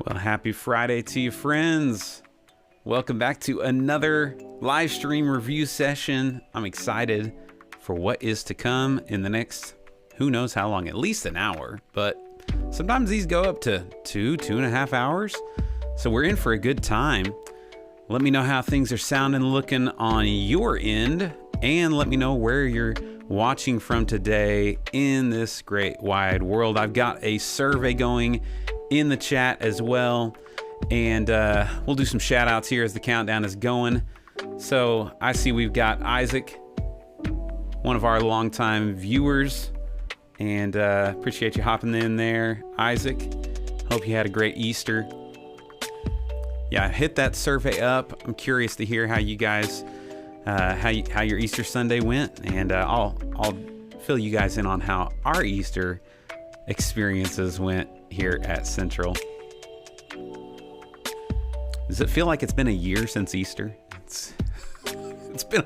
Well, happy Friday to you, friends. Welcome back to another live stream review session. I'm excited for what is to come in the next, who knows how long, at least an hour, but sometimes these go up to 2.5 hours. So we're in for a good time. Let me know how things are sounding, looking on your end, and let me know where you're watching from today in this great wide world. I've got a survey going in the chat as well, and we'll do some shout outs here as the countdown is going. So I see we've got Isaac, one of our longtime viewers, and appreciate you hopping in there, Isaac. Hope you had a great Easter. Yeah, hit that survey up. I'm curious to hear how you guys how your Easter Sunday went, and I'll fill you guys in on how our Easter experiences went here at Central. Does it feel like it's been a year since Easter? It's been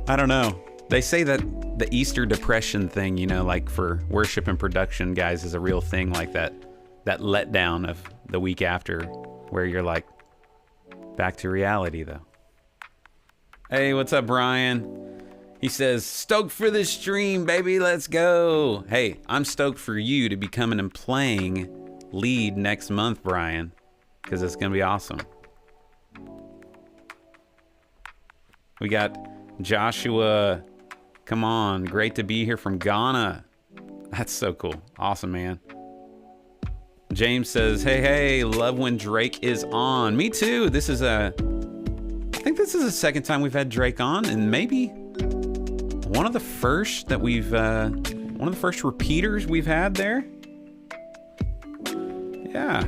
I don't know. They say that the Easter depression thing, you know, like for worship and production guys, is a real thing, like that letdown of the week after where you're like back to reality though. Hey, what's up, Brian? He says, stoked for this stream, baby, let's go. Hey, I'm stoked for you to be coming and playing lead next month, Brian, because it's gonna be awesome. We got Joshua, come on, great to be here from Ghana. That's so cool, awesome, man. James says, hey, love when Drake is on. Me too, I think this is the second time we've had Drake on, and maybe one of the first that we've, one of the first repeaters we've had there. Yeah.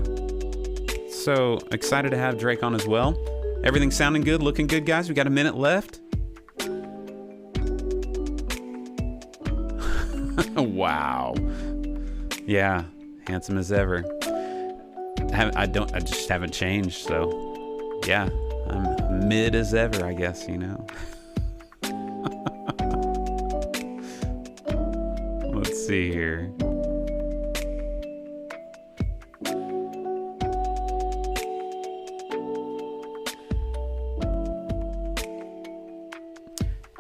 So excited to have Drake on as well. Everything sounding good, looking good, guys. We got a minute left. Wow. Yeah, handsome as ever. I just haven't changed, so yeah, I'm mid as ever, I guess, you know. Let's see here.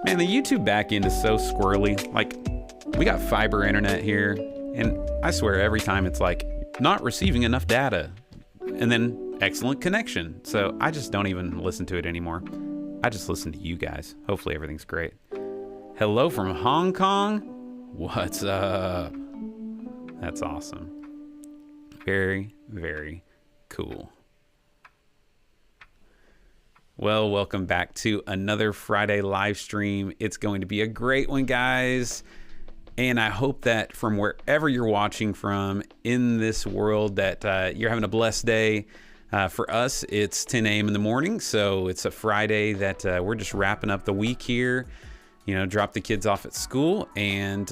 Man, the YouTube backend is so squirrely. Like, we got fiber internet here, and I swear every time it's like not receiving enough data, and then excellent connection. So I just don't even listen to it anymore. I just listen to you guys. Hopefully everything's great. Hello from Hong Kong. What's up? That's awesome. Very, very cool. Well, welcome back to another Friday live stream. It's going to be a great one, guys. And I hope that from wherever you're watching from in this world that you're having a blessed day. For us, it's 10 a.m. in the morning, so it's a Friday that we're just wrapping up the week here. You know, drop the kids off at school and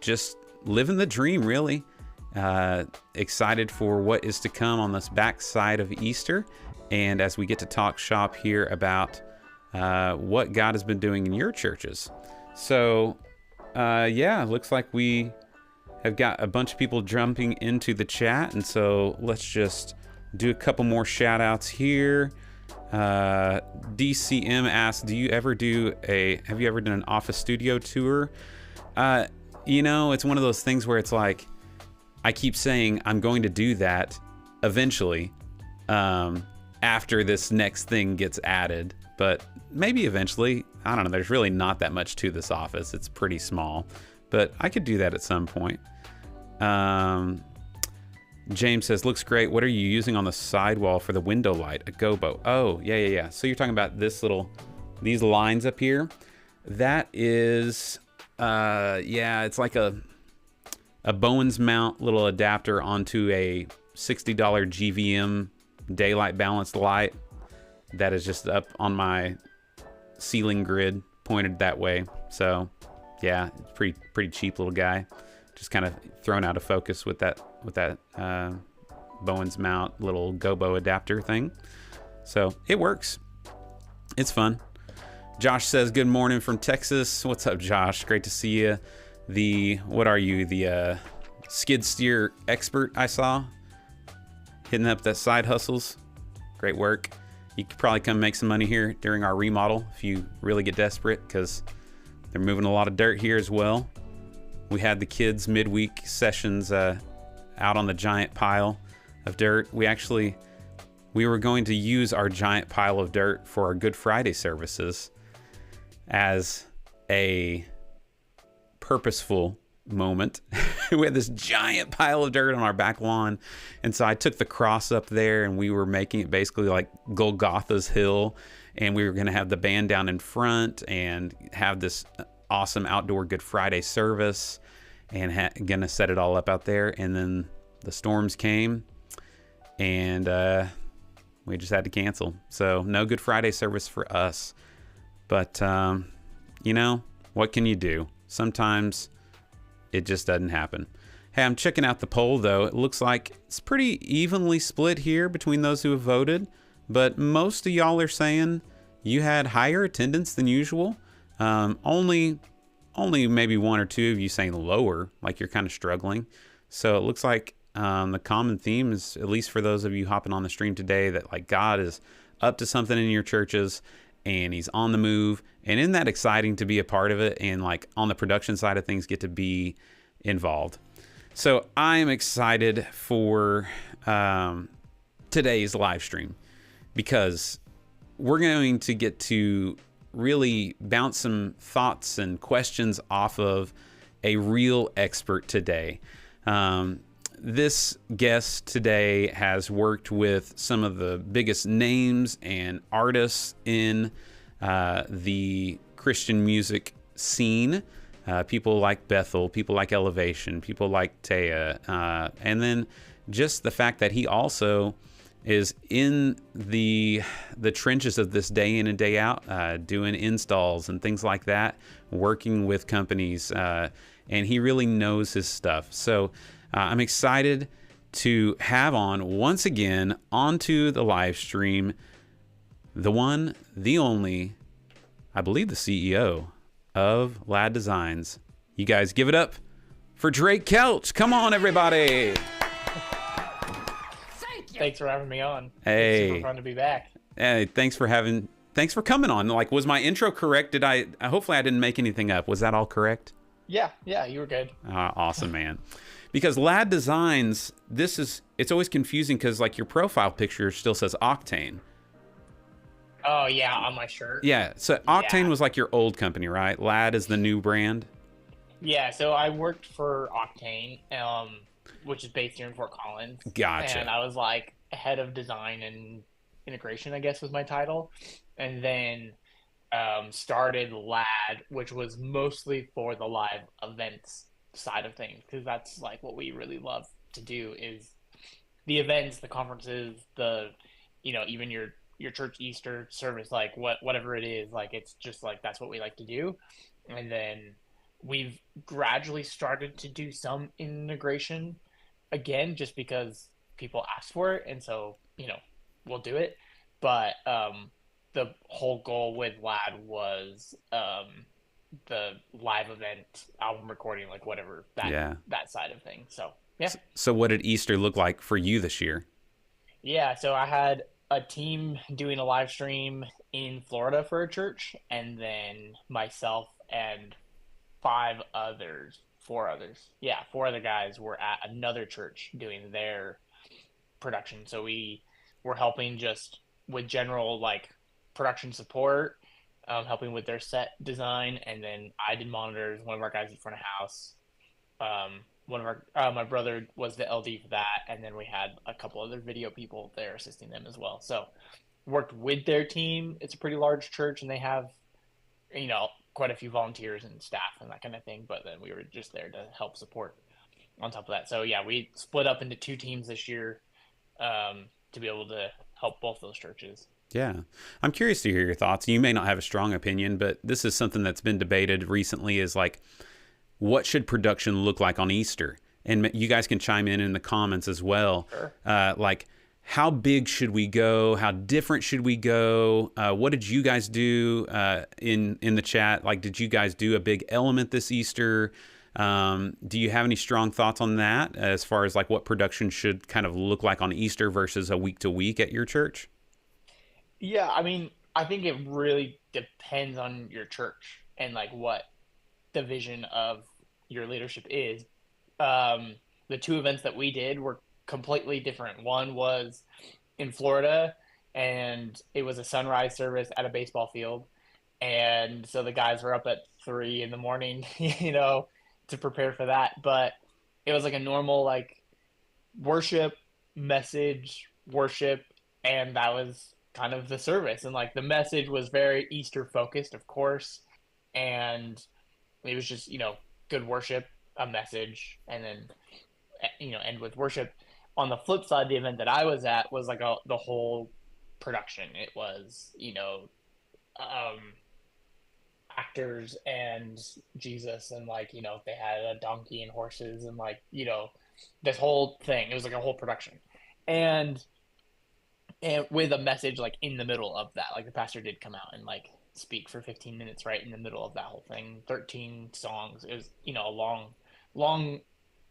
just living the dream, really. Excited for what is to come on this backside of Easter. And as we get to talk shop here about what God has been doing in your churches. So, yeah, looks like we have got a bunch of people jumping into the chat. And so let's just do a couple more shout outs here. DCM asks, have you ever done an office studio tour? You know, it's one of those things where it's like, I keep saying I'm going to do that eventually, after this next thing gets added, but maybe eventually. I don't know, there's really not that much to this office. It's pretty small, but I could do that at some point. James says, looks great. What are you using on the sidewall for the window light? A gobo. Oh, yeah. So you're talking about these lines up here. That is, yeah, it's like a Bowens mount little adapter onto a $60 GVM daylight balanced light that is just up on my ceiling grid pointed that way. So yeah, it's pretty cheap little guy, just kind of thrown out of focus with that Bowens mount little gobo adapter thing. So it works, it's fun. Josh says good morning from Texas. What's up, Josh? Great to see you. What are you, the skid steer expert I saw? hitting up that side hustles. Great work. You could probably come make some money here during our remodel if you really get desperate, because they're moving a lot of dirt here as well. We had the kids midweek sessions out on the giant pile of dirt. We were going to use our giant pile of dirt for our Good Friday services as a purposeful moment. We had this giant pile of dirt on our back lawn, and so I took the cross up there, and we were making it basically like Golgotha's Hill, and we were going to have the band down in front and have this awesome outdoor Good Friday service, and gonna set it all up out there. And then the storms came, and we just had to cancel. So no Good Friday service for us. But you know, what can you do? Sometimes it just doesn't happen. Hey, I'm checking out the poll though. It looks like it's pretty evenly split here between those who have voted, but most of y'all are saying you had higher attendance than usual. Only maybe one or two of you saying lower, like you're kind of struggling. So it looks like the common theme is, at least for those of you hopping on the stream today, that like God is up to something in your churches and he's on the move. And isn't that exciting to be a part of it, and like on the production side of things get to be involved. So I'm excited for today's live stream, because we're going to get to really bounce some thoughts and questions off of a real expert today. This guest today has worked with some of the biggest names and artists in the Christian music scene. People like Bethel, people like Elevation, people like Taya, and then just the fact that he also is in the trenches of this day in and day out, doing installs and things like that, working with companies, and he really knows his stuff. So I'm excited to have on once again onto the live stream the one, the only, I believe the CEO of Lad Designs. You guys give it up for Drake Kelch. Come on, everybody. Thanks for having me on. Hey, it's super fun to be back. Hey, thanks for coming on. Like, was my intro correct? Hopefully I didn't make anything up. Was that all correct? Yeah, you were good. Awesome, man. Because Lad Designs, it's always confusing because like your profile picture still says Octane. Oh yeah, on my shirt. Yeah, so Octane was like your old company, right? Lad is the new brand. Yeah, so I worked for Octane, which is based here in Fort Collins. Gotcha. And I was like head of design and integration, I guess was my title. And then started Lad, which was mostly for the live events side of things, because that's like what we really love to do, is the events, the conferences, even your church Easter service, like whatever it is, like it's just like that's what we like to do. And then we've gradually started to do some integration again, just because people ask for it, and so we'll do it. But the whole goal with Lad was the live event, album recording, like whatever that side of things. So yeah. So what did Easter look like for you this year? Yeah, so I had a team doing a live stream in Florida for a church, and then myself and four other guys were at another church doing their production. So we were helping just with general like production support, helping with their set design, and then I did monitors. One of our guys in front of house, my brother was the LD for that, and then we had a couple other video people there assisting them as well. So worked with their team. It's a pretty large church, and they have quite a few volunteers and staff and that kind of thing, but then we were just there to help support on top of that. So yeah, we split up into two teams this year to be able to help both those churches. Yeah. I'm curious to hear your thoughts. You may not have a strong opinion, but this is something that's been debated recently, is like, what should production look like on Easter? And you guys can chime in the comments as well. Sure. Like, how big should we go? How different should we go? What did you guys do in the chat? Like, did you guys do a big element this Easter? Do you have any strong thoughts on that as far as like what production should kind of look like on Easter versus a week to week at your church? Yeah, I mean, I think it really depends on your church and like what the vision of your leadership is. Um, the two events that we did were completely different. One was in Florida, and it was a sunrise service at a baseball field. And so the guys were up at 3 in the morning, to prepare for that. But it was like a normal like worship, message, worship, and that was kind of the service. And like the message was very Easter focused, of course, and it was just good worship, a message, and then end with worship. On the flip side, the event that I was at was like the whole production. It was um, actors and Jesus, and like they had a donkey and horses, and like this whole thing. It was like a whole production, and with a message like in the middle of that. Like the pastor did come out and like speak for 15 minutes right in the middle of that whole thing. 13 songs. It was a long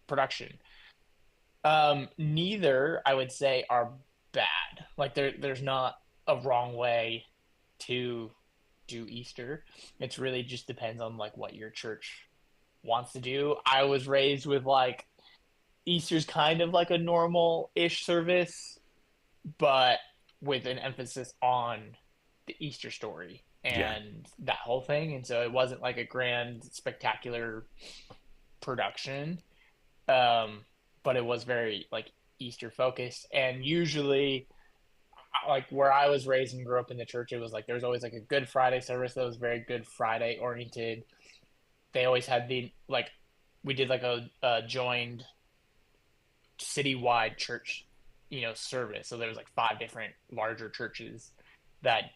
production. Neither I would say are bad. Like there's not a wrong way to do Easter. It's really just depends on like what your church wants to do. I was raised with like Easter's kind of like a normal-ish service, but with an emphasis on the Easter story Yeah. and that whole thing. And so it wasn't like a grand, spectacular production, but it was very like Easter focused. And usually, like where I was raised and grew up in the church, it was like there was always like a Good Friday service that was very Good Friday oriented. They always had we did like a joined citywide church service. So there was like 5 different larger churches that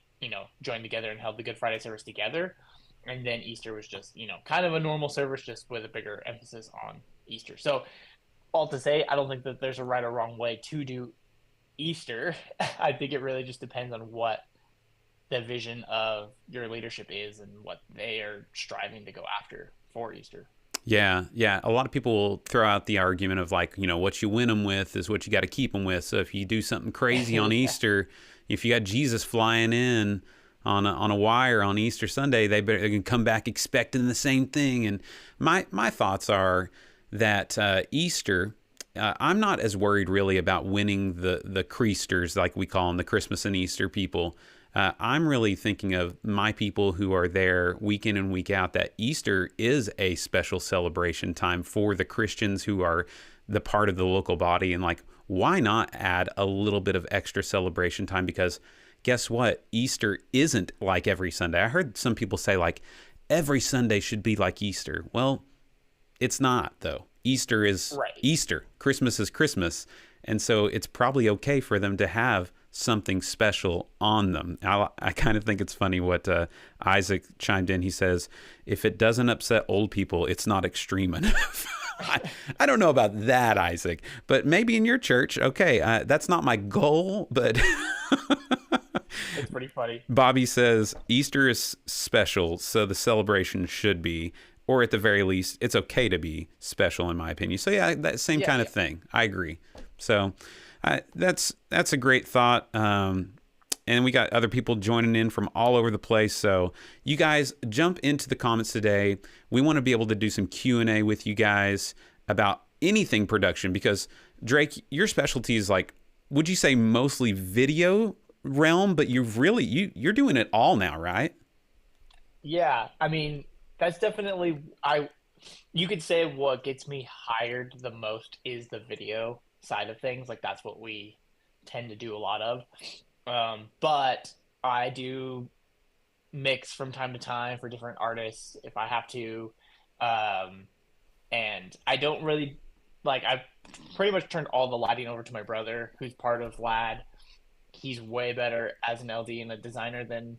joined together and held the Good Friday service together. And then Easter was just kind of a normal service, just with a bigger emphasis on Easter. So all to say, I don't think that there's a right or wrong way to do Easter. I think it really just depends on what the vision of your leadership is and what they are striving to go after for Easter. Yeah, yeah. A lot of people will throw out the argument of like, what you win them with is what you got to keep them with. So if you do something crazy on Yeah. Easter, if you got Jesus flying in on a wire on Easter Sunday, they can come back expecting the same thing. And my thoughts are that Easter, I'm not as worried really about winning the creasters, like we call them, the Christmas and Easter people. I'm really thinking of my people who are there week in and week out, that Easter is a special celebration time for the Christians who are the part of the local body. And like, why not add a little bit of extra celebration time? Because guess what? Easter isn't like every Sunday. I heard some people say like every Sunday should be like Easter. Well, it's not, though. Easter is Right. Easter. Christmas is Christmas. And so it's probably okay for them to have something special on them. I kind of think it's funny what Isaac chimed in. He says, if it doesn't upset old people, it's not extreme enough. I don't know about that, Isaac, but maybe in your church, okay, that's not my goal, but... It's pretty funny. Bobby says, Easter is special, so the celebration should be, or at the very least, it's okay to be special, in my opinion. So yeah, that same Yeah, kind of yeah. thing. I agree. So that's a great thought. And we got other people joining in from all over the place. So you guys jump into the comments today. We want to be able to do some Q&A with you guys about anything production, because Drake, your specialty is like, would you say mostly video realm, but you're doing it all now, right? Yeah, I mean, that's definitely you could say what gets me hired the most is the video side of things. Like that's what we tend to do a lot of. But I do mix from time to time for different artists if I have to. Um, and I don't really I've pretty much turned all the lighting over to my brother, who's part of LAD. He's way better as an LD and a designer than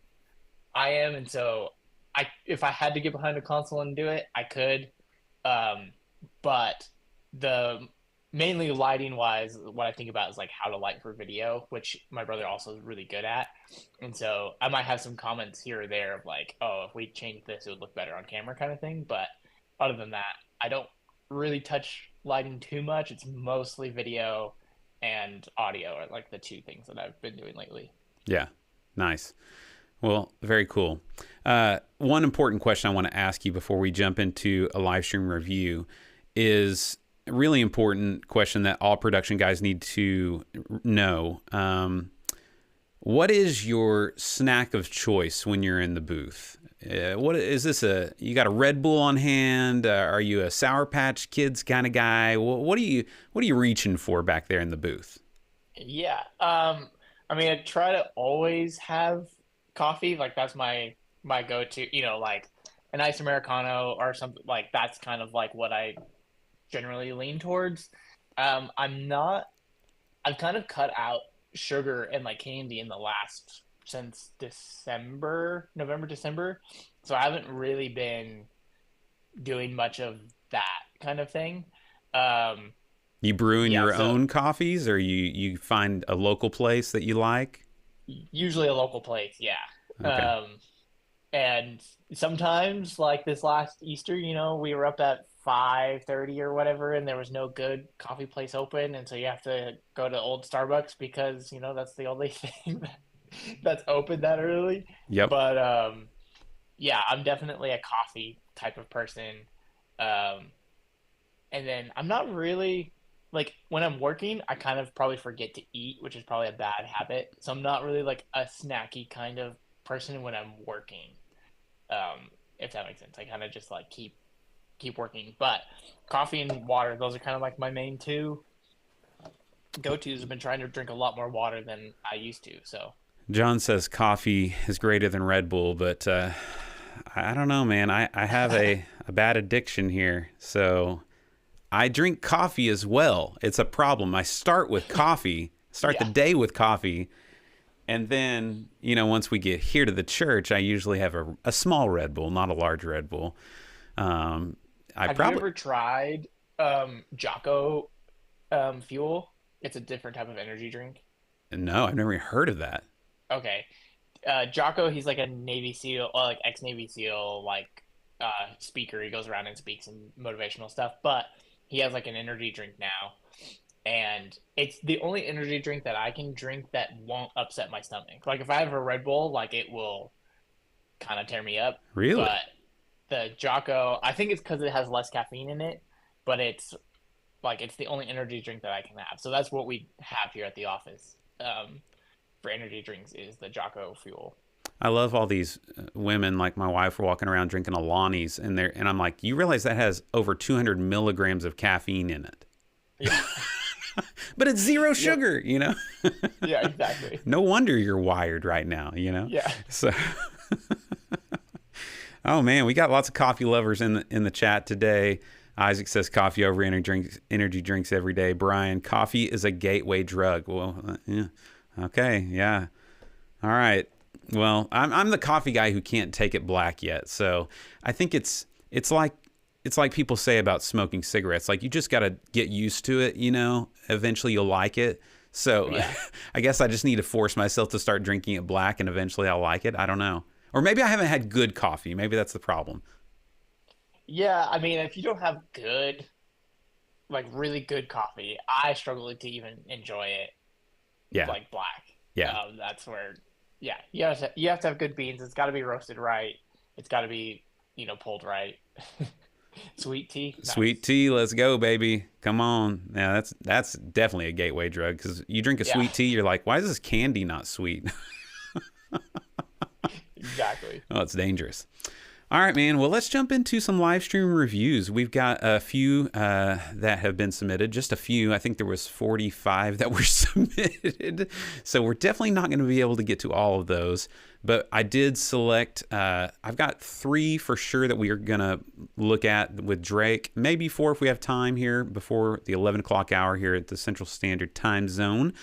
I am, and so if I had to get behind a console and do it, I could. Um, but the mainly lighting wise, what I think about is like how to light for video, which my brother also is really good at. And so I might have some comments here or there of like, oh, if we changed this, it would look better on camera kind of thing. But other than that, I don't really touch lighting too much. It's mostly video and audio are like the two things that I've been doing lately. Yeah. Nice. Well, very cool. One important question I want to ask you before we jump into a live stream review is a really important question that all production guys need to know. What is your snack of choice when you're in the booth? What is this? You got a Red Bull on hand? Are you a Sour Patch Kids kind of guy? What are you reaching for back there in the booth? Yeah. I mean, I try to always have coffee. Like that's my go-to, like a nice Americano or something like that's kind of like what I generally lean towards. I'm not, I've kind of cut out sugar and like candy in the last since November, December. So I haven't really been doing much of that kind of thing. Um, You brewing yeah, your so own coffees, or you find a local place that you like? usually a local place, yeah. Okay. And sometimes like this last Easter, we were up at 5:30 or whatever, and there was no good coffee place open, and so you have to go to old Starbucks because that's the only thing that's open that early. Yep. But yeah, I'm definitely a coffee type of person. Um, and then I'm not really like when I'm working, I kind of probably forget to eat, which is probably a bad habit. So I'm not really like a snacky kind of person when I'm working. If that makes sense. I kind of just like keep working. But coffee and water, those are kind of like my main two go-tos. I've been trying to drink a lot more water than I used to. So John says coffee is greater than Red Bull, but I don't know, man. I have a bad addiction here. So I drink coffee as well. It's a problem. I start with coffee, start the yeah. day with coffee. And then, once we get here to the church, I usually have a small Red Bull, not a large Red Bull. I Have you probably, ever tried Jocko Fuel? It's a different type of energy drink. no, I've never even heard of that. Okay. Jocko, he's like a Navy SEAL, or like ex-Navy SEAL, like speaker. He goes around and speaks and motivational stuff, but he has like an energy drink now, and it's the only energy drink that I can drink that won't upset my stomach. Like if I have a Red Bull, like it will kind of tear me up, Really? but the Jocko, I think it's because it has less caffeine in it, but it's the only energy drink that I can have. So that's what we have here at the office. For energy drinks is the Jocko Fuel. I love all these women like my wife are walking around drinking Alani's and I'm like, you realize that has over 200 milligrams of caffeine in it, Yeah. but it's zero Yep. sugar. Yeah, exactly. No wonder you're wired right now. Yeah. So, oh man, we got lots of coffee lovers in the chat today. Isaac says coffee over energy drinks every day. Brian, coffee is a gateway drug. Well, yeah. Okay, yeah. All right. Well, I'm the coffee guy who can't take it black yet. So I think it's like people say about smoking cigarettes. Like you just got to get used to it. Eventually you'll like it. So Yeah. I guess I just need to force myself to start drinking it black, and eventually I'll like it. I don't know. Or maybe I haven't had good coffee. Maybe that's the problem. Yeah, I mean, if you don't have like really good coffee, I struggle to even enjoy it Yeah. like black. Yeah. That's where, yeah, you have to have good beans. It's got to be roasted right. It's got to be, pulled right. Sweet tea, Sweet nice. tea, let's go, baby. Come on. Yeah, that's definitely a gateway drug, because you drink a Yeah, sweet tea, you're like, why is this candy not sweet? exactly. Oh, it's dangerous. All right, man. Well, let's jump into some live stream reviews. We've got a few that have been submitted, just a few. I think there was 45 that were submitted. So we're definitely not going to be able to get to all of those. But I did select, I've got 3 for sure that we are going to look at with Drake. Maybe 4 if we have time here before the 11 o'clock hour here at the Central Standard Time Zone.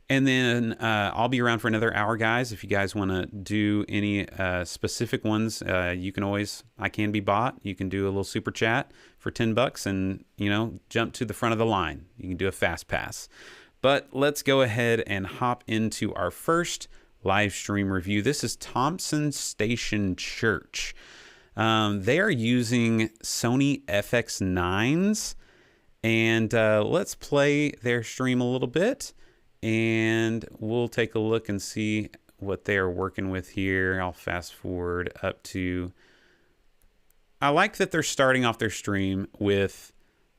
And then I'll be around for another hour, guys. If you guys want to do any specific ones, you can always, I can be bought. You can do a little super chat for $10 and, jump to the front of the line. You can do a fast pass. But let's go ahead and hop into our first live stream review. This is Thompson Station Church. They are using Sony FX9s, and let's play their stream a little bit, and we'll take a look and see what they are working with here. I'll fast forward up to... I like that they're starting off their stream with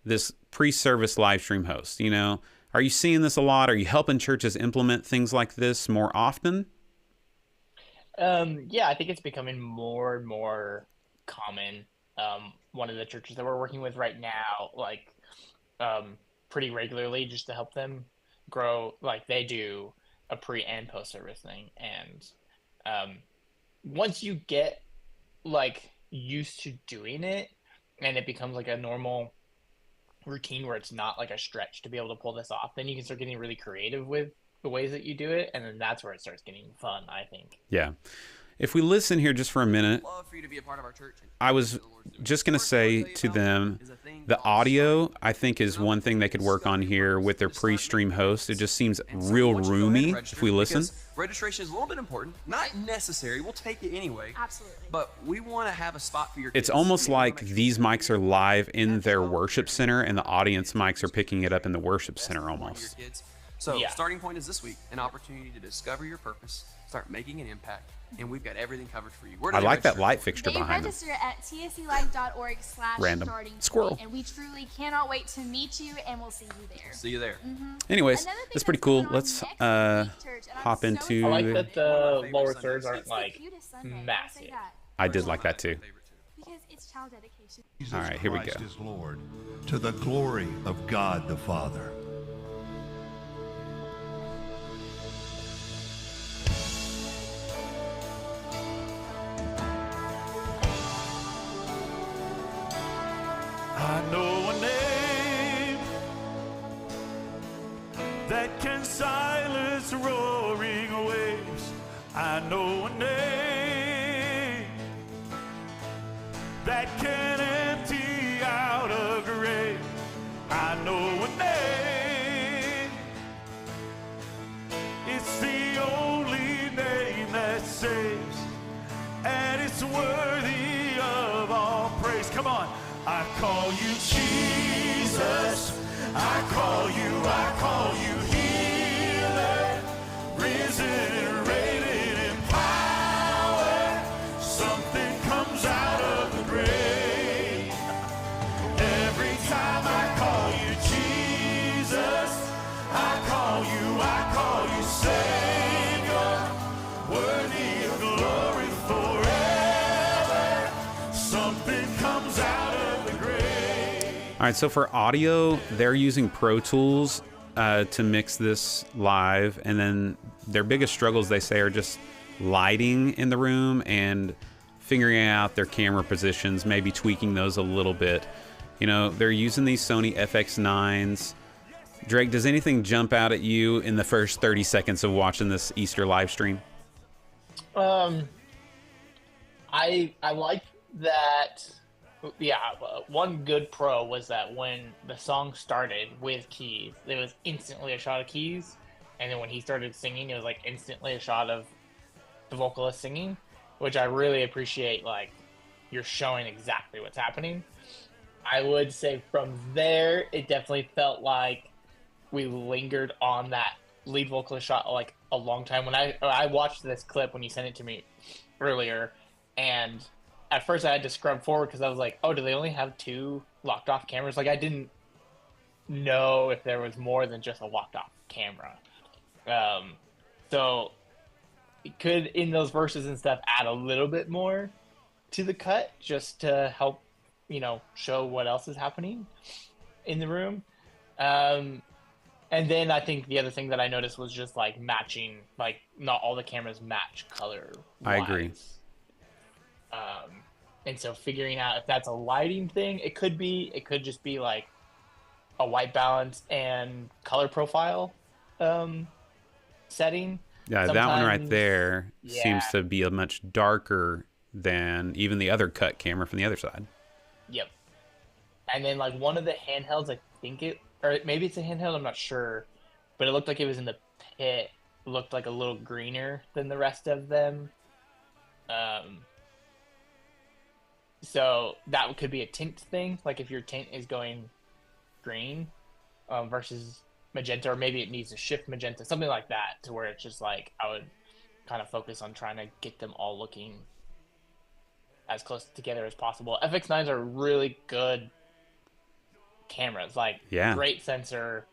this pre-service live stream host. You know, are you seeing this a lot? Are you helping churches implement things like this more often? Yeah, I think it's becoming more and more common. One of the churches that we're working with right now, like, pretty regularly, just to help them grow, like, they do a pre and post service thing. And once you get, like, used to doing it, and it becomes like a normal routine where it's not like a stretch to be able to pull this off, then you can start getting really creative with the ways that you do it, and then that's where it starts getting fun, I think. Yeah. If we listen here just for a minute, Love for you to be a part of our church. I was just going to say to them, the audio, I think, is one thing they could work on here with their pre-stream host. It just seems real roomy if we listen. Registration is a little bit important. Not necessary. We'll take it anyway. Absolutely. But we want to have a spot for your kids. It's almost like these mics are live in their worship center, and the audience mics are picking it up in the worship center almost. So, Yeah. starting point is this week, an opportunity to discover your purpose, start making an impact, and we've got everything covered for you. I like that light fixture They behind them. register at tselife.org/starting Random squirrel. point, and we truly cannot wait to meet you, and we'll see you there. See you there. Anyways, Another thing that's pretty that's cool. going on Let's next week, church, and I'm hop so into... I like excited. that the lower thirds aren't It's the like cutest Sunday. I'll say massive. that, I did like that too. because it's child dedication. All right, here we go. Jesus Christ is Lord, to the glory of God the Father. I know a name that can silence roaring waves. I know a name that can empty out a grave. I know a name. It's the only name that saves, and it's worthy of all praise. Come on. I call you Jesus, I call you healer, risen and reigning in power. Something comes out of the grave. Every time I call you Jesus, I call you Savior, worthy of glory forever. Something comes out of the grave. All right, so for audio, they're using ProTools to mix this live, and then their biggest struggles, they say, are just lighting in the room and figuring out their camera positions, maybe tweaking those a little bit. You know, they're using these Sony FX9s. Drake, does anything jump out at you in the first 30 seconds of watching this Easter live stream? I like that. Yeah, one good pro was that when the song started with keys, there was instantly a shot of keys, and then when he started singing, it was like instantly a shot of the vocalist singing, which I really appreciate. Like, you're showing exactly what's happening. I would say from there, it definitely felt like we lingered on that lead vocalist shot like a long time. When I watched this clip when you sent it to me earlier, and at first I had to scrub forward because I was like, oh, do they only have two locked off cameras? Like, I didn't know if there was more than just a locked off camera. So it could, in those verses and stuff, add a little bit more to the cut just to help, you know, show what else is happening in the room. And then I think the other thing that I noticed was just like matching, like not all the cameras match color. I agree. And so figuring out if that's a lighting thing, it could just be like a white balance and color profile setting. Yeah, that one right Sometimes- there Yeah. seems to be a much darker than even the other cut camera from the other side. Yep. And then like one of the handhelds, I think or maybe it's a handheld, I'm not sure, but it looked like it was in the pit. It looked like a little greener than the rest of them. So that could be a tint thing. Like if your tint is going green versus magenta, or maybe it needs to shift magenta, something like that, to where it's just like I would kind of focus on trying to get them all looking as close together as possible. FX9s are really good cameras, like great sensor.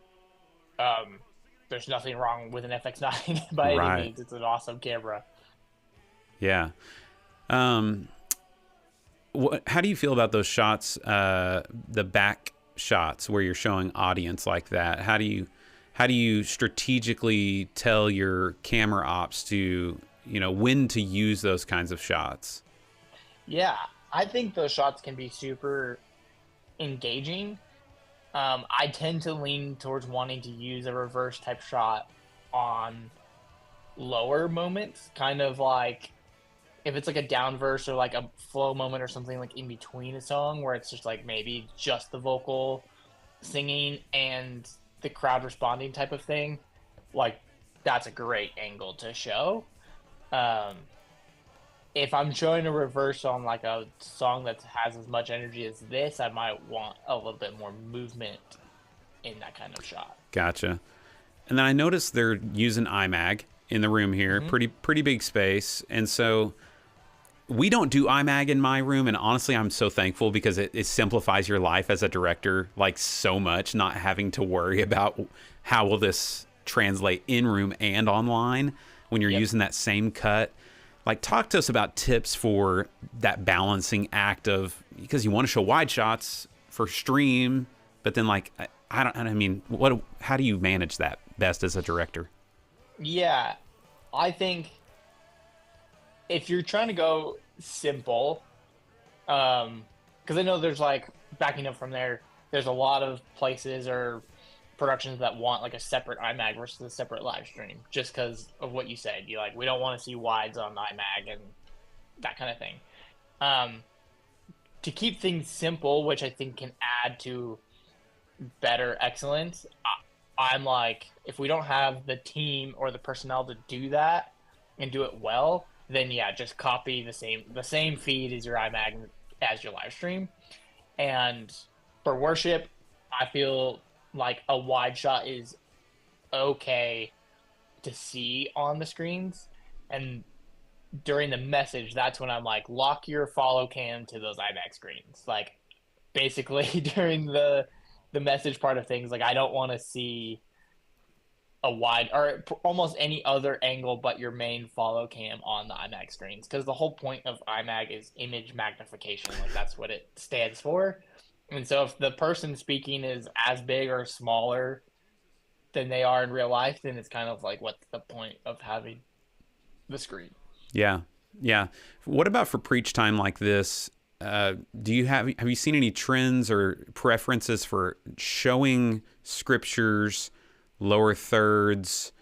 There's nothing wrong with an FX9 by any means. It's an awesome camera. Yeah. How do you feel about those shots, the back shots where you're showing audience like that? How do you strategically tell your camera ops to, when to use those kinds of shots? Yeah, I think those shots can be super engaging. I tend to lean towards wanting to use a reverse type shot on lower moments, kind of like if it's like a down verse or like a flow moment or something like in between a song where it's just like maybe just the vocal singing and the crowd responding type of thing. Like that's a great angle to show. If I'm showing a reverse on like a song that has as much energy as this, I might want a little bit more movement in that kind of shot. Gotcha. And then I noticed they're using IMAG in the room here, pretty big space. And so we don't do IMAG in my room, and honestly, I'm so thankful because it simplifies your life as a director like so much, not having to worry about how will this translate in room and online when you're using that same cut. Like, talk to us about tips for that balancing act of, because you want to show wide shots for stream, but then like, how do you manage that best as a director? Yeah, I think if you're trying to go simple, because I know there's like, backing up from there, there's a lot of places or productions that want like a separate IMAG versus a separate live stream, just because of what you said. You like, we don't want to see wides on IMAG and that kind of thing. To keep things simple, which I think can add to better excellence, I'm like, if we don't have the team or the personnel to do that and do it well, then yeah, just copy the same feed as your IMAG as your live stream. And for worship, I feel like a wide shot is okay to see on the screens, and during the message, that's when I'm like, lock your follow cam to those IMAX screens. Like basically during the message part of things, like I don't want to see a wide or almost any other angle but your main follow cam on the IMAX screens, because the whole point of IMAG is image magnification. Like that's what it stands for. And so if the person speaking is as big or smaller than they are in real life, then it's kind of like, what's the point of having the screen? Yeah. Yeah. What about for preach time like this? Have you seen any trends or preferences for showing scriptures, lower thirds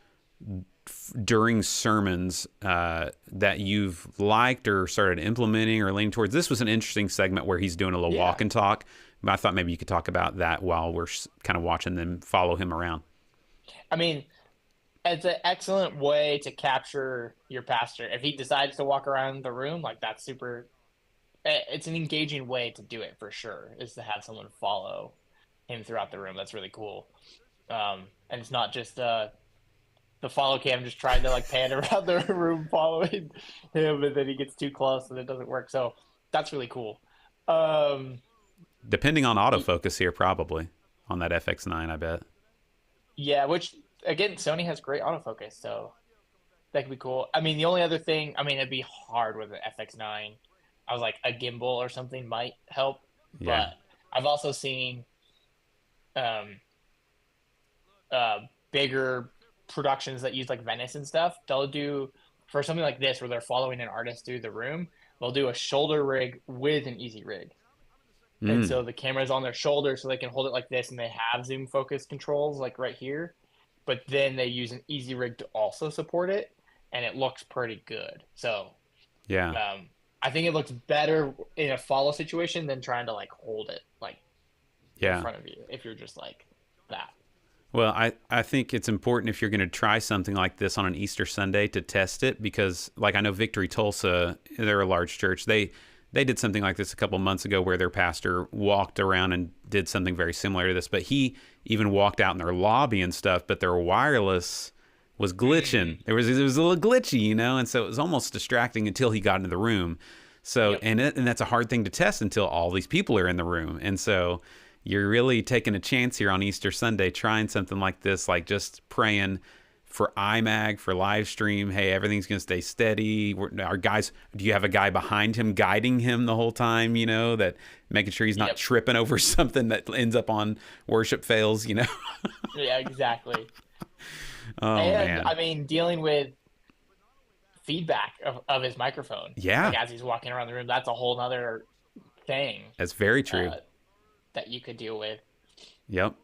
during sermons that you've liked or started implementing or leaning towards? This was an interesting segment where he's doing a little walk and talk. But I thought maybe you could talk about that while we're kind of watching them follow him around. I mean, it's an excellent way to capture your pastor. If he decides to walk around the room, like that's super, it's an engaging way to do it for sure, is to have someone follow him throughout the room. That's really cool. And it's not just the follow cam just trying to like pan around the room following him, and then he gets too close and it doesn't work. So that's really cool. Depending on autofocus here, probably on that FX9, I bet. Yeah, which again, Sony has great autofocus, so that could be cool. I mean, the only other thing, it'd be hard with an FX9. I was like, a gimbal or something might help, but I've also seen bigger productions that use like Venice and stuff. They'll do, for something like this where they're following an artist through the room, they'll do a shoulder rig with an easy rig. And so the camera's on their shoulder so they can hold it like this, and they have zoom focus controls like right here, but then they use an easy rig to also support it, and it looks pretty good. So I think it looks better in a follow situation than trying to like hold it like in front of you if you're just like that. Well, I think it's important if you're going to try something like this on an Easter Sunday to test it, because like I know Victory Tulsa, they're a large church. They they did something like this a couple months ago where their pastor walked around and did something very similar to this, but he even walked out in their lobby and stuff, but their wireless was glitching. It was a little glitchy, you know, and so it was almost distracting until he got into the room. So, Yep. and that's a hard thing to test until all these people are in the room. And so you're really taking a chance here on Easter Sunday, trying something like this, like just praying for IMAG, for Livestream. Hey, everything's going to stay steady. Our guys, do you have a guy behind him guiding him the whole time, you know, that making sure he's not Yep. tripping over something that ends up on worship fails, you know? Yeah, exactly. Oh, And man. I mean, dealing with feedback of his microphone. Yeah. Like, as he's walking around the room, that's a whole nother thing That's very true. that you could deal with. Yep.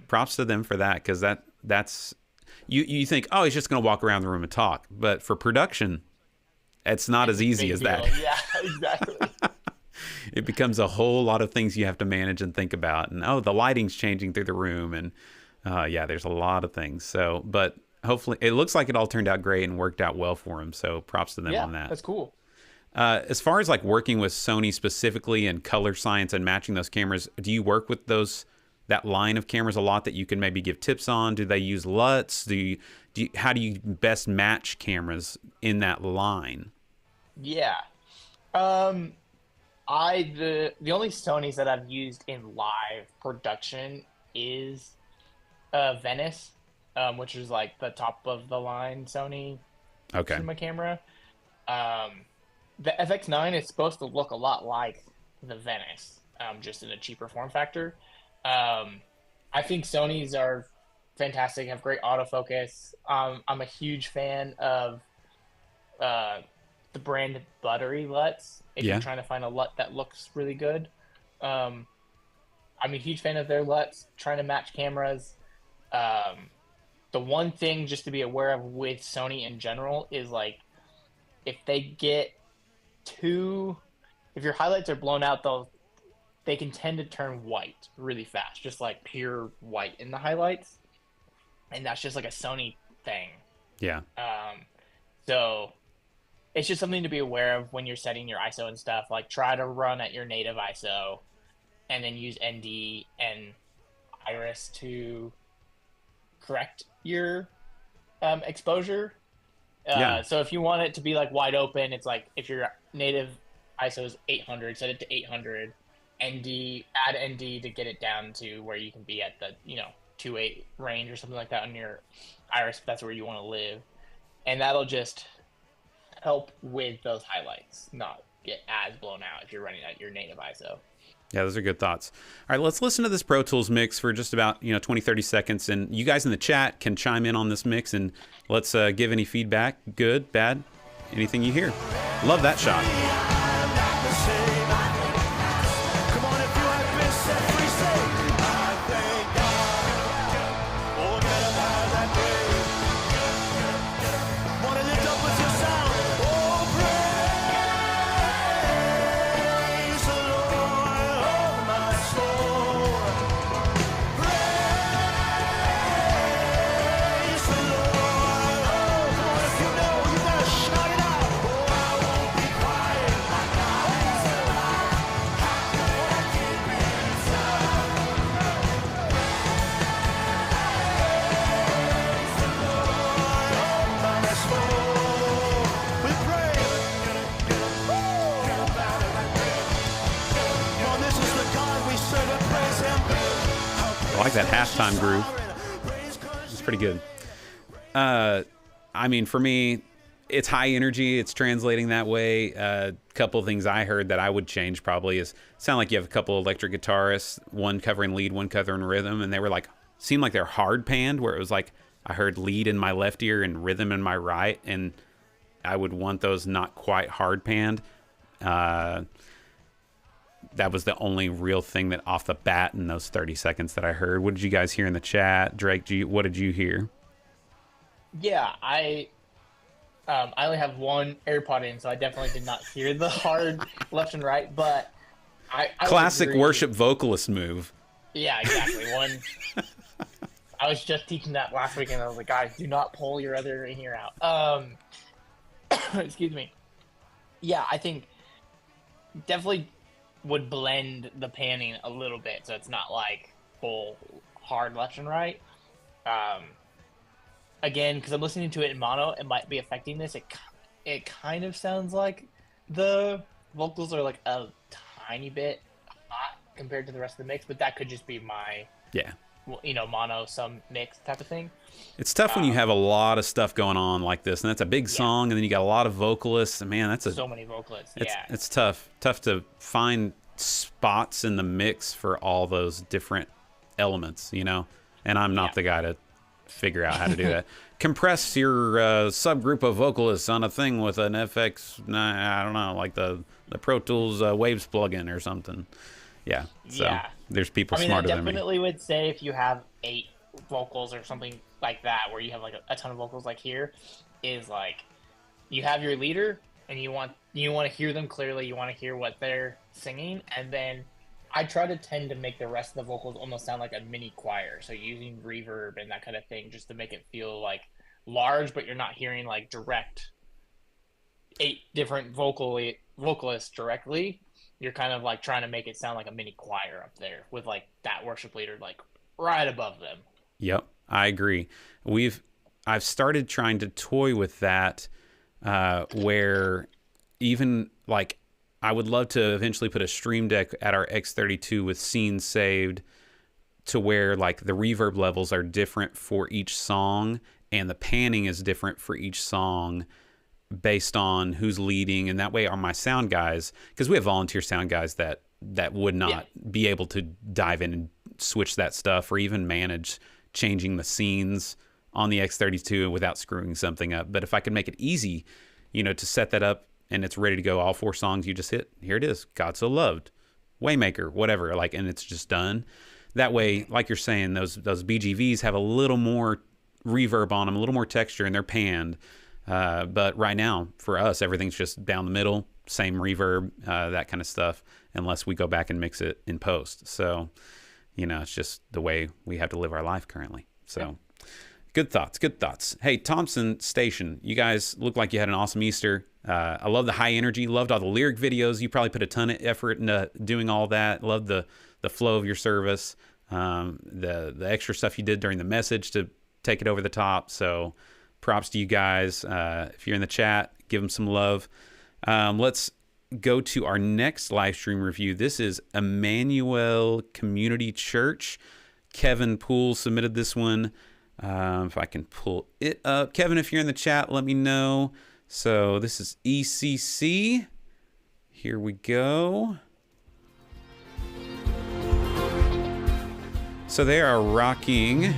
Props to them for that, because that's you think, oh, he's just going to walk around the room and talk, but for production, it's not as easy Big as deal. that. Yeah, exactly. It becomes a whole lot of things you have to manage and think about, and the lighting's changing through the room, and yeah, there's a lot of things. So, but hopefully, it looks like it all turned out great and worked out well for him. So, props to them Yeah, on that. that's cool. As far as like working with Sony specifically and color science and matching those cameras, do you work with that line of cameras a lot that you can maybe give tips on? Do they use LUTs? How do you best match cameras in that line? Yeah. The only Sonys that I've used in live production is Venice, which is like the top of the line Sony cinema camera. The FX9 is supposed to look a lot like the Venice, just in a cheaper form factor. I think Sonys are fantastic, have great autofocus. I'm a huge fan of the brand Buttery LUTs. If you're trying to find a LUT that looks really good, I'm a huge fan of their LUTs. Trying to match cameras. The one thing just to be aware of with Sony in general is like if your highlights are blown out, they can tend to turn white really fast, just like pure white in the highlights, and that's just like a Sony thing. Yeah. So it's just something to be aware of when you're setting your ISO and stuff. Like try to run at your native ISO, and then use ND and Iris to correct your exposure. So if you want it to be like wide open, it's like if your native ISO is 800, set it to 800. Add ND to get it down to where you can be at the 2.8 range or something like that on your Iris if that's where you want to live, and that'll just help with those highlights not get as blown out if you're running at your native ISO. Yeah, those are good thoughts. All right, let's listen to this Pro Tools mix for just about 20-30 seconds, and you guys in the chat can chime in on this mix, and let's give any feedback, good, bad, anything you hear. Love that shot. I like that halftime groove. It's pretty good. I mean, for me, it's high energy. It's translating that way. A couple of things I heard that I would change probably is sound like you have a couple electric guitarists, one covering lead, one covering rhythm, and they were like, seemed like they're hard panned, where it was like I heard lead in my left ear and rhythm in my right, and I would want those not quite hard panned. That was the only real thing that off the bat in those 30 seconds that I heard. What did you guys hear in the chat? Drake, what did you hear? Yeah, I only have one AirPod in, so I definitely did not hear the hard left and right, but I Classic worship vocalist move. Yeah, exactly. I was just teaching that last week, and I was like, guys, do not pull your other in-ear out. Excuse me. Yeah, I think definitely would blend the panning a little bit, so it's not like full hard left and right. Again, because I'm listening to it in mono, it might be affecting this. It kind of sounds like the vocals are like a tiny bit hot compared to the rest of the mix, but that could just be my mono some mix type of thing. It's tough when you have a lot of stuff going on like this, and that's a big song, and then you got a lot of vocalists. And man, that's so many vocalists. It's tough to find spots in the mix for all those different elements, you know. And I'm not the guy to figure out how to do that. Compress your subgroup of vocalists on a thing with an FX, I don't know, like the Pro Tools Waves plugin or something. Yeah. So there's people smarter than me. I definitely would say if you have 8 vocals or something like that, where you have like a ton of vocals like here, is like you have your leader and you want to hear them clearly, you want to hear what they're singing, and then I try to tend to make the rest of the vocals almost sound like a mini choir. So using reverb and that kind of thing just to make it feel like large, but you're not hearing like direct 8 different vocalists directly. You're kind of like trying to make it sound like a mini choir up there with like that worship leader like right above them. Yep, I agree. I've started trying to toy with that, where even like I would love to eventually put a stream deck at our X32 with scenes saved to where like the reverb levels are different for each song and the panning is different for each song based on who's leading. And that way are my sound guys, because we have volunteer sound guys that would not be able to dive in and switch that stuff or even manage changing the scenes on the X32 without screwing something up. But if I could make it easy, you know, to set that up and it's ready to go, all 4 songs you just hit, here it is, God So Loved, Waymaker, whatever, like, and it's just done. That way, like you're saying, those BGVs have a little more reverb on them, a little more texture, and they're panned. But right now, for us, everything's just down the middle, same reverb, that kind of stuff, unless we go back and mix it in post. So, you know, it's just the way we have to live our life currently. So, good thoughts. Hey, Thompson Station, you guys look like you had an awesome Easter. I love the high energy, loved all the lyric videos. You probably put a ton of effort into doing all that. Loved the flow of your service, the extra stuff you did during the message to take it over the top. So props to you guys. If you're in the chat, give them some love. Let's go to our next live stream review. This is Emmanuel Community Church. Kevin Poole submitted this one. If I can pull it up. Kevin, if you're in the chat, let me know. So this is ECC. Here we go. So they are rocking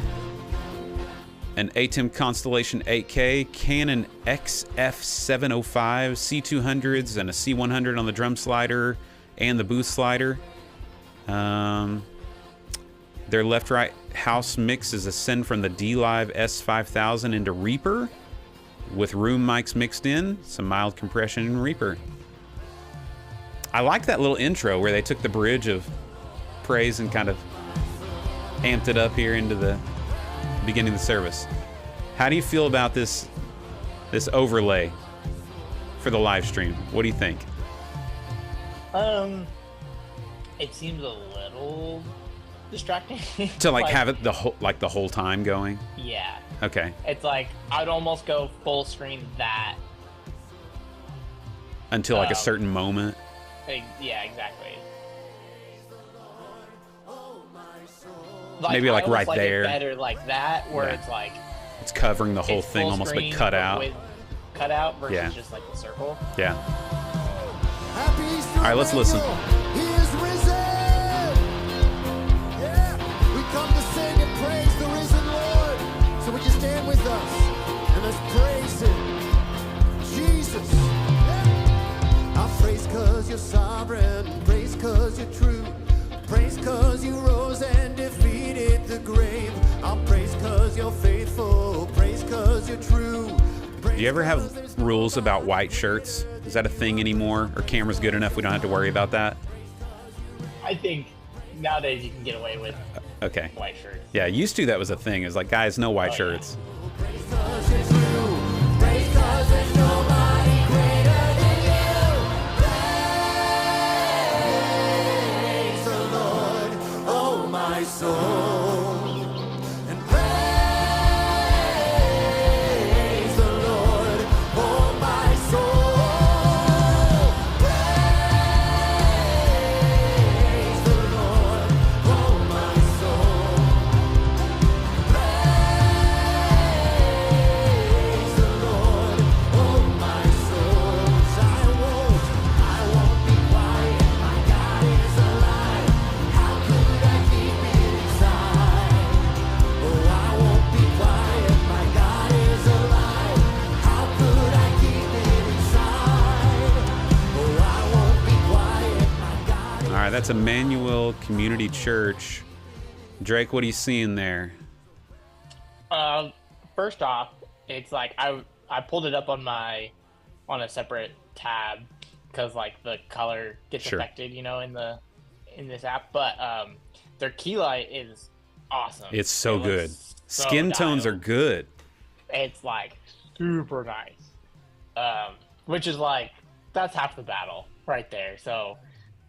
an ATEM Constellation 8K, Canon XF705, C200s, and a C100 on the drum slider and the booth slider. Their left-right house mix is a send from the D-Live S5000 into Reaper with room mics mixed in, some mild compression in Reaper. I like that little intro where they took the bridge of praise and kind of amped it up here into the beginning of the service. How do you feel about this overlay for the live stream? What do you think? It seems a little distracting To like have it the whole time going? Yeah. Okay. It's like I'd almost go full screen that until like a certain moment. Yeah, exactly. Maybe like right like there. It better like that, where it's like it's covering the whole thing, almost like cut out. Cut out versus just like the circle. Yeah. All right, let's listen. He is risen. Yeah, we come to sing and praise the risen Lord. So would you stand with us and let's praise Him, Jesus. Yeah. I praise 'cause you're sovereign, praise 'cause you're true, praise 'cause you rose and defeated the grave. I'll praise 'cause you're faithful, praise 'cause you're true. Do you ever have rules about white shirts? Is that a thing anymore? Or camera's good enough we don't have to worry about that? I think nowadays you can get away with white shirts. Yeah, used to that was a thing. It was like, guys, no white shirts. Praise 'cause you're true, praise 'cause there's nobody greater than you. Praise That's Emmanuel Community Church. Drake, what are you seeing there? First off, it's like I pulled it up on a separate tab because like the color gets affected, in this app. But their key light is awesome. It's so good. So Skin tones are good. It's like super nice. Which is like, that's half the battle right there. So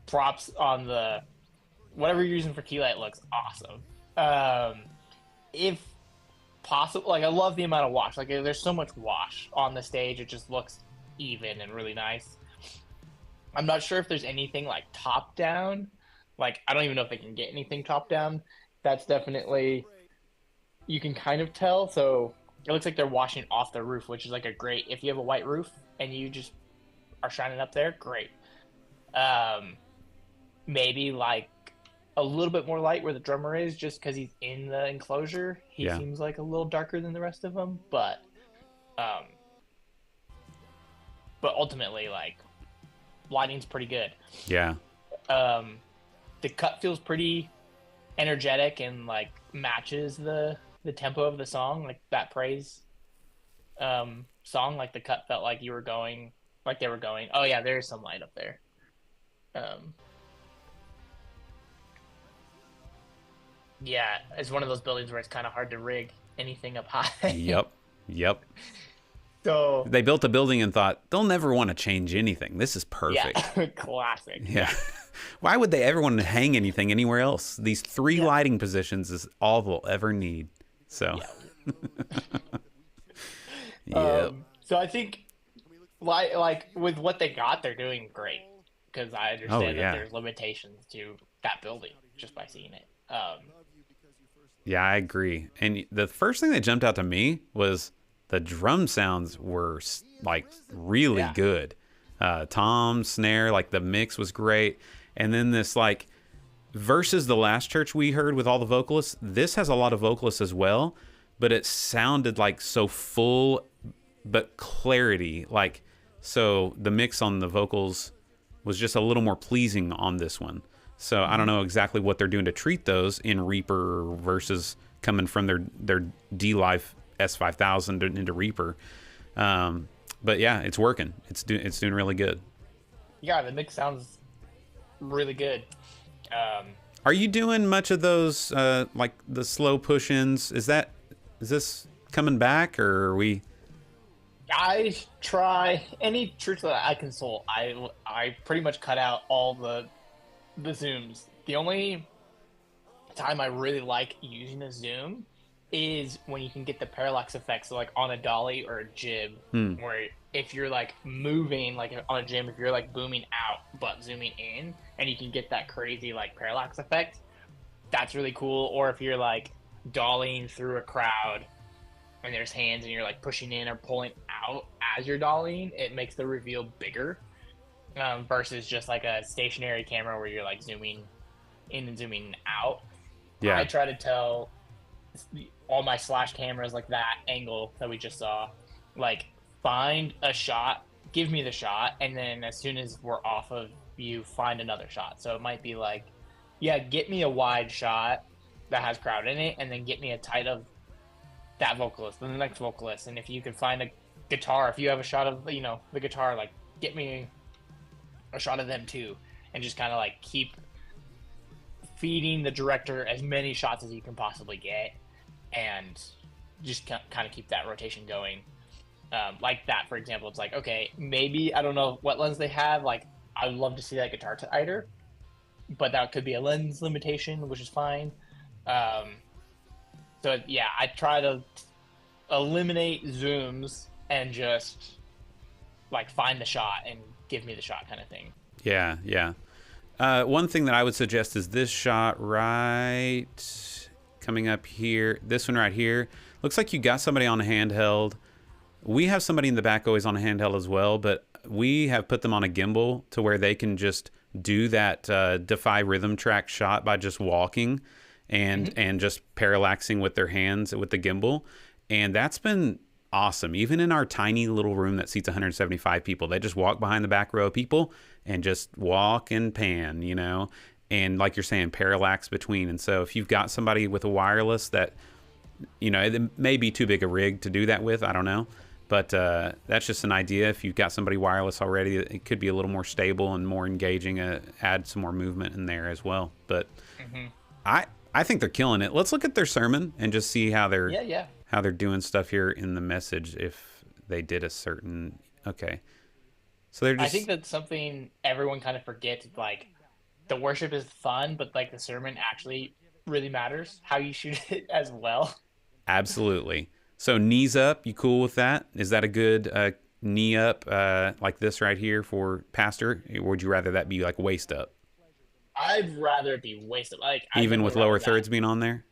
props on whatever you're using for key light looks awesome. If possible, like I love the amount of wash. Like there's so much wash on the stage. It just looks even and really nice. I'm not sure if there's anything like top down. Like I don't even know if they can get anything top down. That's definitely, you can kind of tell. So it looks like they're washing off the roof, which is like a great, if you have a white roof and you just are shining up there, great. Maybe like a little bit more light where the drummer is, just because he's in the enclosure. He seems like a little darker than the rest of them, but ultimately, like, lighting's pretty good. Yeah. The cut feels pretty energetic and like matches the tempo of the song, like that praise song. Like the cut felt like they were going. Oh yeah, there's some light up there. Yeah, it's one of those buildings where it's kind of hard to rig anything up high. Yep. So they built a building and thought they'll never want to change anything. This is perfect. Yeah, classic. Yeah. Why would they ever want to hang anything anywhere else? These 3 lighting positions is all they'll ever need. So. Yeah. So I think, like with what they got, they're doing great. Because I understand that there's limitations to that building just by seeing it. Yeah, I agree. And the first thing that jumped out to me was the drum sounds were like really good. Tom, snare, like the mix was great. And then this like versus the last church we heard with all the vocalists, this has a lot of vocalists as well, but it sounded like so full but clarity. Like, so the mix on the vocals was just a little more pleasing on this one. So I don't know exactly what they're doing to treat those in Reaper versus coming from their D-Live S5000 into Reaper. But yeah, it's working. It's doing really good. Yeah, the mix sounds really good. Are you doing much of those like the slow push-ins? Is this coming back, or are we? I try any church that I consult. I pretty much cut out all the zooms. The only time I really like using a zoom is when you can get the parallax effect. So like on a dolly or a jib, where if you're like moving, like on a jib, if you're like booming out but zooming in, and you can get that crazy like parallax effect, that's really cool. Or if you're like dollying through a crowd and there's hands and you're like pushing in or pulling out as you're dollying, it makes the reveal bigger. Versus just like a stationary camera where you're like zooming in and zooming out. Yeah, I try to tell all my slash cameras like that angle that we just saw, like find a shot, give me the shot, and then as soon as we're off of you, find another shot. So it might be like, yeah, get me a wide shot that has crowd in it, and then get me a tight of that vocalist and the next vocalist. And if you can find a guitar, if you have a shot of the guitar, like get me a shot of them too, and just kind of like keep feeding the director as many shots as you can possibly get, and just kind of keep that rotation going. Like that, for example, it's like, okay, maybe I don't know what lens they have. Like, I would love to see that guitar tighter, but that could be a lens limitation, which is fine. So yeah, I try to eliminate zooms and just like find the shot and give me the shot kind of thing. Yeah. One thing that I would suggest is this shot right coming up here. This one right here. Looks like you got somebody on a handheld. We have somebody in the back always on a handheld as well, but we have put them on a gimbal to where they can just do that Defy rhythm track shot by just walking and just parallaxing with their hands with the gimbal. And that's been awesome. Even in our tiny little room that seats 175 people, they just walk behind the back row of people and just walk and pan, and like you're saying, parallax between. And so if you've got somebody with a wireless that, it may be too big a rig to do that with, I don't know. But that's just an idea. If you've got somebody wireless already, it could be a little more stable and more engaging, add some more movement in there as well. But I think they're killing it. Let's look at their sermon and just see how they're how they're doing stuff here in the message. If they did a certain so they're just. I think that's something everyone kind of forgets. Like, the worship is fun, but like the sermon actually really matters. How you shoot it as well. Absolutely. So knees up, you cool with that? Is that a good knee up like this right here for pastor? Or would you rather that be like waist up? I'd rather it be waist up. Like, even with lower thirds being on there?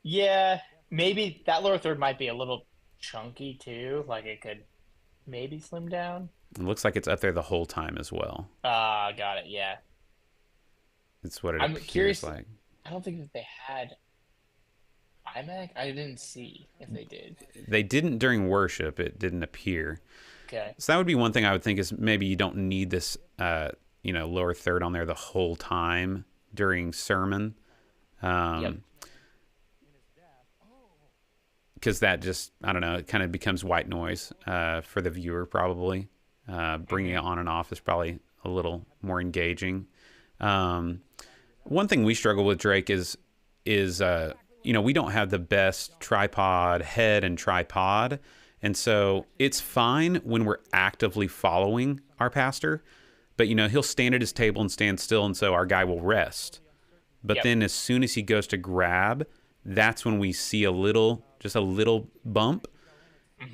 Yeah, maybe that lower third might be a little chunky too. Like, it could maybe slim down. It looks like it's up there the whole time as well. Got it, yeah. It's what it I'm appears curious, like. I don't think that they had IMAG. I didn't see if they did. They didn't during worship. It didn't appear. Okay. So that would be one thing I would think is maybe you don't need this, lower third on there the whole time during sermon. Because that just, I don't know, it kind of becomes white noise for the viewer probably. Bringing it on and off is probably a little more engaging. One thing we struggle with, Drake, is we don't have the best tripod head and tripod. And so it's fine when we're actively following our pastor, but he'll stand at his table and stand still. And so our guy will rest. But then as soon as he goes to grab, that's when we see just a little bump.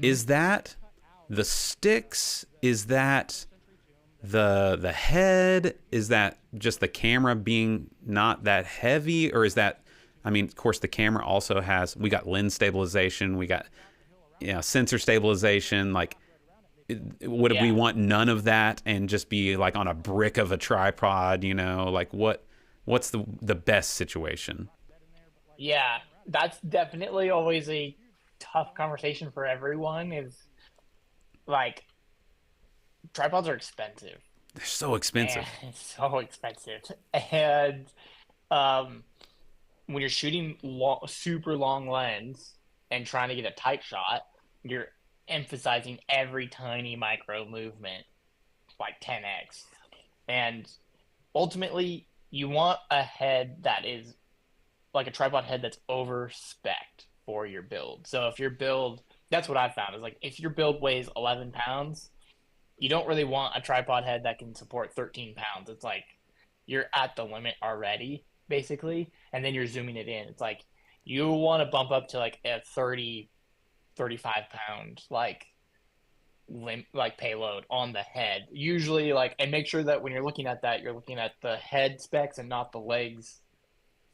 Is that the sticks? Is that the head? Is that just the camera being not that heavy? Or is that, of course the camera also we got lens stabilization, we got sensor stabilization. Like, would we want none of that and just be like on a brick of a tripod? Like what's the best situation? Yeah, that's definitely always a tough conversation for everyone. Is like, tripods are expensive. They're so expensive. So expensive. And when you're shooting super long lens and trying to get a tight shot, you're emphasizing every tiny micro movement, like 10x. And ultimately, you want a head that is like a tripod head that's over spec'd for your build. So if your build, that's what I found, is like, if your build weighs 11 pounds, you don't really want a tripod head that can support 13 pounds. It's like you're at the limit already, basically, and then you're zooming it in. It's like you want to bump up to like a 30, 35 pound like payload on the head. Usually, and make sure that when you're looking at that, you're looking at the head specs and not the legs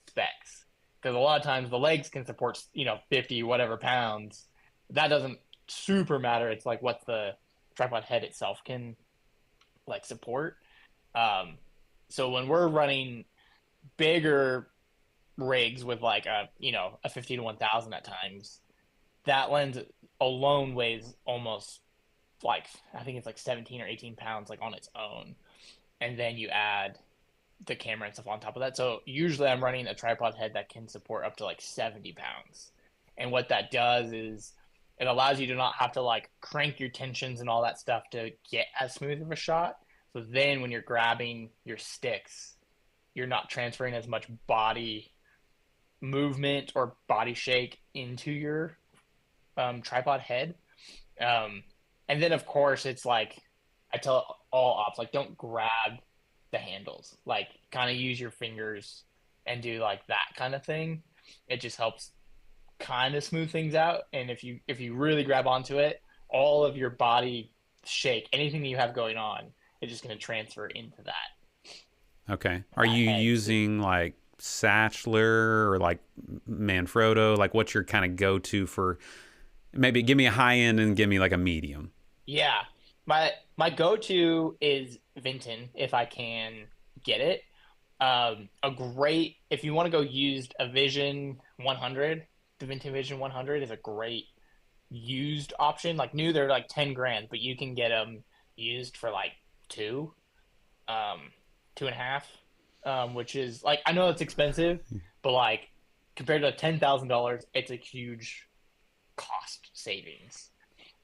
specs. Because a lot of times the legs can support 50 whatever pounds. That doesn't super matter. It's like what the tripod head itself can support. So when we're running bigger rigs with a 50 to 1000 at times, that lens alone weighs almost I think it's 17 or 18 pounds on its own, and then you add the camera and stuff on top of that. So usually I'm running a tripod head that can support up to 70 pounds, and what that does is it allows you to not have to crank your tensions and all that stuff to get as smooth of a shot. So then when you're grabbing your sticks, you're not transferring as much body movement or body shake into your tripod head. And then of course it's I tell all ops, don't grab the handles, kind of use your fingers and do that kind of thing. It just helps kind of smooth things out. And if you really grab onto it, all of your body shake, anything that you have going on, is just going to transfer into that. Okay. Are you using Satchler or Manfrotto? What's your kind of go-to for, maybe give me a high end and give me a medium? Yeah. My go-to is Vinton, if I can get it. If you want to go used, a Vision 100, the Vinton Vision 100 is a great used option. New, they're $10,000, but you can get them used for $2.5. which is like, I know it's expensive, but like compared to $10,000, it's a huge cost savings.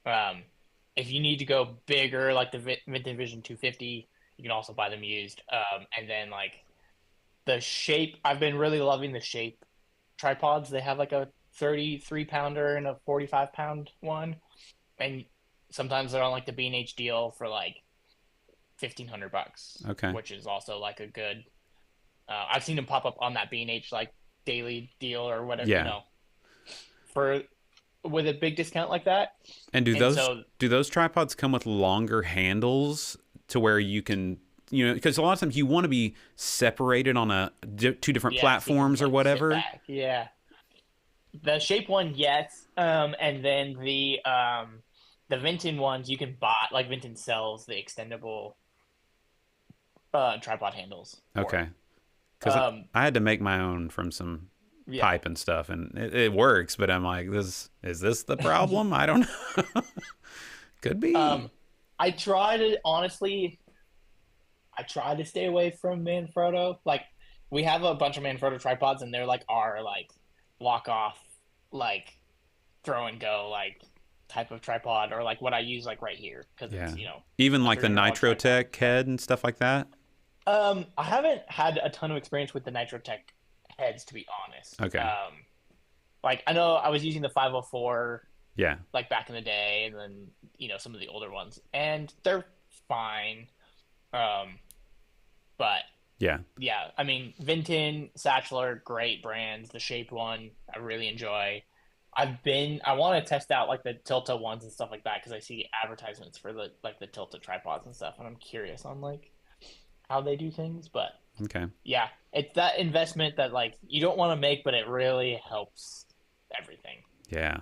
If you need to go bigger, like the Vintage Vision 250, you can also buy them used. And then like the Shape, I've been really loving the Shape tripods. They have like a 33-pounder and a 45-pound one, and sometimes they're on like the B&H deal for like $1,500. Okay. Which is also like a good. I've seen them pop up on that B&H like daily deal or whatever. Yeah. You know, with a big discount like that. And do those tripods come with longer handles to where you can, you know, because a lot of times you want to be separated on two different platforms or whatever. Yeah. The Shape one, yes. And then the Vinton ones you can buy. Like Vinton sells the extendable tripod handles. Okay. Because I had to make my own from some pipe and stuff, and it works. But I'm like, is this the problem? I don't know. Could be. I try to stay away from Manfrotto. Like, we have a bunch of Manfrotto tripods, and they're like our like block off, like throw and go, like type of tripod, or like what I use like right here, because it's, you know, even like the Nitrotech head and stuff like that. I haven't had a ton of experience with the Nitrotech heads, to be honest. Okay. Like, I know I was using the 504. Yeah. Like back in the day, and then, you know, some of the older ones, and they're fine. But yeah, I mean, Vinton, Satchler, great brands. The Shape one, I really enjoy. I want to test out like the Tilta ones and stuff like that, because I see advertisements for the Tilta tripods and stuff, and I'm curious on like how they do things. But okay, yeah, it's that investment that like you don't want to make, but it really helps everything. Yeah.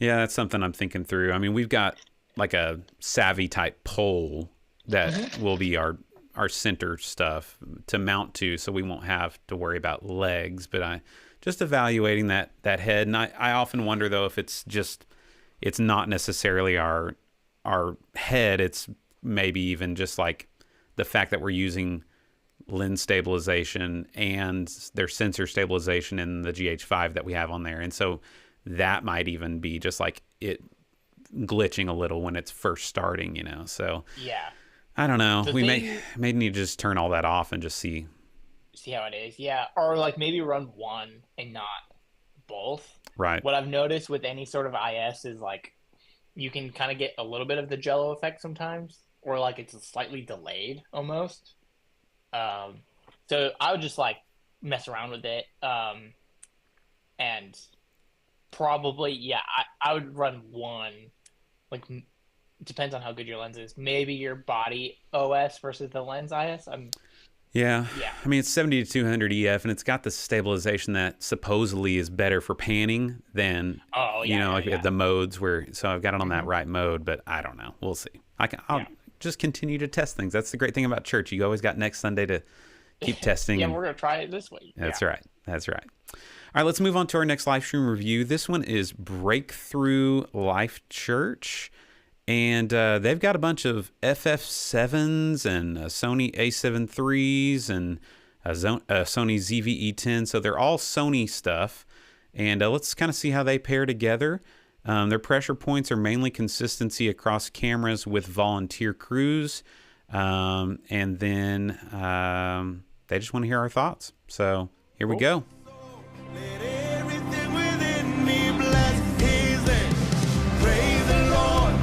That's something I'm thinking through. I mean, we've got like a Savvy type pole that will be our center stuff to mount to, so we won't have to worry about legs. But I just evaluating that head, and I often wonder though if it's not necessarily our head. It's maybe even just like the fact that we're using lens stabilization and their sensor stabilization in the GH5 that we have on there, and so that might even be just like it glitching a little when it's first starting, you know. So yeah, I don't know. We may need to just turn all that off and just see how it is. Yeah, or like maybe run one and not both. Right. What I've noticed with any sort of IS is like you can kind of get a little bit of the jello effect sometimes, or like it's slightly delayed almost. So I would just like mess around with it. And probably, I would run one. Like, depends on how good your lens is. Maybe your body OS versus the lens IS. Yeah. I mean, it's 70 to 200 EF, and it's got the stabilization that supposedly is better for panning than, the modes where. So I've got it on that right mode, but I don't know. We'll see. I'll just continue to test things. That's the great thing about church. You always got next Sunday to keep testing. We're gonna try it this week. That's right. All right, let's move on to our next live stream review. This one is Breakthrough Life Church, and they've got a bunch of FF7s and Sony A7 IIIs and Sony ZV-E10, so they're all Sony stuff, and let's kind of see how they pair together. Their pressure points are mainly consistency across cameras with volunteer crews, and then they just want to hear our thoughts. So here we go. Let everything within me bless his name. Praise the Lord,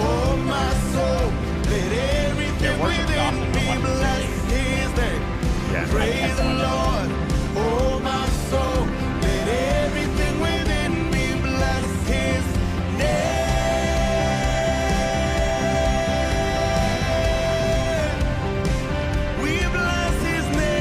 oh my soul. Let everything within me bless his name. Praise the Lord, oh my soul. Let everything within me bless his name. We bless his name.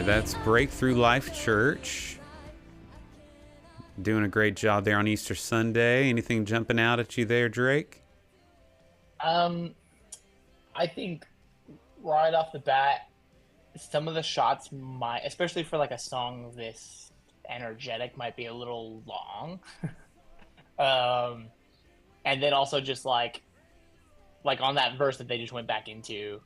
that's Breakthrough Life Church. Doing a great job there on Easter Sunday. Anything jumping out at you there, Drake? I think right off the bat, some of the shots might, especially for like a song this energetic, might be a little long. And then also just like on that verse that they just went back into,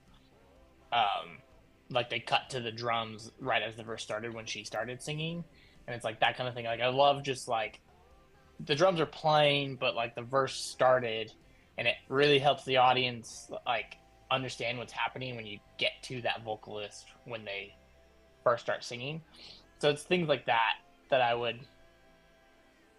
like they cut to the drums right as the verse started when she started singing. And it's like that kind of thing. Like I love just like the drums are playing, but like the verse started, and it really helps the audience like understand what's happening when you get to that vocalist when they first start singing. So it's things like that I would,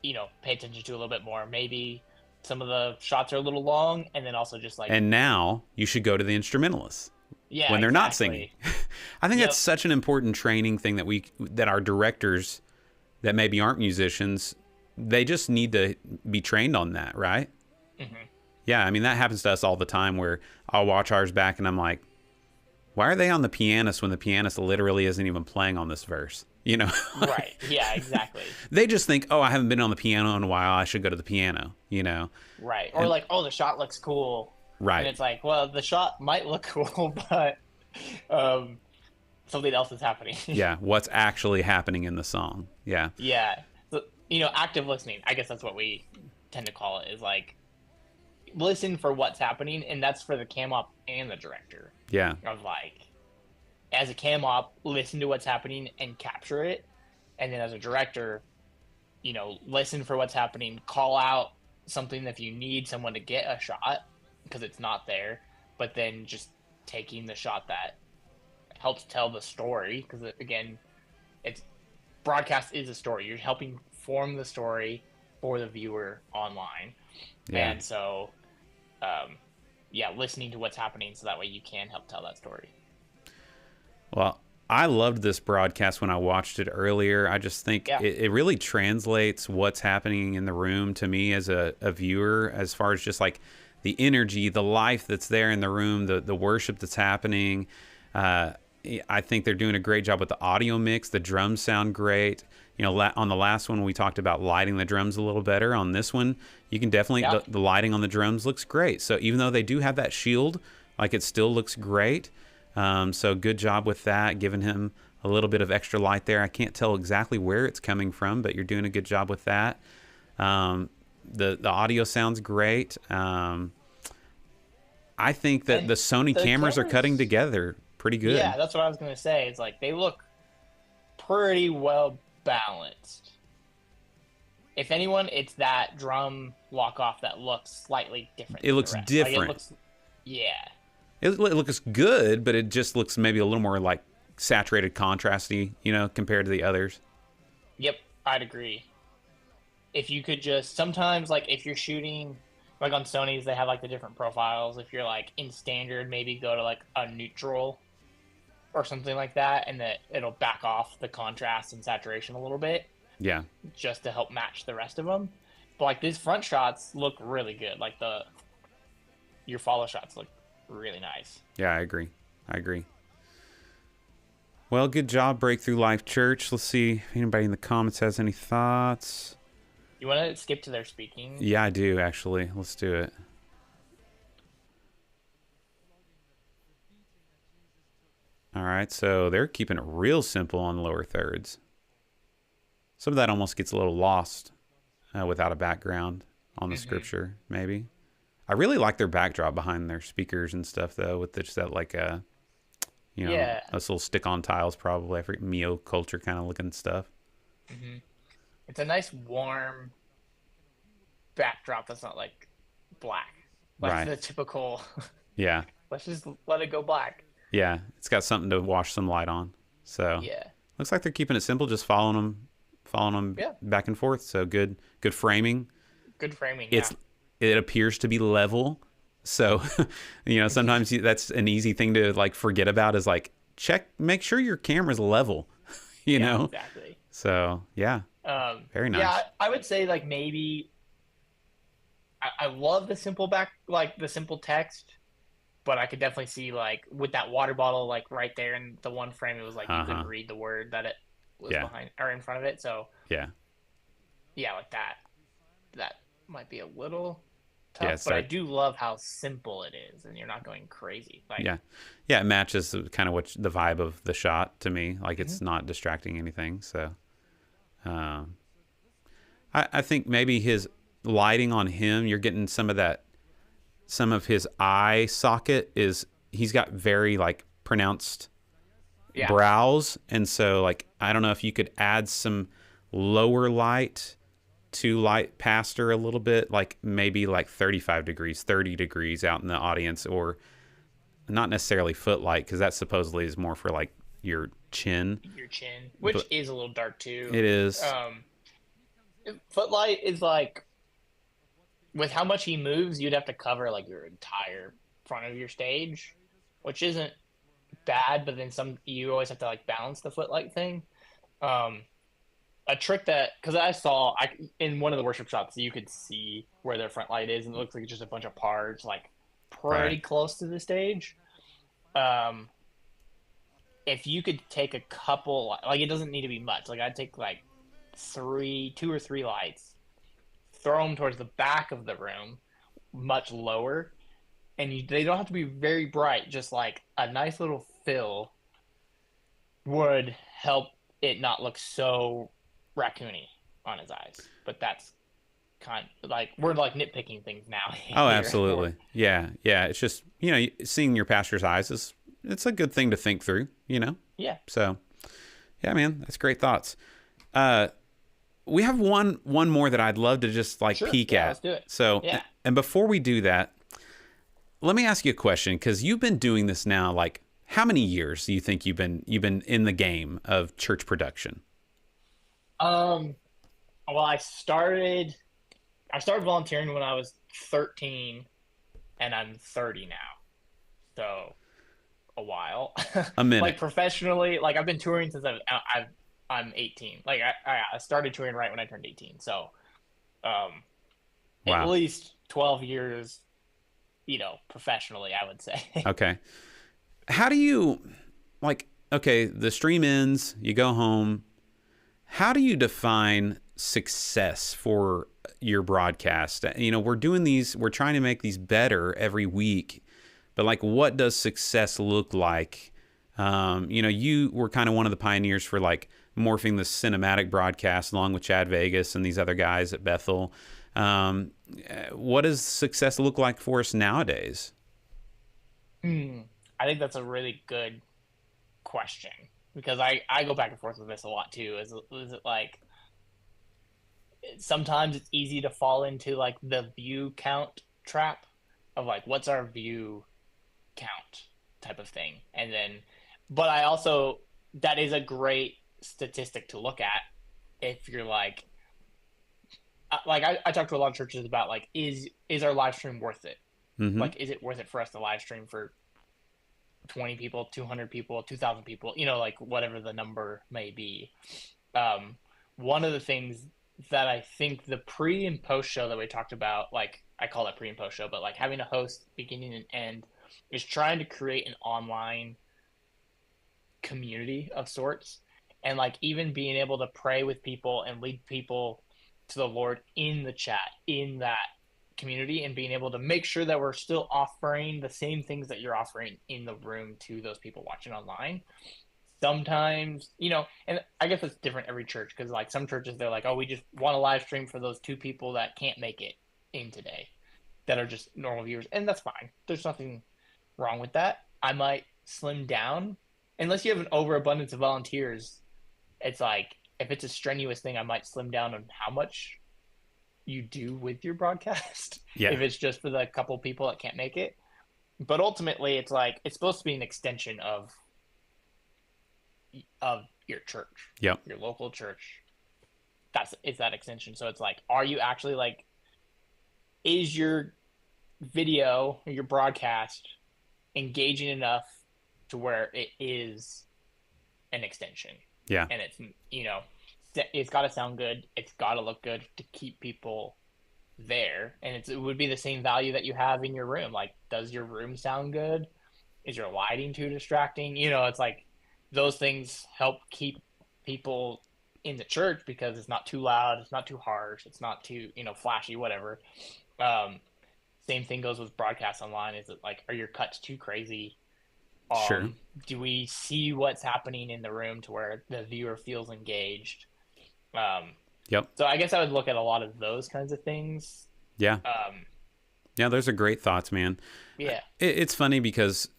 pay attention to a little bit more. Maybe some of the shots are a little long, and then also just like. And now you should go to the instrumentalists. Yeah, when they're not exactly. singing. I think that's such an important training thing that our directors that maybe aren't musicians, they just need to be trained on that, right? Mm-hmm. Yeah, I mean, that happens to us all the time where I'll watch ours back and I'm like, why are they on the pianist when the pianist literally isn't even playing on this verse? Right. Yeah, exactly. They just think, oh, I haven't been on the piano in a while, I should go to the piano, Right. Or like, oh, the shot looks cool. Right. And it's like, well, the shot might look cool, but something else is happening. Yeah, what's actually happening in the song. Yeah. Yeah. So, active listening, I guess that's what we tend to call it, is like listen for what's happening, and that's for the cam op and the director. Yeah. Of like, as a cam op, listen to what's happening and capture it, and then as a director, listen for what's happening, call out something if you need someone to get a shot because it's not there, but then just taking the shot that helps tell the story, because again, it's broadcast is a story. You're helping form the story for the viewer online. Yeah. And so listening to what's happening so that way you can help tell that story. Well, I loved this broadcast when I watched it earlier. I just think it really translates what's happening in the room to me as a viewer, as far as just like the energy, the life that's there in the room, the worship that's happening. I think they're doing a great job with the audio mix. The drums sound great. On the last one, we talked about lighting the drums a little better. On this one, you can definitely, the lighting on the drums looks great. So even though they do have that shield, like it still looks great. So good job with that, giving him a little bit of extra light there. I can't tell exactly where it's coming from, but you're doing a good job with that. The audio sounds great. I think that the Sony cameras are cutting together pretty good. Yeah, that's what I was going to say. It's like they look pretty well balanced. If anyone, it's that drum walk off that looks slightly different. It looks different. Like it looks, It looks good, but it just looks maybe a little more like saturated, contrasty, compared to the others. Yep, I'd agree. If you could just sometimes, like if you're shooting, like on Sony's, they have like the different profiles. If you're like in standard, maybe go to like a neutral or something like that, and that it'll back off the contrast and saturation a little bit. Yeah. Just to help match the rest of them. But like these front shots look really good. Like your follow shots look really nice. Yeah, I agree. Well, good job, Breakthrough Life Church. Let's see if anybody in the comments has any thoughts. You want to skip to their speaking? Yeah, I do, actually. Let's do it. All right, so they're keeping it real simple on lower thirds. Some of that almost gets a little lost without a background on the scripture, maybe. I really like their backdrop behind their speakers and stuff, though, with just that, like, those little stick-on tiles, probably. I forget, Mio culture kind of looking stuff. Mm-hmm. It's a nice, warm backdrop that's not, like, black. Like the typical... Yeah. Let's just let it go black. Yeah, it's got something to wash some light on. So looks like they're keeping it simple, just following them back and forth. So good framing. Good framing. It appears to be level. So, sometimes that's an easy thing to like forget about is like make sure your camera's level, you know? Exactly. So very nice. Yeah, I would say like maybe I love the simple the simple text, but I could definitely see like with that water bottle like right there in the one frame, it was like you couldn't read the word that it was behind or in front of it. So yeah, like that might be a little tough, but I do love how simple it is, and you're not going crazy. Like, yeah, it matches kind of what the vibe of the shot to me. Like it's not distracting anything. So, I think maybe his lighting on him, you're getting some of his eye socket he's got very like pronounced brows, and so like I don't know if you could add some lower light to light past her a little bit, like maybe like 35 degrees, 30 degrees out in the audience, or not necessarily footlight, because that supposedly is more for like your chin, which is a little dark too. It is. Footlight is like, with how much he moves, you'd have to cover like your entire front of your stage, which isn't bad, but then you always have to like balance the footlight thing. A trick that, because I saw in one of the worship shots, you could see where their front light is, and it looks like just a bunch of parts, like pretty close to the stage. If you could take a couple, like it doesn't need to be much. Like I'd take like 2 or 3 lights, throw them towards the back of the room, much lower, and they don't have to be very bright. Just like a nice little fill would help it not look so raccoony on his eyes. But that's kind of like, we're like nitpicking things now. Oh, absolutely. Yeah. It's just, seeing your pastor's eyes it's a good thing to think through, Yeah. So, yeah, man, that's great thoughts. We have one more that I'd love to just peek at. Let's do it. So, and before we do that, let me ask you a question, because you've been doing this now, like, how many years do you think you've been in the game of church production? Well, I started volunteering when I was 13, and I'm 30 now. So, a while. A minute. Like professionally, like I've been touring since I'm 18. Like I started touring right when I turned 18. So, at least 12 years, professionally, I would say. Okay. How do you, the stream ends, you go home. How do you define success for your broadcast? We're trying to make these better every week, but what does success look like? You were kind of one of the pioneers for morphing the cinematic broadcast along with Chad Vegas and these other guys at Bethel. What does success look like for us nowadays? I think that's a really good question, because I go back and forth with this a lot too. Is it like, sometimes it's easy to fall into the view count trap of what's our view count type of thing. And then, but I also, that is a great statistic to look at if you're I talk to a lot of churches about is our live stream worth it? Mm-hmm. Is it worth it for us to live stream for 20 people, 200 people, 2,000 people, whatever the number may be. One of the things that I think the pre and post show that we talked about, I call it pre and post show, but having a host beginning and end, is trying to create an online community of sorts. And even being able to pray with people and lead people to the Lord in the chat, in that community, and being able to make sure that we're still offering the same things that you're offering in the room to those people watching online. Sometimes, and I guess it's different every church, because some churches, they're oh, we just want to live stream for those 2 people that can't make it in today, that are just normal viewers, and that's fine. There's nothing wrong with that. I might slim down, unless you have an overabundance of volunteers. It's if it's a strenuous thing, I might slim down on how much you do with your broadcast. Yeah. If it's just for the couple people that can't make it. But ultimately, it's it's supposed to be an extension of your church. Yep. Your local church. It's that extension. So it's are you actually is your video or your broadcast engaging enough to where it is an extension? Yeah. And it's, it's got to sound good. It's got to look good to keep people there, and it would be the same value that you have in your room. Like, does your room sound good? Is your lighting too distracting? It's like those things help keep people in the church because it's not too loud, it's not too harsh, it's not too, flashy, whatever. Same thing goes with broadcast online. Is it like, are your cuts too crazy? Sure. Do we see what's happening in the room to where the viewer feels engaged? Yep. So I guess I would look at a lot of those kinds of things. Yeah. Yeah, those are great thoughts, man. Yeah. It's funny because,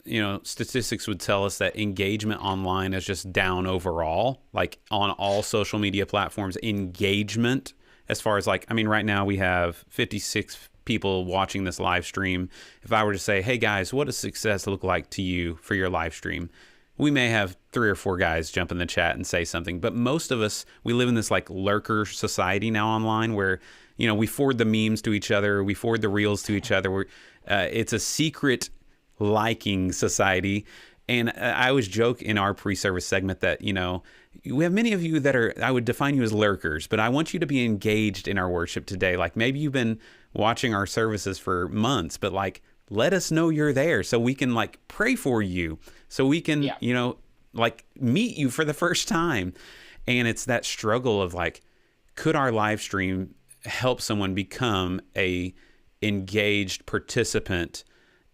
statistics would tell us that engagement online is just down overall, like on all social media platforms. Engagement, as far as right now we have 56 people watching this live stream. If I were to say, hey guys, what does success look like to you for your live stream? We may have 3 or 4 guys jump in the chat and say something, but most of us, we live in this lurker society now online where, we forward the memes to each other, we forward the reels to each other. It's a secret liking society. And I always joke in our pre-service segment that, we have many of you that are, I would define you as lurkers, but I want you to be engaged in our worship today. Like maybe you've been watching our services for months, but let us know you're there so we can pray for you, so we can, meet you for the first time. And it's that struggle of could our live stream help someone become a engaged participant?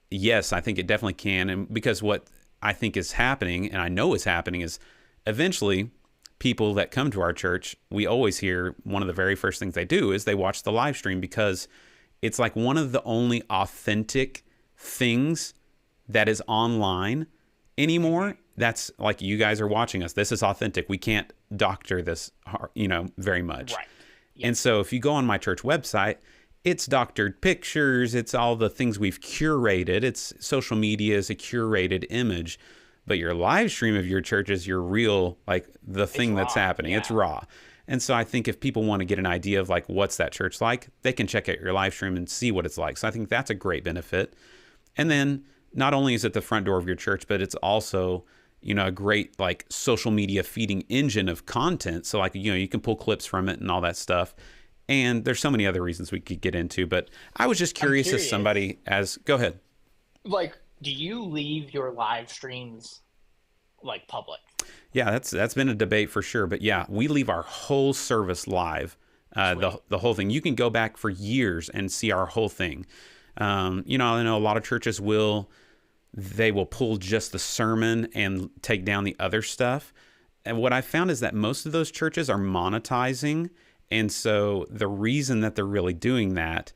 Yes, I think it definitely can. And because what I think is happening, and I know is happening, is eventually people that come to our church, we always hear one of the very first things they do is they watch the live stream, because it's one of the only authentic things that is online anymore. That's you guys are watching us. This is authentic. We can't doctor this, very much. Right. Yeah. And so if you go on my church website, it's doctored pictures. It's all the things we've curated. It's social media is a curated image, but your live stream of your church is your real, the thing that's happening. Yeah. It's raw. And so I think if people want to get an idea of what's that church like, they can check out your live stream and see what it's like. So I think that's a great benefit. And then not only is it the front door of your church, but it's also, a great social media feeding engine of content. So you can pull clips from it and all that stuff. And there's so many other reasons we could get into, but I was just curious as somebody go ahead. Do you leave your live streams public? Yeah, that's been a debate for sure. But yeah, we leave our whole service live, the whole thing. You can go back for years and see our whole thing. I know a lot of churches will pull just the sermon and take down the other stuff. And what I found is that most of those churches are monetizing. And so the reason that they're really doing that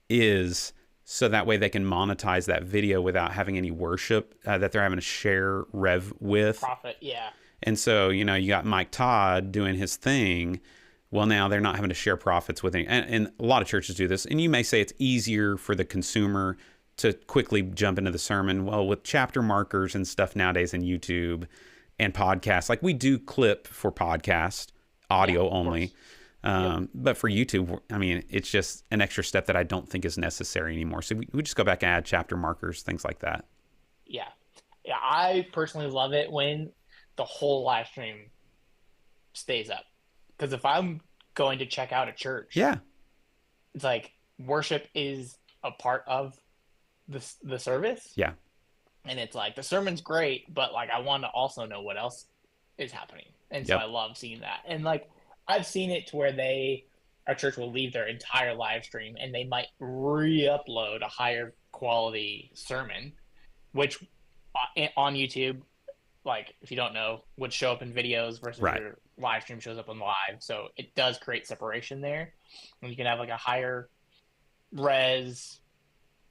is so that way they can monetize that video without having any worship that they're having to share rev with. Profit, yeah. And so, you got Mike Todd doing his thing. Well, now they're not having to share profits with any, and a lot of churches do this. And you may say it's easier for the consumer to quickly jump into the sermon. Well, with chapter markers and stuff nowadays in YouTube and podcasts, we do clip for podcast, audio only. But for YouTube, it's just an extra step that I don't think is necessary anymore. So we just go back and add chapter markers, things like that. Yeah. Yeah, I personally love it when the whole live stream stays up. Because if I'm going to check out a church, it's worship is a part of the service. Yeah. And it's the sermon's great, but I want to also know what else is happening. And so I love seeing that. And I've seen it to where our church will leave their entire live stream and they might re-upload a higher quality sermon, which on YouTube, if you don't know, would show up in videos versus your live stream shows up on live. So it does create separation there. And you can have a higher res,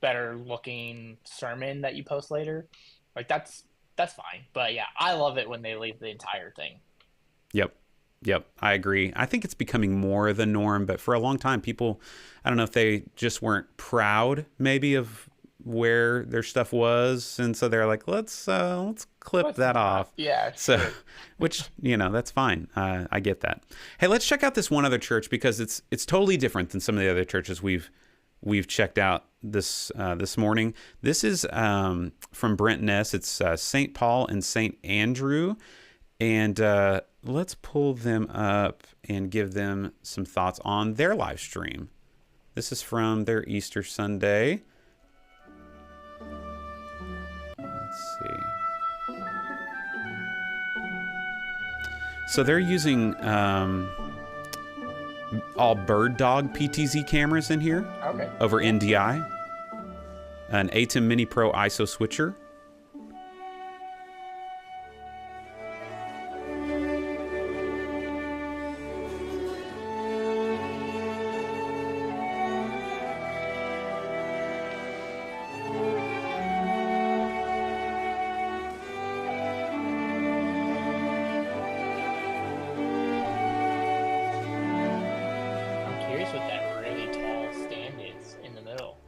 better looking sermon that you post later. That's fine. But yeah, I love it when they leave the entire thing. Yep, I agree. I think it's becoming more the norm, but for a long time, people, I don't know if they just weren't proud maybe of where their stuff was, and so they're let's clip that off. Yeah. So, which that's fine. I get that. Hey, let's check out this one other church because it's totally different than some of the other churches we've checked out this morning. This is from Brent Ness. It's St. Paul and St. Andrew. And let's pull them up and give them some thoughts on their live stream. This is from their Easter Sunday. Let's see. So they're using all BirdDog PTZ cameras in here. Okay. Over NDI. An ATEM Mini Pro ISO switcher.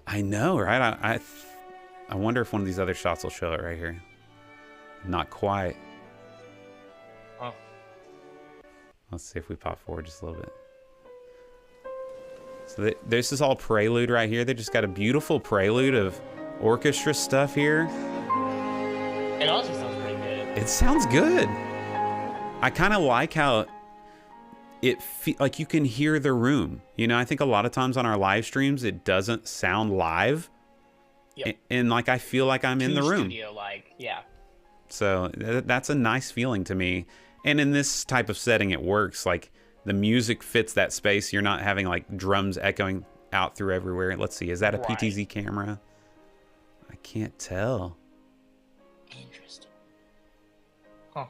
I know, right? I wonder if one of these other shots will show it right here. Not quite. Oh. Let's see if we pop forward just a little bit. So this is all prelude right here. They just got a beautiful prelude of orchestra stuff here. It also sounds pretty good. It sounds good. I kind of like how like you can hear the room. You know, I think a lot of times on our live streams, it doesn't sound live. Yep. And like, I feel like I'm in the room. Studio-like, yeah. So that's a nice feeling to me. And in this type of setting, it works. Like, the music fits that space. You're not having like drums echoing out through everywhere. Let's see. Is that a Right. PTZ camera? I can't tell. Interesting. Huh.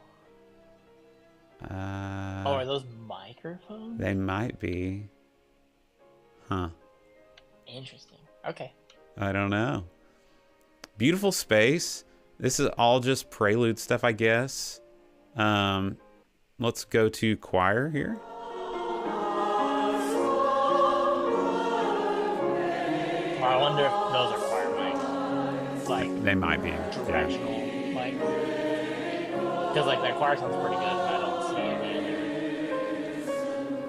Oh, are those microphones? They might be. Huh. Interesting. Okay. I don't know. Beautiful space. This is all just prelude stuff, I guess. Let's go to choir here. I wonder if those are choir mics. Like, They might be. directional mics. Because, like, that choir sounds pretty good, but I don't see any other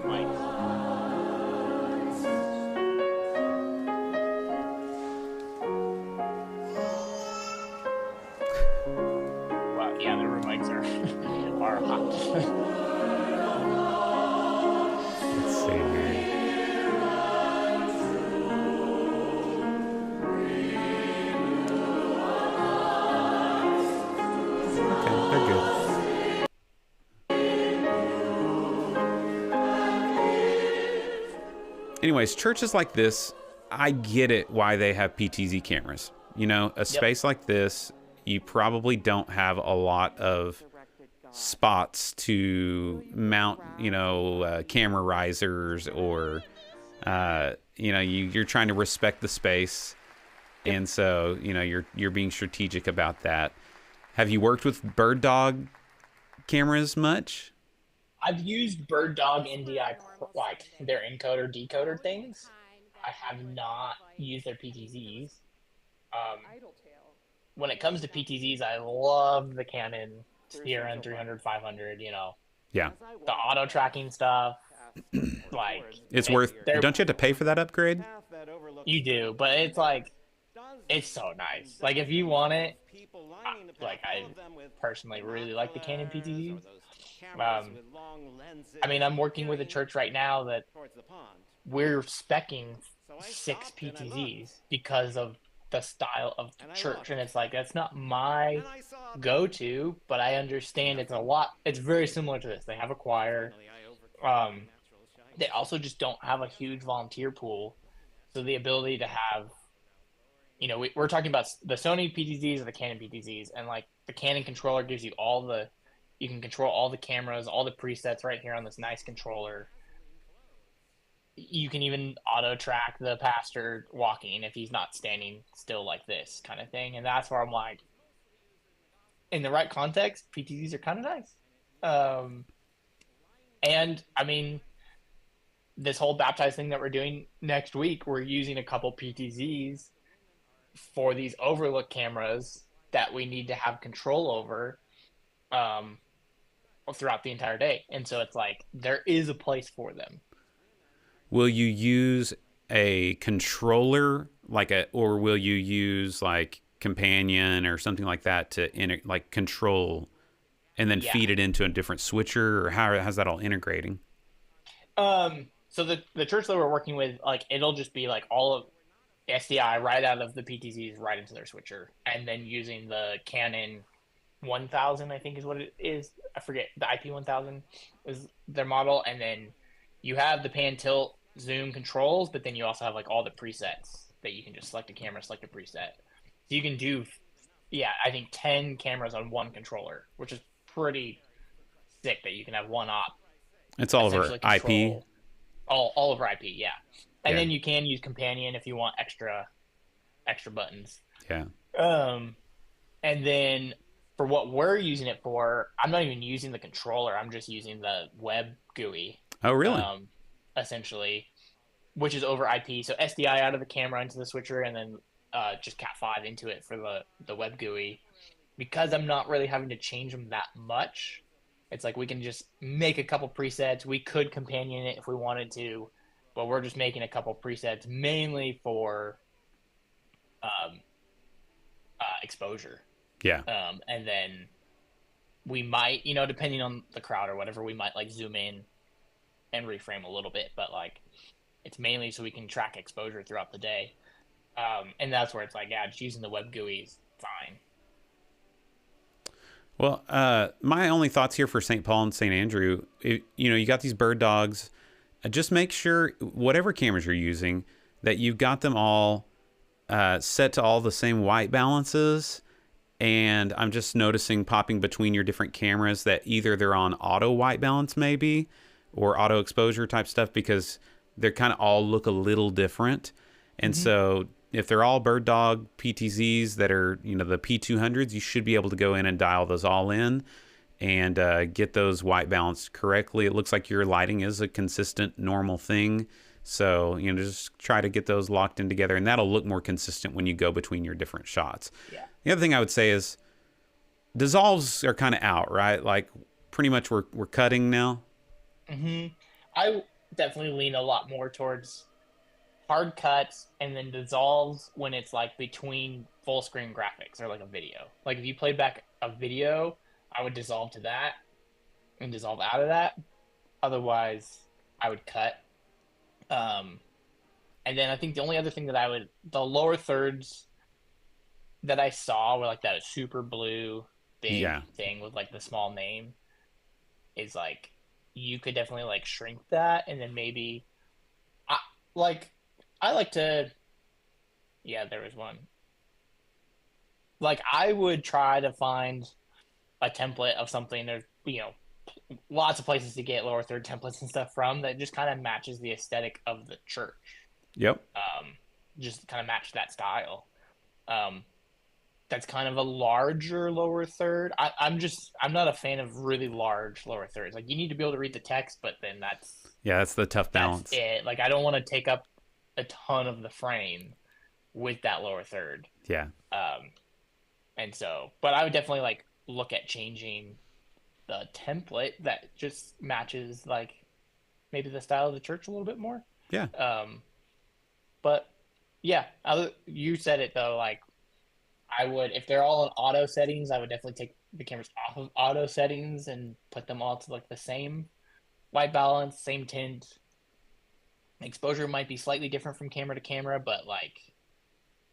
mics. Wow, yeah, the room mics are hot. Let's see here. Okay, they're good. Anyways, churches like this, I get it why they have PTZ cameras. You know, a space like this, you probably don't have a lot of spots to mount, you know, camera risers, or, you know, you're trying to respect the space. And so, you know, you're being strategic about that. Have you worked with BirdDog cameras much? I've used BirdDog NDI, like their encoder decoder things. I have not used their PTZs. When it comes to PTZs, I love the Canon CRN 300, 500. You know, Yeah, the auto tracking stuff. Like, it's worth. they're- Don't you have to pay for that upgrade? You do, but it's like, it's so nice. Like, if you want it, I personally really like the Canon PTZs. I mean, I'm working with a church right now that we're speccing 6 PTZs because of the style of the church, and it's like, that's not my go-to, but I understand it's very similar to this. They have a choir. They also just don't have a huge volunteer pool, so the ability to have, you know, we're talking about the Sony PTZs or the Canon PTZs, and like the Canon controller gives you you can control all the cameras, all the presets right here on this nice controller. You can even auto track the pastor walking if he's not standing still like this kind of thing. And that's where I'm like, in the right context, PTZs are kind of nice. And I mean, this whole baptized thing that we're doing next week, we're using a couple PTZs for these overlook cameras that we need to have control over throughout the entire day. And so it's like, there is a place for them. Will you use a controller or will you use like Companion or something like that to like control and then feed it into a different switcher, or how's that all integrating? So the church that we're working with, like, it'll just be like all of SDI right out of the PTZs right into their switcher, and then using the Canon 1000, I think is what it is. I forget, the IP 1000 is their model, and then you have the pan, tilt, zoom controls, but then you also have like all the presets that you can just select a camera, select a preset. So you can do, I think 10 cameras on one controller, which is pretty sick that you can have one op. It's all over IP. All over IP, yeah. And then you can use companion if you want extra buttons. Yeah. And then for what we're using it for, I'm not even using the controller. I'm just using the web GUI. Oh, really? Essentially, which is over IP. So SDI out of the camera into the switcher, and then just Cat5 into it for the web GUI. Because I'm not really having to change them that much, it's like we can just make a couple presets. We could companion it if we wanted to, but we're just making a couple presets mainly for exposure. Yeah. And then we might, depending on the crowd or whatever, we might like zoom in and reframe a little bit, but like it's mainly so we can track exposure throughout the day. And that's where it's like, just using the web GUI is fine. Well, my only thoughts here for St. Paul and St. Andrew, you got these BirdDogs. Just make sure whatever cameras you're using that you've got them all set to all the same white balances. And I'm just noticing popping between your different cameras that either they're on auto white balance maybe or auto exposure type stuff, because they're kind of all look a little different. And so if they're all BirdDog PTZs that are, the P200s, you should be able to go in and dial those all in and get those white balanced correctly. It looks like your lighting is a consistent, normal thing. So, just try to get those locked in together, and that'll look more consistent when you go between your different shots. Yeah. The other thing I would say is dissolves are kind of out, right? Like pretty much we're cutting now. I definitely lean a lot more towards hard cuts and then dissolves when it's like between full screen graphics or like a video. Like if you played back a video, I would dissolve to that and dissolve out of that. Otherwise, I would cut. And then I think the only other thing that the lower thirds that I saw were like that super blue big thing with like the small name is like, you could definitely like shrink that. And then maybe I like to, there was one. Like I would try to find a template of something. There's, lots of places to get lower third templates and stuff from that just kind of matches the aesthetic of the church. Yep. Just kind of match that style. That's kind of a larger lower third. I'm not a fan of really large lower thirds. Like you need to be able to read the text, but then that's the tough balance. That's it. Like I don't want to take up a ton of the frame with that lower third. Yeah. And so, but I would definitely like look at changing the template that just matches like maybe the style of the church a little bit more. Yeah. But yeah, you said it though. Like I would, if they're all in auto settings, I would definitely take the cameras off of auto settings and put them all to like the same white balance, same tint. Exposure might be slightly different from camera to camera, but like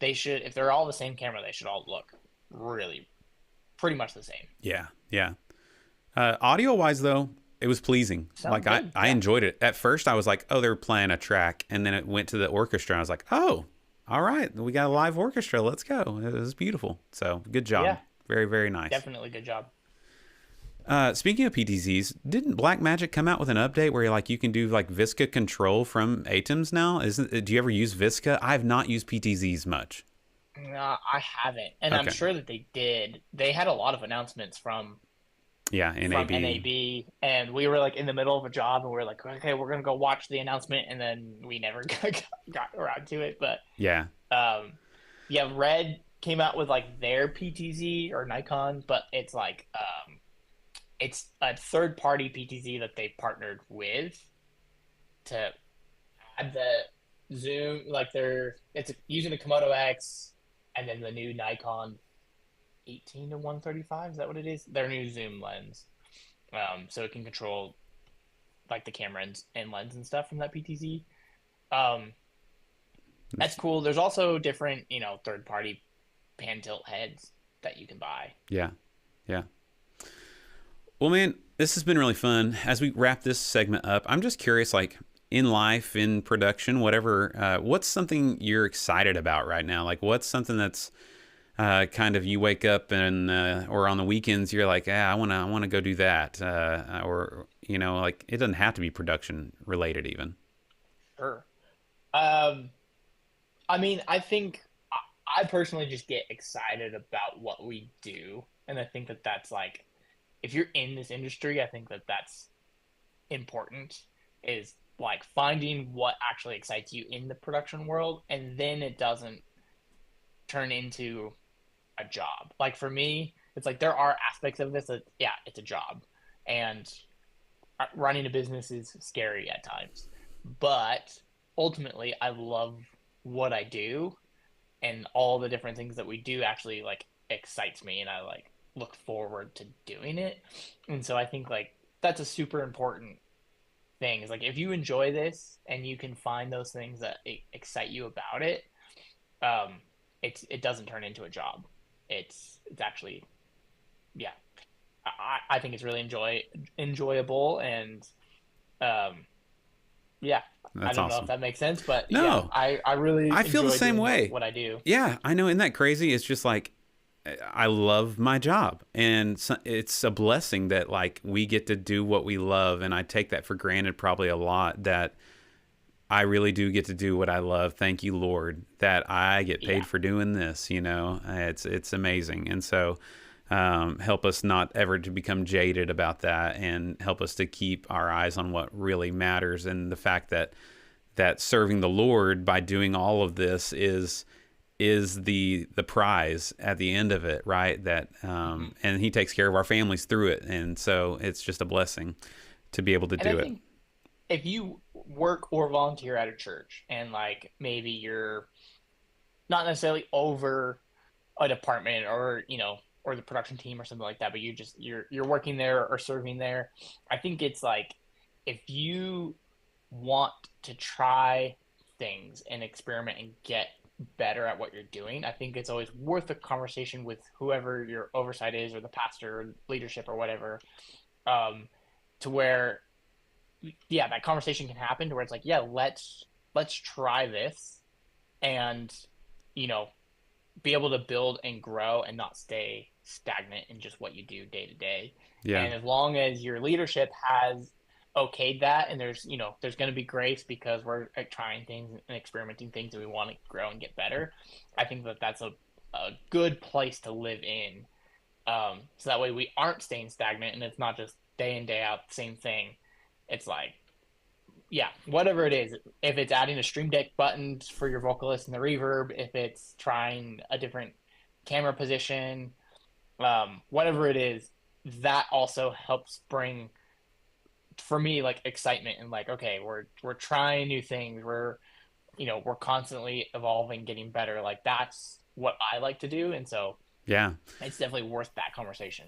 they should, if they're all the same camera, they should all look really pretty much the same. Yeah. Yeah. Audio wise though, it was pleasing. Sounds like good. I enjoyed it. At first I was like, oh, they're playing a track. And then it went to the orchestra. And I was like, oh, all right. We got a live orchestra. Let's go. It was beautiful. So good job. Yeah. Very, very nice. Definitely good job. Speaking of PTZs, didn't Blackmagic come out with an update where like you can do like Visca control from ATEMs now? Do you ever use Visca? I have not used PTZs much. No, I haven't. And I'm sure that they did. They had a lot of announcements from NAB. And we were like in the middle of a job and we were like, okay, we're going to go watch the announcement. And then we never got around to it. But Red came out with like their PTZ or Nikon, but it's like, it's a third-party PTZ that they partnered with to add the zoom. Like it's using the Komodo X and then the new Nikon 18 to 135. Is that what it is? Their new zoom lens, so it can control like the camera and lens and stuff from that PTZ. That's cool. There's also different, third party pan tilt heads that you can buy. Yeah. Well, man, this has been really fun. As we wrap this segment up, I'm just curious, like in life, in production, whatever, what's something you're excited about right now? Like what's something that's kind of you wake up and or on the weekends you're like, I want to go do that, or like it doesn't have to be production related even. Sure. I mean, I think I personally just get excited about what we do, and I think that that's like, if you're in this industry, I think that that's important, is like finding what actually excites you in the production world, and then it doesn't turn into a job. Like for me, it's like there are aspects of this that, yeah, it's a job, and running a business is scary at times, but ultimately I love what I do, and all the different things that we do actually like excites me, and I like look forward to doing it. And so I think like that's a super important thing, is like if you enjoy this and you can find those things that excite you about it, it doesn't turn into a job. It's actually, yeah, I think it's really enjoyable, and yeah. That's I don't awesome. know if that makes sense, but no, yeah, I really feel the same way. What I do. Yeah, I know. Isn't that crazy? It's just like, I love my job, and it's a blessing that like we get to do what we love, and I take that for granted probably a lot, that I really do get to do what I love. Thank you, Lord, that I get paid for doing this. It's amazing. And so help us not ever to become jaded about that, and help us to keep our eyes on what really matters, and the fact that serving the Lord by doing all of this is the prize at the end of it, right? That and he takes care of our families through it, and so it's just a blessing to be able to do it. If you work or volunteer at a church, and like maybe you're not necessarily over a department or or the production team or something like that, but you're working there or serving there, I think it's like, if you want to try things and experiment and get better at what you're doing, I think it's always worth a conversation with whoever your oversight is, or the pastor or leadership or whatever, to where that conversation can happen, to where it's like, yeah, let's try this, and be able to build and grow and not stay stagnant in just what you do day to day. Yeah. And as long as your leadership has okayed that, and there's going to be grace because we're trying things and experimenting things, and we want to grow and get better, I think that that's a good place to live in. So that way we aren't staying stagnant, and it's not just day in, day out, the same thing. It's like, yeah, whatever it is, if it's adding a Stream Deck button for your vocalist in the reverb, if it's trying a different camera position, whatever it is, that also helps bring, for me, like excitement, and like, okay, we're trying new things, we're constantly evolving, getting better. Like that's what I like to do, and so yeah, it's definitely worth that conversation.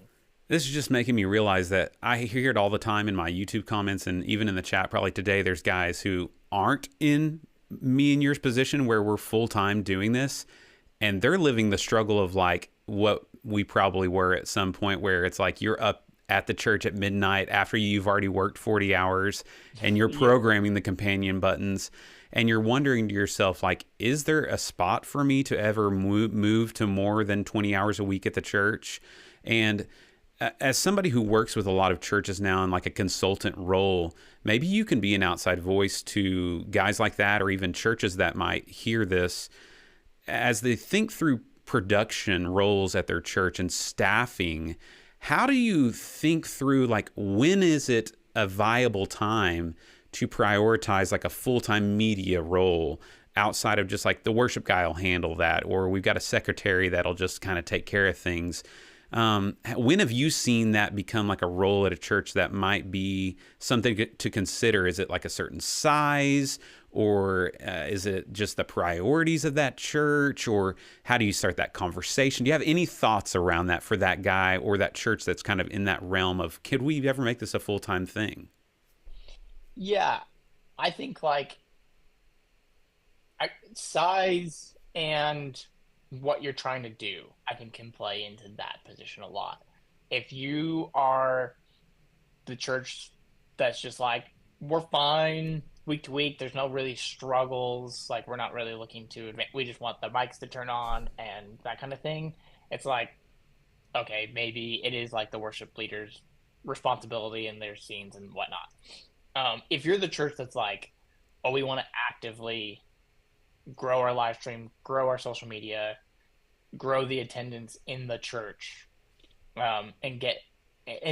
This is just making me realize that I hear it all the time in my YouTube comments, and even in the chat probably today, there's guys who aren't in me and yours position where we're full-time doing this, and they're living the struggle of like what we probably were at some point, where it's like you're up at the church at midnight after you've already worked 40 hours and you're programming the companion buttons, and you're wondering to yourself, like, is there a spot for me to ever move to more than 20 hours a week at the church? And as somebody who works with a lot of churches now in like a consultant role, maybe you can be an outside voice to guys like that, or even churches that might hear this as they think through production roles at their church and staffing. How do you think through, like, when is it a viable time to prioritize like a full-time media role outside of just like the worship guy will handle that, or we've got a secretary that'll just kind of take care of things? When have you seen that become like a role at a church that might be something to consider? Is it like a certain size, or is it just the priorities of that church, or how do you start that conversation? Do you have any thoughts around that for that guy or that church that's kind of in that realm of, could we ever make this a full-time thing? Yeah, I think like size and what you're trying to do, I think can play into that position a lot. If you are the church that's just like, we're fine week to week, there's no really struggles, like we're not really looking to advance, we just want the mics to turn on and that kind of thing. It's like, okay, maybe it is like the worship leader's responsibility in their scenes and whatnot. If you're the church that's like, oh, we want to actively grow our live stream, grow our social media, grow the attendance in the church, and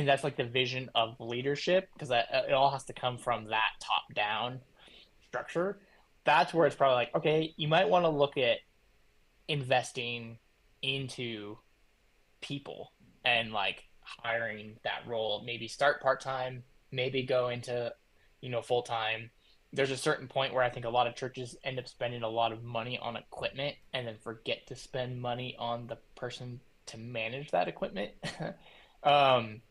that's like the vision of leadership, because it all has to come from that top down structure. That's where it's probably like, okay, you might want to look at investing into people and like hiring that role. Maybe start part-time, maybe go into full-time. There's a certain point where I think a lot of churches end up spending a lot of money on equipment and then forget to spend money on the person to manage that equipment. And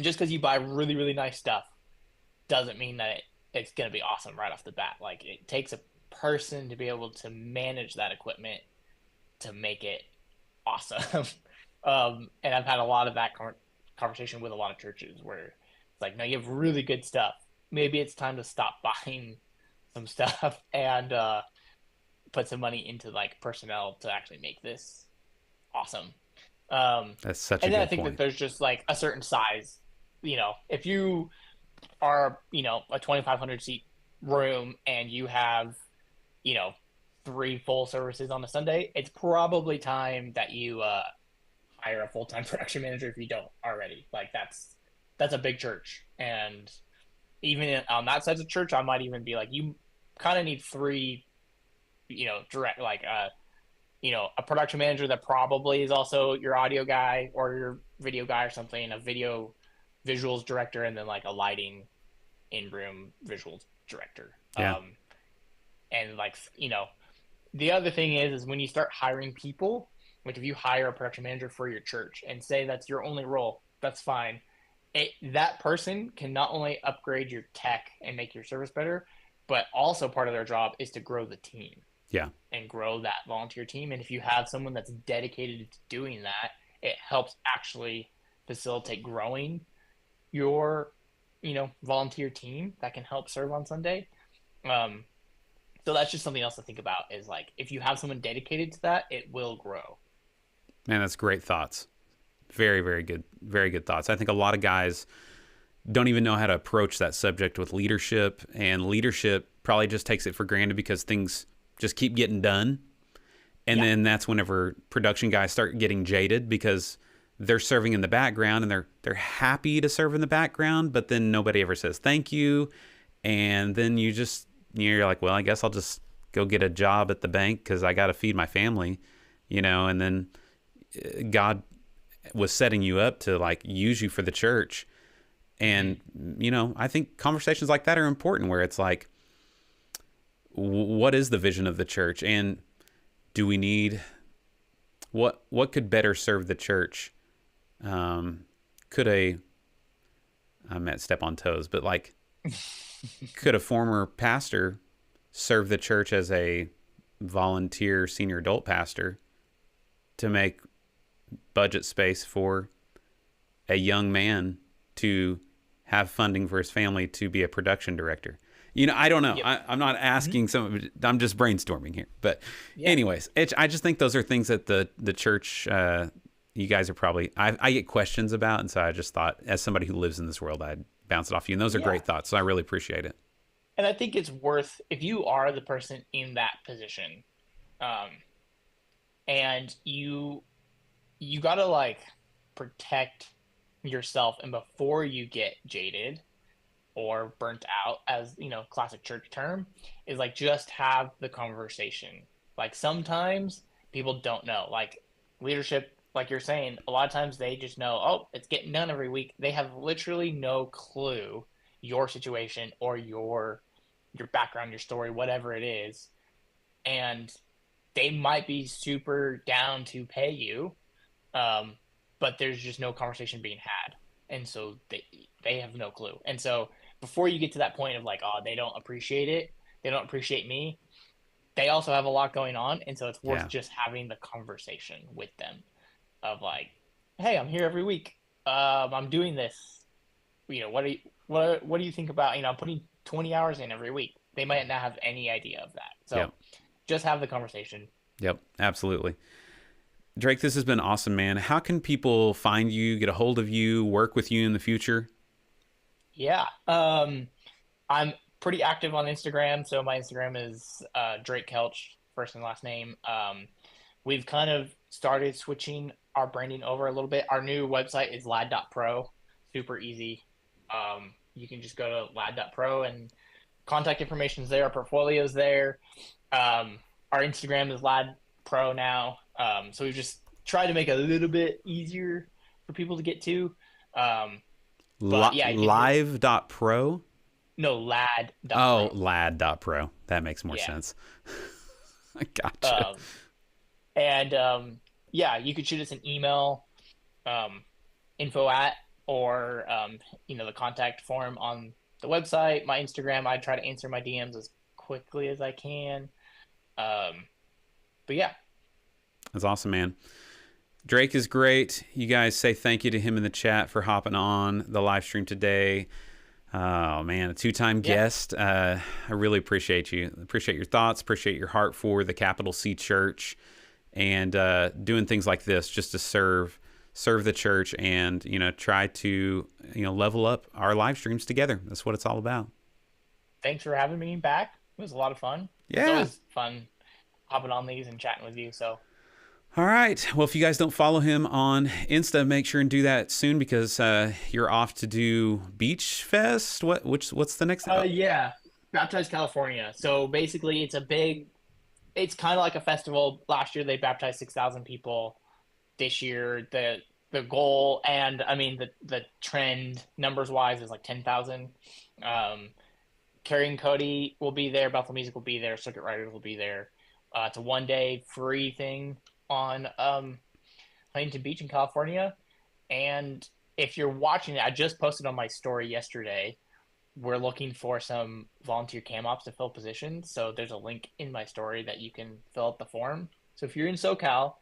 just because you buy really, really nice stuff doesn't mean that it's going to be awesome right off the bat. Like, it takes a person to be able to manage that equipment to make it awesome. And I've had a lot of that conversation with a lot of churches where it's like, no, you have really good stuff. Maybe it's time to stop buying some stuff and put some money into like personnel to actually make this awesome. That's such a and then good I think point. that there's just like a certain size. If you are a 2,500 seat room and you have 3 full services on a Sunday, it's probably time that you hire a full-time production manager if you don't already. Like, that's a big church, and even on that side of the church, I might even be like, you kind of need 3 direct, like a production manager that probably is also your audio guy or your video guy or something, a visuals director, and then like a lighting in-room visuals director. Yeah. And like, the other thing is when you start hiring people, like if you hire a production manager for your church and say that's your only role, that's fine. That person can not only upgrade your tech and make your service better, but also part of their job is to grow the team. Yeah. And grow that volunteer team. And if you have someone that's dedicated to doing that, it helps actually facilitate growing your, volunteer team that can help serve on Sunday. So that's just something else to think about, is like, if you have someone dedicated to that, it will grow. Man, that's great thoughts. Very, very good. Very good thoughts. I think a lot of guys don't even know how to approach that subject with leadership, and leadership probably just takes it for granted because things just keep getting done. And then that's whenever production guys start getting jaded because they're serving in the background and they're happy to serve in the background, but then nobody ever says thank you. And then you're like, well, I guess I'll just go get a job at the bank because I got to feed my family, and then God was setting you up to like use you for the church. And, I think conversations like that are important, where it's like, what is the vision of the church, and do we need what could better serve the church? I'm at step on toes, but like, could a former pastor serve the church as a volunteer senior adult pastor to make budget space for a young man to have funding for his family to be a production director? I don't know. Yep. I'm not asking I'm just brainstorming here. But anyways, I just think those are things that the church, you guys are probably, I get questions about. And so I just thought, as somebody who lives in this world, I'd bounce it off you. And those are great thoughts. So I really appreciate it. And I think it's worth, if you are the person in that position, and you got to like protect yourself, and before you get jaded or burnt out, as classic church term, is like, just have the conversation. Like, sometimes people don't know, like leadership, like you're saying, a lot of times they just know, oh, it's getting done every week. They have literally no clue your situation or your background, your story, whatever it is. And they might be super down to pay you, but there's just no conversation being had. And so they have no clue. And so before you get to that point of like, oh, they don't appreciate it, they don't appreciate me, they also have a lot going on, and so it's worth just having the conversation with them of like, hey, I'm here every week, I'm doing this, you know, what do you think about, you know, I'm putting 20 hours in every week. They might not have any idea of that, so just have the conversation. Yep, absolutely. Drake, this has been awesome, man. How can people find you, get a hold of you, work with you in the future? Yeah, I'm pretty active on Instagram. So my Instagram is Drake Kelch, first and last name. We've kind of started switching our branding over a little bit. Our new website is lad.pro. Super easy. You can just go to lad.pro and contact information is there. Our portfolio is there. Our Instagram is lad.pro now. So we've just tried to make it a little bit easier for people to get to. Live.pro? No, lad.pro. Oh, lad.pro. That makes more sense. I gotcha. You could shoot us an email, info at, or, you know, the contact form on the website, my Instagram. I try to answer my DMs as quickly as I can. But yeah. That's awesome, man. Drake is great. You guys say thank you to him in the chat for hopping on the live stream today. Oh, man, a two-time guest. I really appreciate you. Appreciate your thoughts. Appreciate your heart for the Capital C Church and doing things like this just to serve the church and, you know, try to, you know, level up our live streams together. That's what it's all about. Thanks for having me back. It was a lot of fun. Yeah. It's always fun hopping on these and chatting with you, so... All right. Well, if you guys don't follow him on Insta, make sure and do that soon because you're off to do Beach Fest. What's the next? Yeah, Baptized California. So basically, it's kind of like a festival. Last year they baptized 6,000 people. This year the goal, and I mean the trend numbers wise is like 10,000. Carrie and Cody will be there. Bethel Music will be there. Circuit Riders will be there. It's a 1-day free thing on Huntington Beach in California. And if you're watching it, I just posted on my story yesterday, we're looking for some volunteer cam ops to fill positions. So there's a link in my story that you can fill out the form. So if you're in SoCal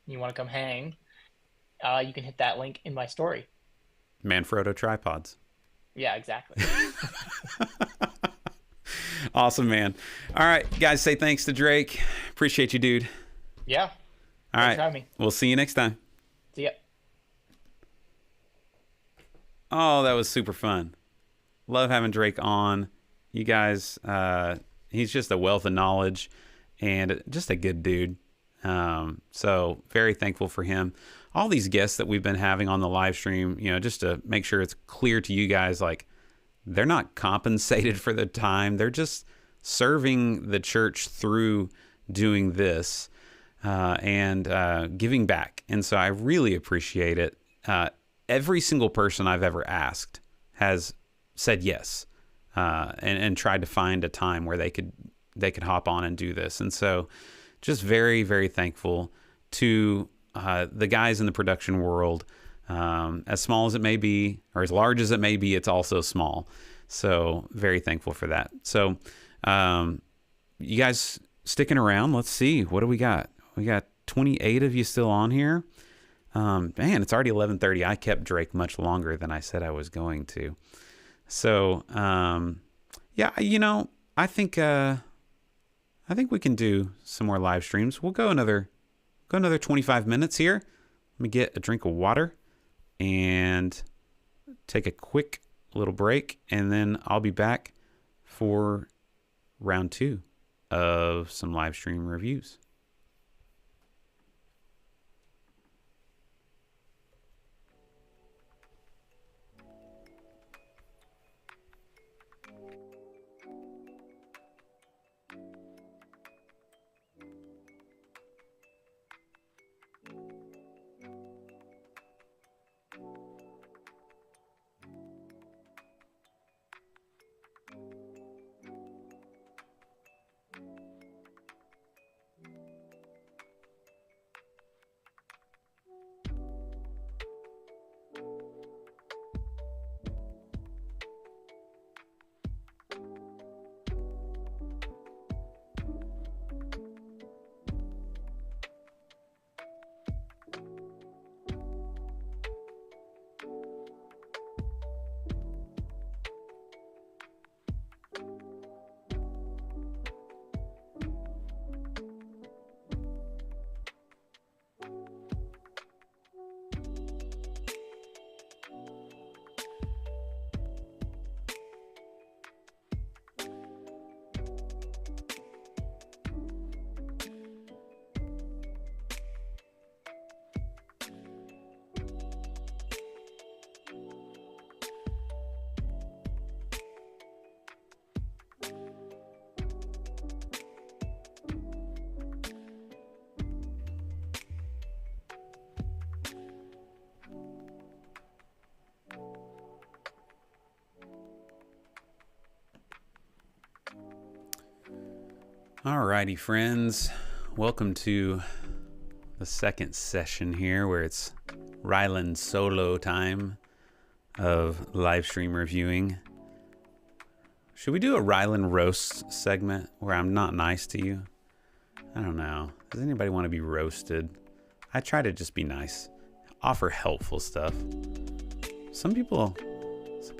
and you want to come hang, you can hit that link in my story. Manfrotto tripods. Yeah, exactly. Awesome, man. All right, guys, say thanks to Drake. Appreciate you, dude. Yeah. All Thanks for right. having me. We'll see you next time. See ya. Oh, that was super fun. Love having Drake on. You guys, he's just a wealth of knowledge and just a good dude. So very thankful for him. All these guests that we've been having on the live stream, you know, just to make sure it's clear to you guys, like, they're not compensated for the time. They're just serving the church through doing this. And giving back. And so I really appreciate it. Every single person I've ever asked has said yes and tried to find a time where they could hop on and do this. And so just very, very thankful to the guys in the production world. As small as it may be, or as large as it may be, it's also small. So very thankful for that. So you guys sticking around. Let's see. What do we got? We got 28 of you still on here. Man, it's already 11:30. I kept Drake much longer than I said I was going to. So, yeah, you know, I think we can do some more live streams. We'll go another 25 minutes here. Let me get a drink of water and take a quick little break, and then I'll be back for round 2 of some live stream reviews. Alrighty, friends. Welcome to the second session here where it's Ryland solo time of live stream reviewing. Should we do a Ryland roast segment where I'm not nice to you? I don't know. Does anybody want to be roasted? I try to just be nice. Offer helpful stuff. Some people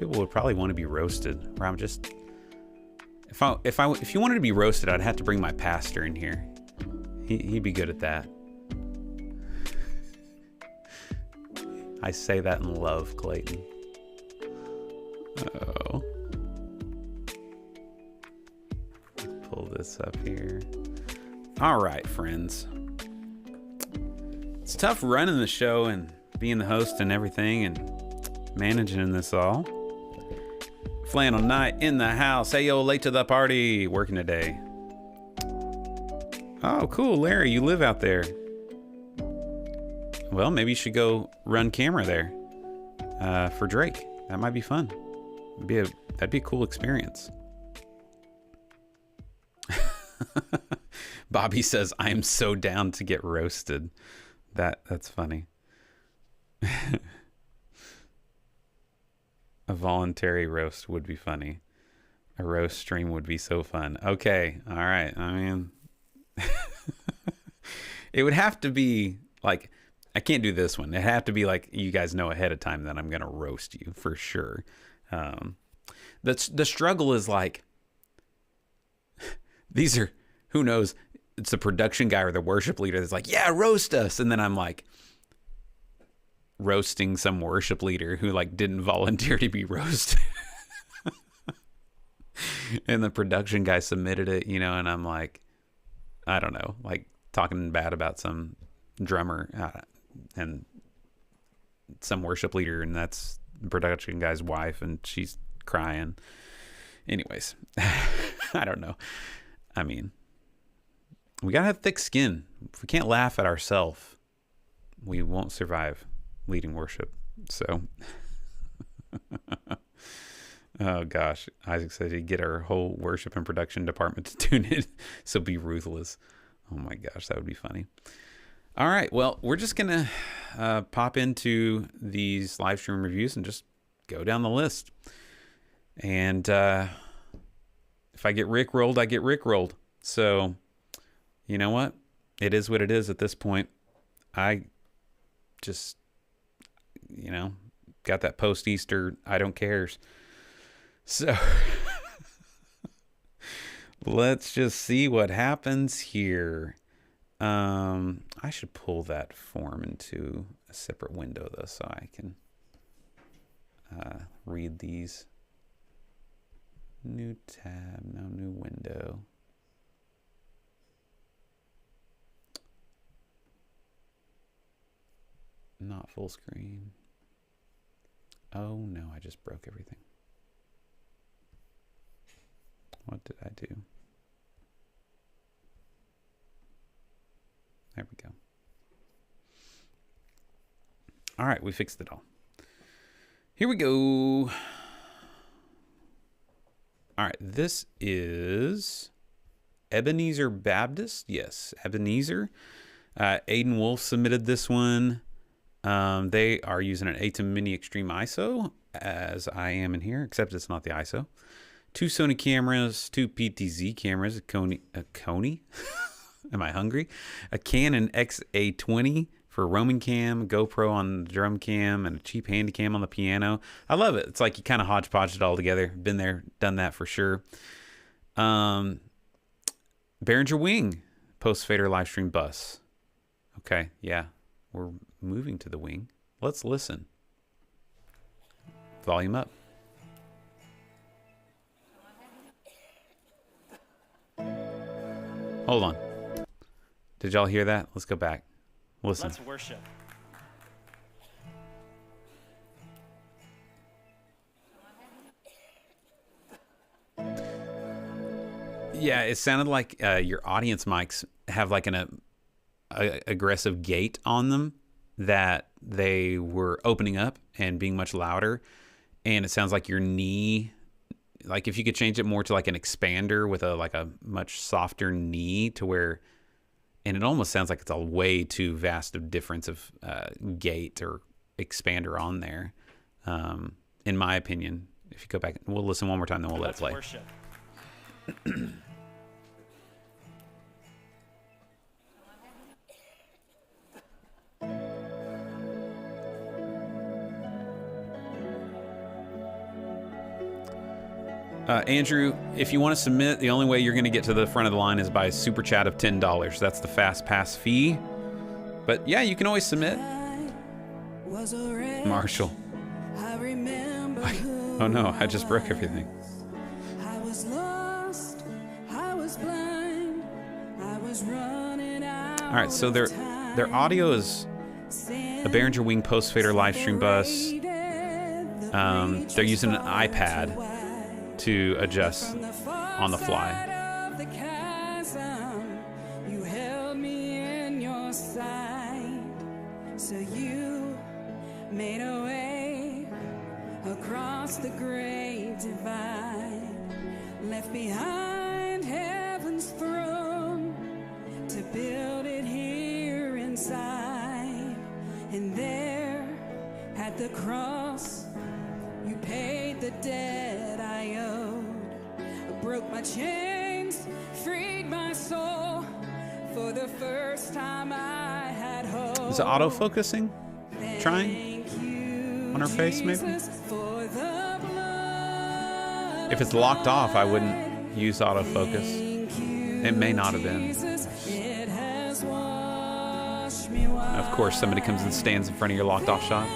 would probably want to be roasted, where I'm just... If you wanted to be roasted, I'd have to bring my pastor in here. He'd be good at that. I say that in love, Clayton. Oh. Pull this up here. All right, friends. It's tough running the show and being the host and everything and managing this all. Flannel Night in the house. Hey, yo, late to the party. Working today. Oh, cool, Larry. You live out there. Well, maybe you should go run camera there for Drake. That might be fun. That'd be a cool experience. Bobby says, "I'm so down to get roasted." That's funny. A voluntary roast would be funny. A roast stream would be so fun. Okay, all right. I mean, it would have to be like, I can't do this one. It'd have to be like, you guys know ahead of time that I'm gonna roast you for sure. The struggle is like, these are, who knows? It's the production guy or the worship leader that's like, yeah, roast us. And then I'm like roasting some worship leader who like didn't volunteer to be roasted. And the production guy submitted it, you know, and I'm like, I don't know, like talking bad about some drummer and some worship leader, and that's the production guy's wife, and she's crying. Anyways, I don't know. I mean, we gotta have thick skin. If we can't laugh at ourselves, we won't survive leading worship. So, oh gosh, Isaac said he'd get our whole worship and production department to tune in. So be ruthless. Oh my gosh, that would be funny. All right, well, we're just gonna pop into these live stream reviews and just go down the list. And if I get rickrolled, I get rickrolled. So, you know what? It is what it is at this point. I just, you know, got that post-Easter I don't cares. So, let's just see what happens here. I should pull that form into a separate window, though, so I can read these. New tab, no new window. Not full screen. Oh no, I just broke everything. What did I do? There we go. All right, we fixed it all. Here we go. All right, this is Ebenezer Baptist. Yes, Ebenezer. Aiden Wolf submitted this one. They are using an ATEM Mini Extreme ISO, as I am in here, except it's not the ISO. 2 Sony cameras, 2 PTZ cameras, a Coney? Am I hungry? A Canon XA20 for roaming cam, GoPro on the drum cam, and a cheap handy cam on the piano. I love it. It's like you kind of hodgepodge it all together. Been there, done that for sure. Behringer Wing, post-fader live stream bus. Okay, yeah, we're moving to the wing. Let's listen. Volume up. Hold on. Did y'all hear that? Let's go back. Listen. Let's worship. Yeah, it sounded like your audience mics have like an aggressive gate on them, that they were opening up and being much louder, and it sounds like your knee like if you could change it more to like an expander with a much softer knee to where, and it almost sounds like it's a way too vast of difference of gate or expander on there. In my opinion, if you go back, we'll listen one more time, then we'll let it play. Worship. Andrew, if you want to submit, the only way you're going to get to the front of the line is by a super chat of $10. That's the fast pass fee. But yeah, you can always submit. Marshall. Oh no, I just broke everything. I was lost, I was blind, I was running out. All right, so their audio is a Behringer Wing post fader live stream bus. They're using an iPad to adjust on the fly. You held me in your sight, so you made a way across the great divide, left behind heaven's throne to build it here inside. And there at the cross you paid the debt I owed. I broke my chains, freed my soul. For the first time I had hope. Is it auto-focusing? Trying? On her face, maybe? If it's locked off, I wouldn't use autofocus. It may not have been. Of course, somebody comes and stands in front of your locked off shot.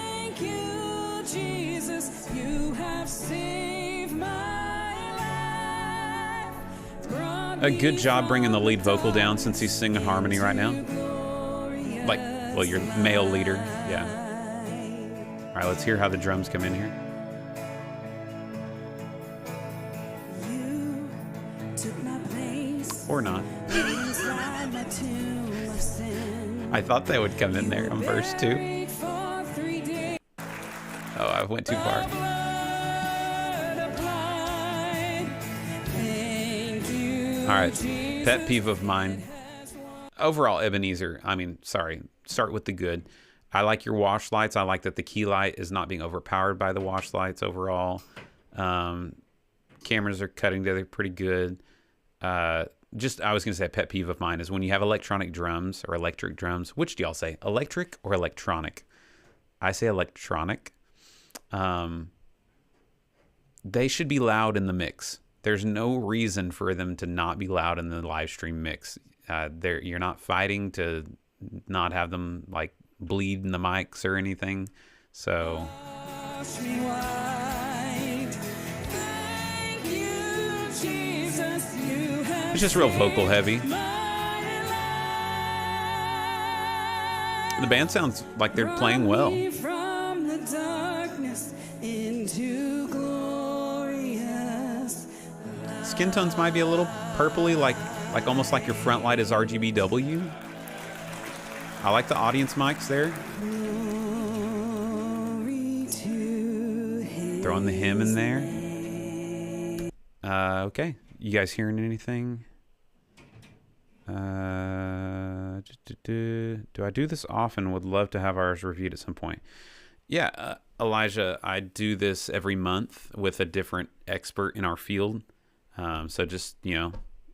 A good job bringing the lead vocal down since he's singing harmony right now. Like, well, your male leader, yeah. All right, let's hear how the drums come in here. Or not. I thought they would come in there on verse 2. Oh, I went too far. All right, pet peeve of mine. Overall, Ebenezer, start with the good. I like your wash lights. I like that the key light is not being overpowered by the wash lights overall. Cameras are cutting together pretty good. I was going to say a pet peeve of mine is when you have electronic drums or electric drums. Which do y'all say? Electric or electronic? I say electronic. They should be loud in the mix. There's no reason for them to not be loud in the live stream mix. You're not fighting to not have them like bleed in the mics or anything. So it's just real vocal heavy. The band sounds like they're playing well. Skin tones might be a little purpley, like almost like your front light is RGBW. I like the audience mics there. Throwing the hymn in there. Okay, you guys hearing anything? Do I do this often? Would love to have ours reviewed at some point. Yeah, Elijah, I do this every month with a different expert in our field. So just,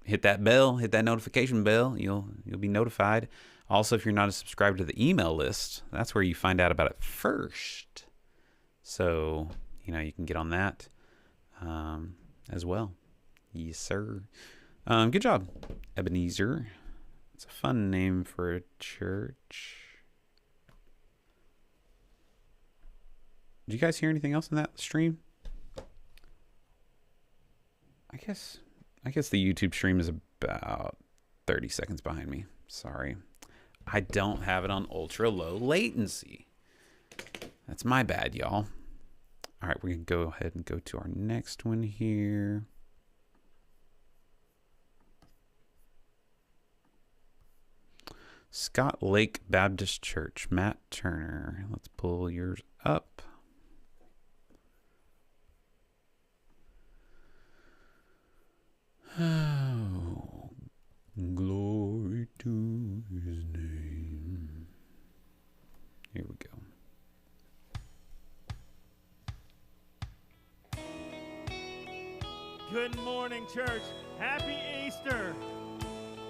hit that bell, hit that notification bell. You'll be notified. Also, if you're not a subscriber to the email list, that's where you find out about it first. So, you can get on that as well. Yes, sir. Good job, Ebenezer. It's a fun name for a church. Did you guys hear anything else in that stream? I guess the YouTube stream is about 30 seconds behind me. Sorry. I don't have it on ultra low latency. That's my bad, y'all. All right, we're going to go ahead and go to our next one here. Scott Lake Baptist Church, Matt Turner. Let's pull yours up. Oh, glory to his name. Here we go. Good morning, church. Happy Easter.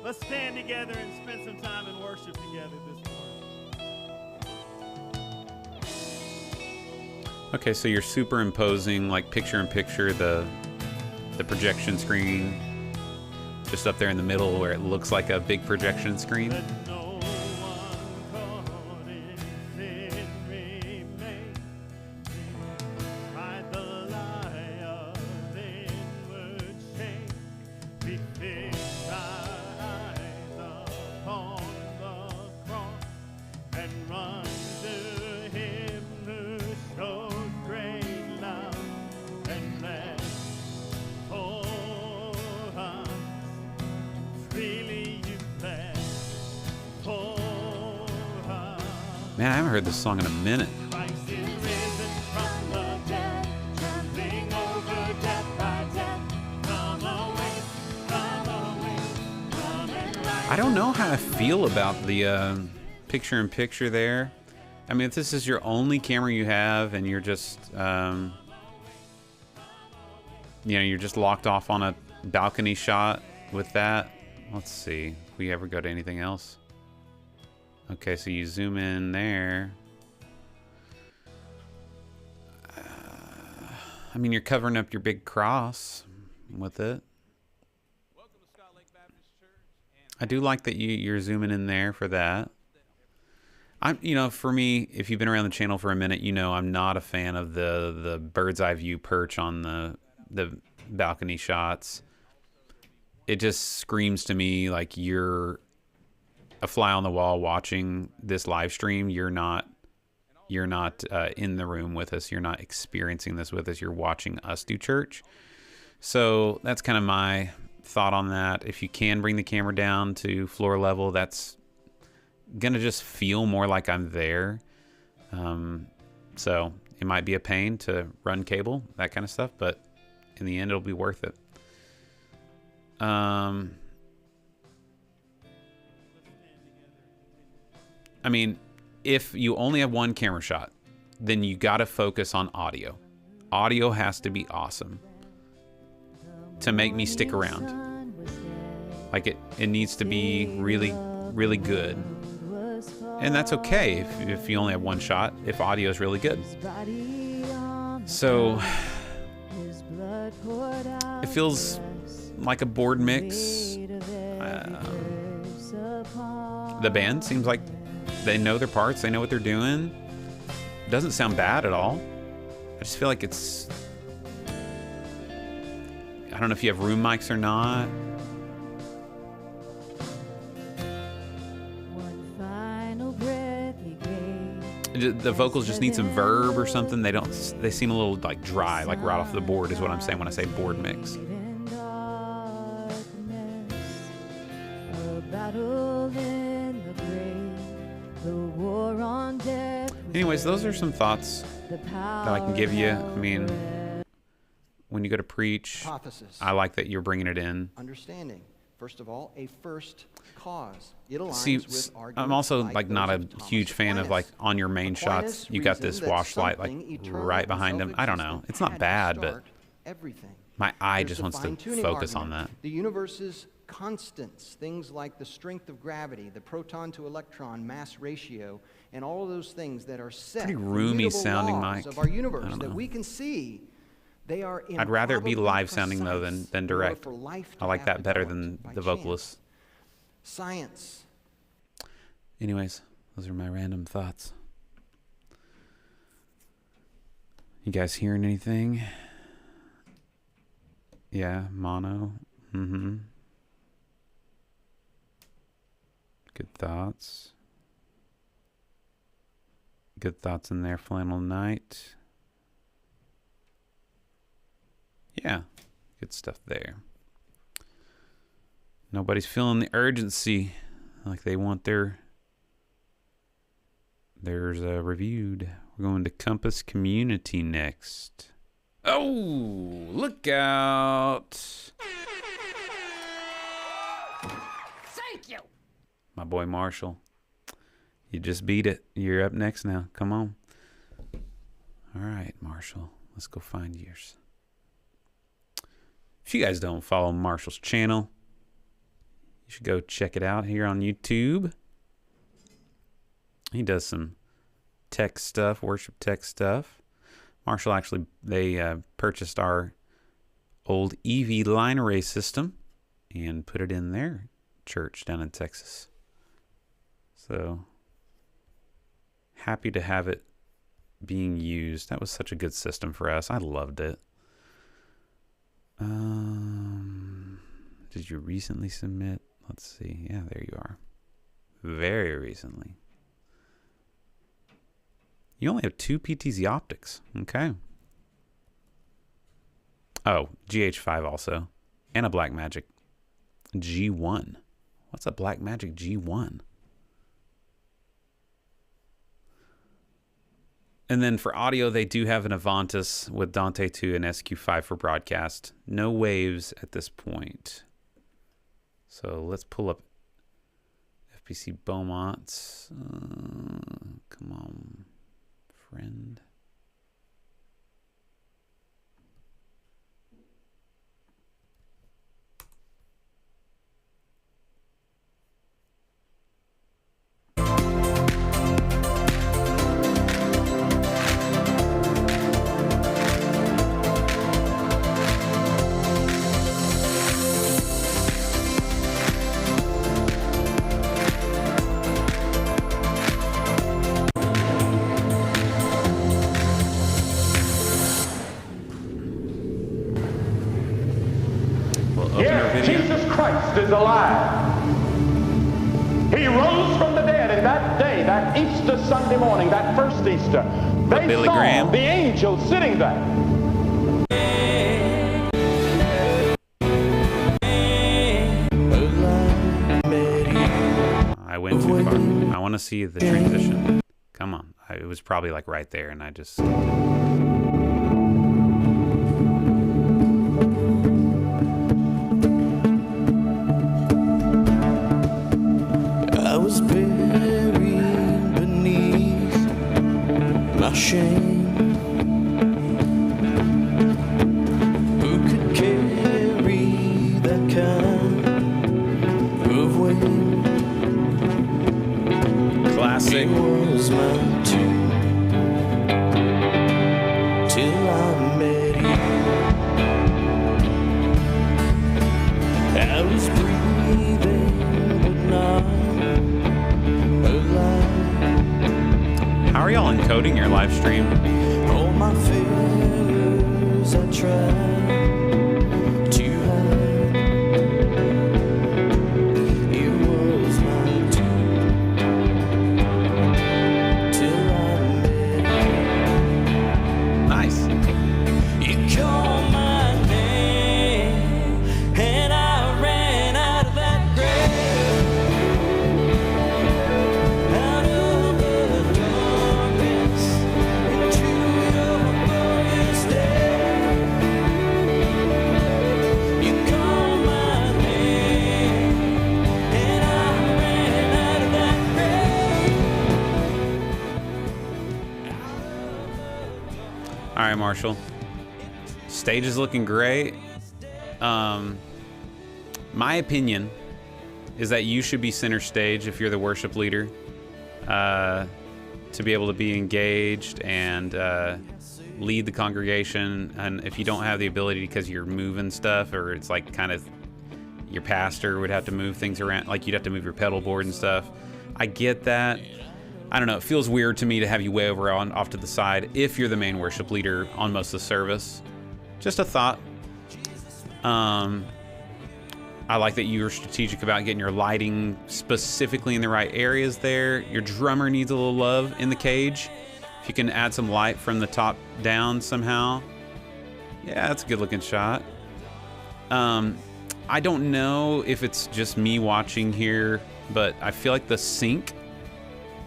Let's stand together and spend some time in worship together this morning. Okay, so you're superimposing, like, picture in picture the projection screen just up there in the middle where it looks like a big projection screen. Let no one caught in sin remain. By the lie of inward shame, we fix our eyes upon the cross and run to him who showed great love and blessed for us. Freely you bless for us. Man, I haven't heard this song in a minute. Christ is risen from the dead, trampling over death by death. Come away, come and rise. I don't know how I feel about the picture in picture there. I mean, if this is your only camera you have and you're just, you're just locked off on a balcony shot with that. Let's see if we ever go to anything else. Okay, so you zoom in there. I mean, you're covering up your big cross with it. I do like that you're zooming in there for that. For me, if you've been around the channel for a minute, I'm not a fan of the bird's eye view perch on the balcony shots. It just screams to me like you're a fly on the wall watching this live stream. You're not in the room with us. You're not experiencing this with us. You're watching us do church. So that's kind of my thought on that. If you can bring the camera down to floor level, that's gonna just feel more like I'm there. So it might be a pain to run cable, that kind of stuff, but in the end it'll be worth it. I mean, if you only have one camera shot, then you gotta focus on audio. Audio has to be awesome to make me stick around. Like it needs to be really, really good. And that's okay if you only have one shot, if audio is really good. So it feels like a board mix. The band seems like they know their parts, they know what they're doing. It doesn't sound bad at all. I just feel like it's, I don't know if you have room mics or not. The vocals just need some verb or something. They seem a little like dry, like right off the board is what I'm saying when I say board mix. Anyways, those are some thoughts that I can give you. I mean, when you go to preach, I like that you're bringing it in. Understanding, first of all, a first cause. It aligns See, with I'm also like not a huge fan of like on your main shots, you got this wash light like right behind them. I don't know. It's not bad, but my eye just wants to focus on that. The universe's constants, things like the strength of gravity, the proton to electron mass ratio, and all of those things that are set. Pretty roomy sounding mic. Of our universe that we can see. They are I'd rather it be live sounding though than direct. I like that better than the vocalist. Science. Anyways, those are my random thoughts. You guys hearing anything? Yeah, mono. Mm-hmm. Good thoughts. Good thoughts in there, Flannel Knight. Yeah, good stuff there. Nobody's feeling the urgency like they want theirs reviewed. We're going to Compass Community next. Oh, look out. Thank you. My boy Marshall. You just beat it. You're up next now. Come on. All right, Marshall. Let's go find yours. If you guys don't follow Marshall's channel, you should go check it out here on YouTube. He does some tech stuff, worship tech stuff. Marshall actually, they purchased our old EV line array system and put it in their church down in Texas. So happy to have it being used. That was such a good system for us. I loved it. Did you recently submit? Let's see. Yeah, there you are. Very recently. You only have 2 PTZ optics. Okay. Oh, GH5 also. And a Blackmagic G1. What's a Blackmagic G1? And then for audio, they do have an Avantis with Dante 2 and SQ5 for broadcast. No waves at this point. So let's pull up FPC Beaumont. Come on, friend. Jesus Christ is alive. He rose from the dead, and that day, that Easter Sunday morning, that first Easter, they Billy saw Graham. the angel sitting there. I went too far. I want to see the transition. Come on. It was probably like right there, and I just... I was buried beneath my shame. Who could carry that kind of weight? Classic. It was my tomb till I met you. I was breathing but not. How are y'all encoding your live stream? All my fears I tried to hide. It was my doom till I met you. Nice. You called my name and I ran out of that grave. Out of the darkness into your glorious day. You called my name and I ran out of that grave. All right, Marshall. Stage is looking great. My opinion is that you should be center stage if you're the worship leader, to be able to be engaged and lead the congregation. And if you don't have the ability because you're moving stuff, or it's like kind of your pastor would have to move things around, like you'd have to move your pedal board and stuff. I get that. I don't know. It feels weird to me to have you way over on off to the side if you're the main worship leader on most of the service. Just a thought. I like that you were strategic about getting your lighting specifically in the right areas there. Your drummer needs a little love in the cage. If you can add some light from the top down somehow. Yeah, that's a good looking shot. I don't know if it's just me watching here, but I feel like the sync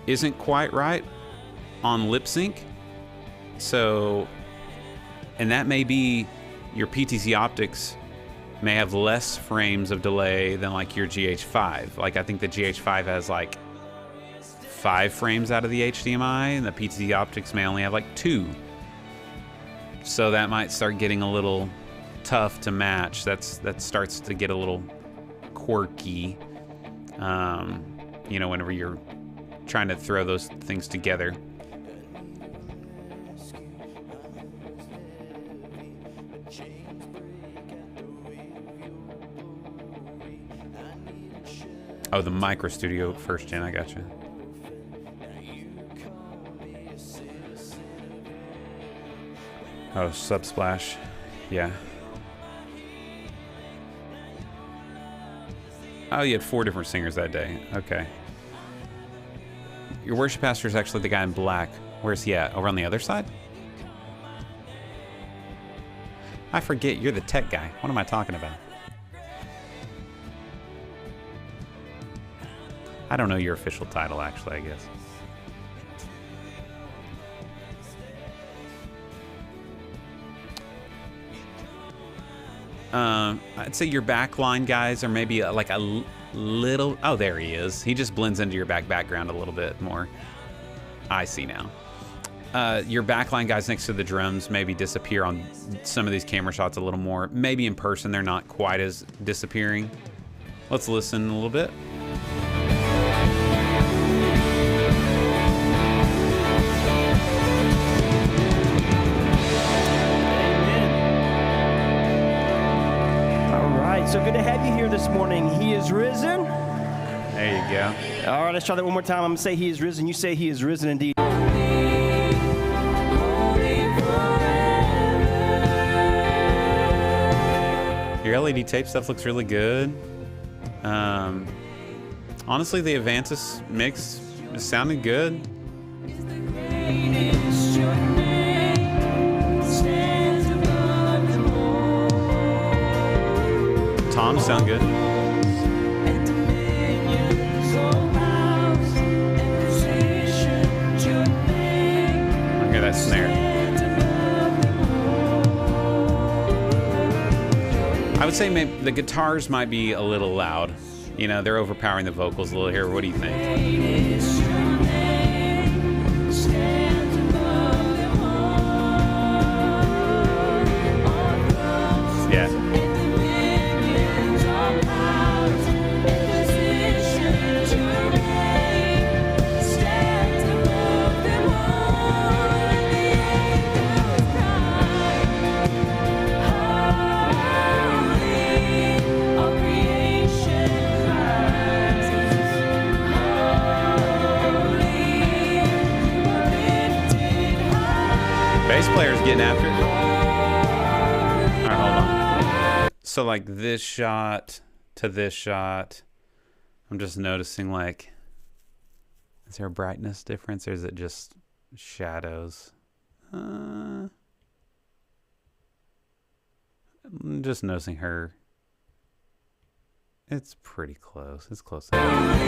isn't quite right on lip sync. So, and that may be your PTZ optics may have less frames of delay than like your GH5. Like I think the GH5 has like 5 frames out of the HDMI, and the PTZ optics may only have like 2. So that might start getting a little tough to match. That starts to get a little quirky, you know, whenever you're trying to throw those things together. Oh, the Micro Studio first gen, I gotcha. Oh, Subsplash, yeah. Oh, you had 4 different singers that day, okay. Your worship pastor is actually the guy in black. Where's he at? Over on the other side? I forget, you're the tech guy. What am I talking about? I don't know your official title, actually, I guess. I'd say your backline guys are maybe like a little... Oh, there he is. He just blends into your background a little bit more. I see now. Your backline guys next to the drums maybe disappear on some of these camera shots a little more. Maybe in person they're not quite as disappearing. Let's listen a little bit. So good to have you here this morning. He is risen. There you go. All right, let's try that one more time. I'm going to say he is risen. You say he is risen indeed. Your LED tape stuff looks really good. Honestly, the Avantis mix is sounding good. Toms sound good. I hear that snare. I would say maybe the guitars might be a little loud. You know, they're overpowering the vocals a little here. What do you think? Players getting after it. All right, hold on. So like this shot to this shot, I'm just noticing like, is there a brightness difference or is it just shadows? I'm just noticing her. It's pretty close. It's close enough.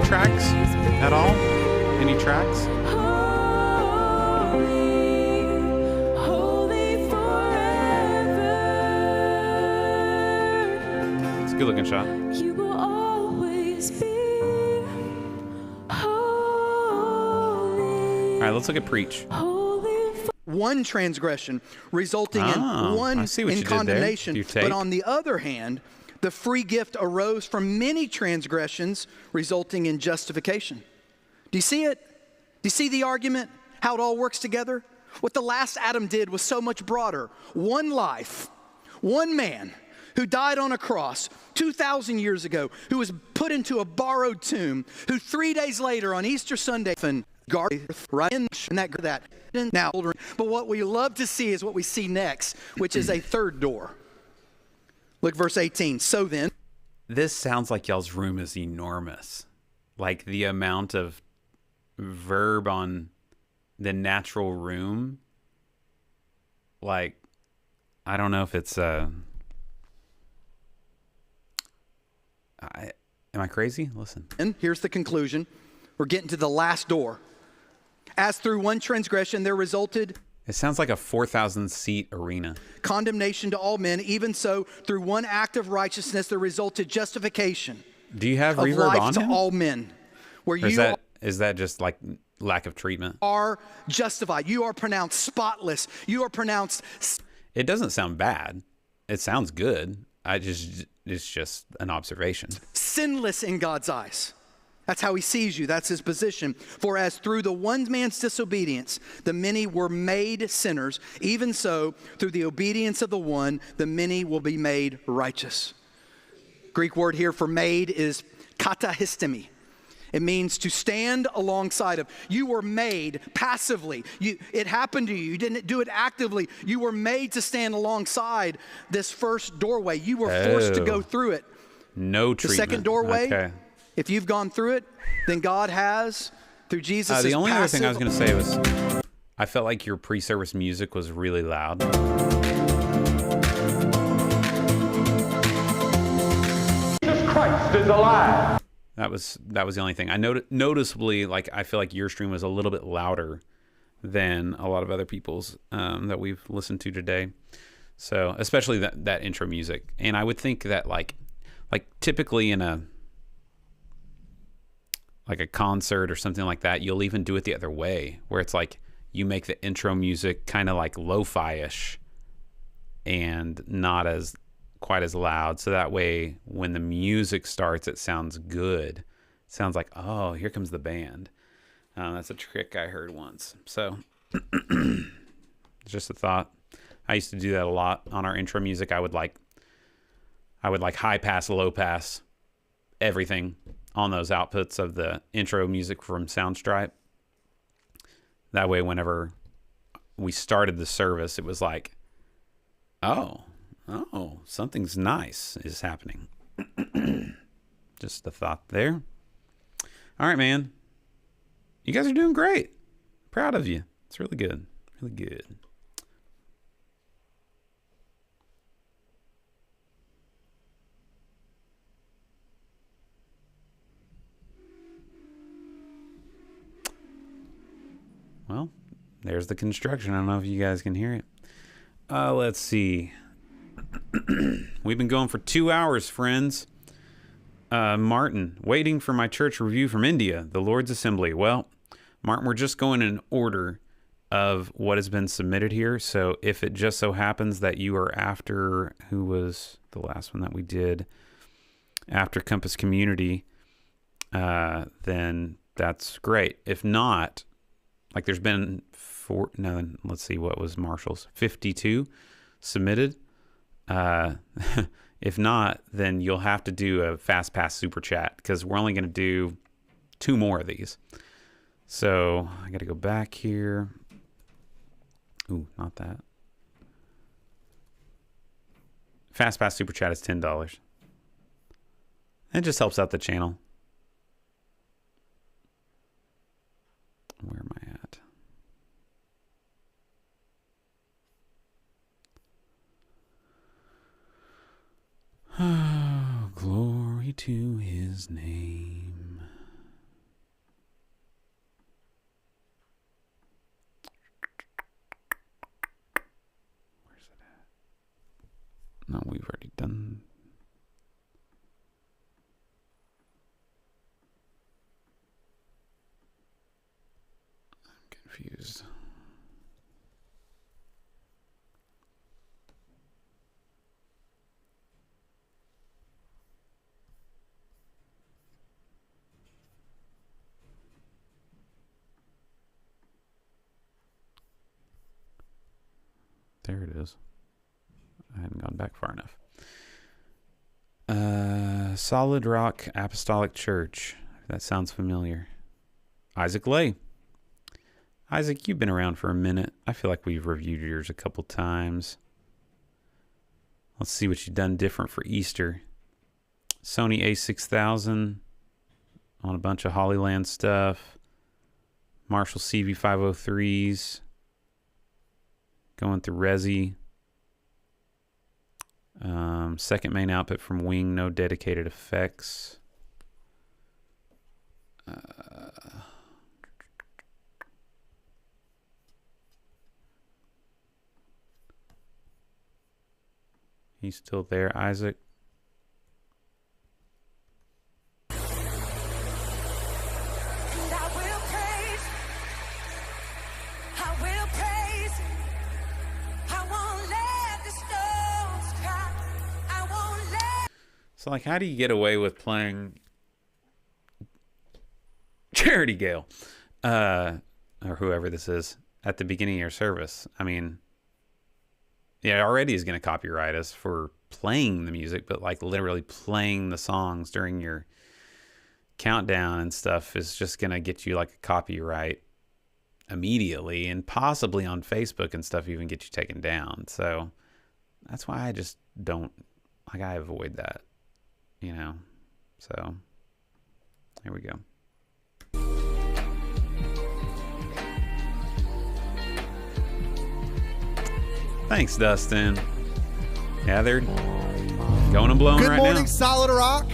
Tracks at all? Any tracks? It's a good looking shot. You will always be holy. All right, let's look at Preach. One transgression resulting in one in condemnation, but on the other hand, the free gift arose from many transgressions, resulting in justification. Do you see it? Do you see the argument? How it all works together? What the last Adam did was so much broader. One life, one man who died on a cross 2,000 years ago, who was put into a borrowed tomb, who 3 days later on Easter Sunday, right in that. Now, but what we love to see is what we see next, which is a third door. Look, verse 18. So then. This sounds like y'all's room is enormous. Like the amount of verb on the natural room. Like, I don't know if it's am I crazy? Listen. And here's the conclusion. We're getting to the last door. As through one transgression there resulted. It sounds like a 4,000-seat arena. Condemnation to all men. Even so, through one act of righteousness there resulted justification. Do you have of reverb life on to him? all men. Where or is that just like lack of treatment? Are justified. You are pronounced spotless. You are pronounced. It doesn't sound bad. It sounds good. It's just an observation. Sinless in God's eyes. That's how he sees you. That's his position. For as through the one man's disobedience, the many were made sinners, even so, through the obedience of the one, the many will be made righteous. Greek word here for made is katahistemi. It means to stand alongside of. You were made passively. It happened to you. You didn't do it actively. You were made to stand alongside this first doorway. You were forced to go through it. No treatment. The second doorway, okay. If you've gone through it, then God has, through Jesus. The only other thing I was going to say was, I felt like your pre-service music was really loud. Jesus Christ is alive. That was the only thing. I noticeably, like, I feel like your stream was a little bit louder than a lot of other people's that we've listened to today. So, especially that intro music. And I would think that like typically in a concert or something like that, you'll even do it the other way, where it's like you make the intro music kind of like lo-fi-ish and not as quite as loud, so that way when the music starts it sounds good. It sounds like, oh, here comes the band. That's a trick I heard once. So just a thought. I used to do that a lot on our intro music. I would like high pass, low pass everything on those outputs of the intro music from Soundstripe. That way whenever we started the service, it was like, oh, something's nice is happening. Just a thought there. All right, man. You guys are doing great. Proud of you. It's really good. Really good. Well, there's the construction. I don't know if you guys can hear it. Let's see. We've been going for 2 hours, friends. Martin, waiting for my church review from India, the Lord's Assembly. Well, Martin, we're just going in order of what has been submitted here. So if it just so happens that you are after, who was the last one that we did, after Compass Community, then that's great. If not, like there's been let's see, what was Marshall's? 52 submitted. If not, then you'll have to do a fast pass super chat, because we're only going to do 2 more of these. So I got to go back here. Ooh, not that. Fast pass super chat is $10. It just helps out the channel. Where am I at? Oh, glory to his name. Where's it at? No, we've already done. I'm confused. There it is. I hadn't gone back far enough. Solid Rock Apostolic Church. That sounds familiar. Isaac Lay. Isaac, you've been around for a minute. I feel like we've reviewed yours a couple times. Let's see what you've done different for Easter. Sony A6000 on a bunch of Hollyland stuff. Marshall CV503s. Going through Resi. Second main output from Wing, no dedicated effects. He's still there, Isaac. So, like, how do you get away with playing Charity Gale, or whoever this is, at the beginning of your service? I mean, yeah, already is going to copyright us for playing the music, but like literally playing the songs during your countdown and stuff is just going to get you like a copyright immediately, and possibly on Facebook and stuff even get you taken down. So that's why I just don't, like, I avoid that, you know. So here we go. Thanks, Dustin. Yeah, they're going and blowing right now. Good morning, Solid Rock.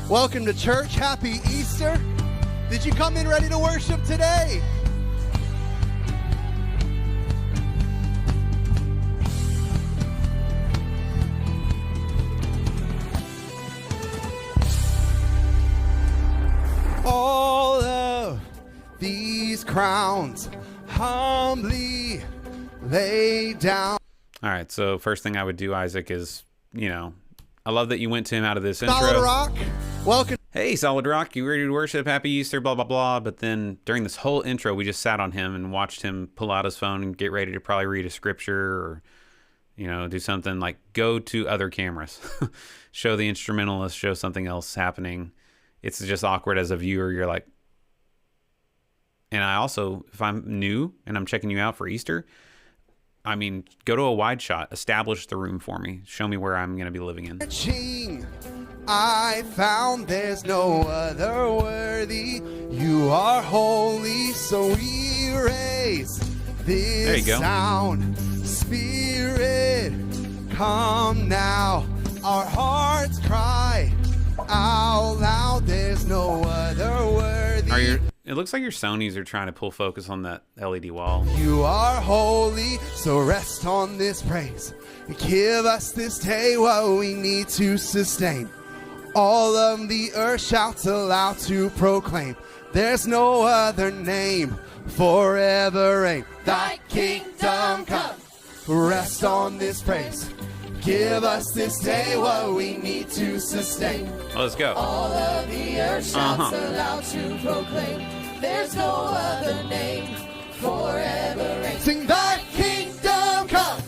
Welcome to church. Happy Easter. Did you come in ready to worship today? All of these crowns humbly lay down. All right, so first thing I would do, Isaac, is, you know, I love that you went to him out of this intro. Solid Rock, welcome. Hey, Solid Rock, you ready to worship? Happy Easter, blah, blah, blah. But then during this whole intro, we just sat on him and watched him pull out his phone and get ready to probably read a scripture or, you know, do something like go to other cameras. Show the instrumentalist, show something else happening. It's just awkward as a viewer. You're like, and I also, if I'm new and I'm checking you out for Easter, I mean, go to a wide shot, establish the room for me, show me where I'm going to be living in. I found there's no other worthy. You are holy, so we raise this sound. Spirit, come now. Our hearts cry out loud. There's no other worthy. It looks like your Sonys are trying to pull focus on that LED wall. You are holy, so rest on this praise. Give us this day what we need to sustain. All of the earth shouts aloud to proclaim. There's no other name forever reign. Thy kingdom come, rest on this praise. Give us this day what we need to sustain. Let's go. All of the earth shouts aloud to proclaim. There's no other name forever reign. Sing thy kingdom come.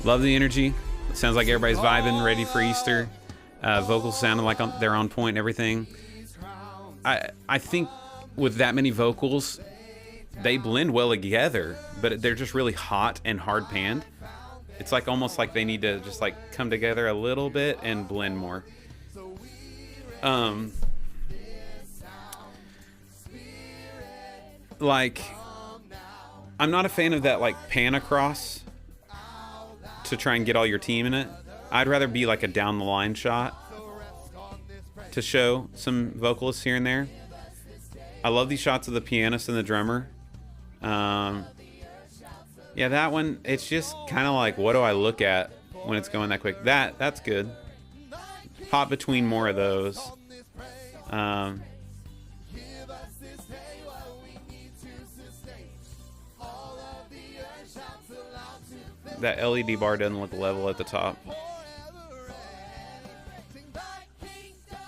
Love the energy. Sounds like everybody's vibing, ready for Easter. Vocals sounding like they're on point and everything. I think with that many vocals, they blend well together, but they're just really hot and hard panned. It's like almost like they need to just like come together a little bit and blend more. Like, I'm not a fan of that like pan across to try and get all your team in it. I'd rather be like a down the line shot to show some vocalists here and there. I love these shots of the pianist and the drummer. Yeah, that one, it's just kind of like, what do I look at when it's going that quick? That's good. Hop between more of those. That LED bar doesn't look level at the top.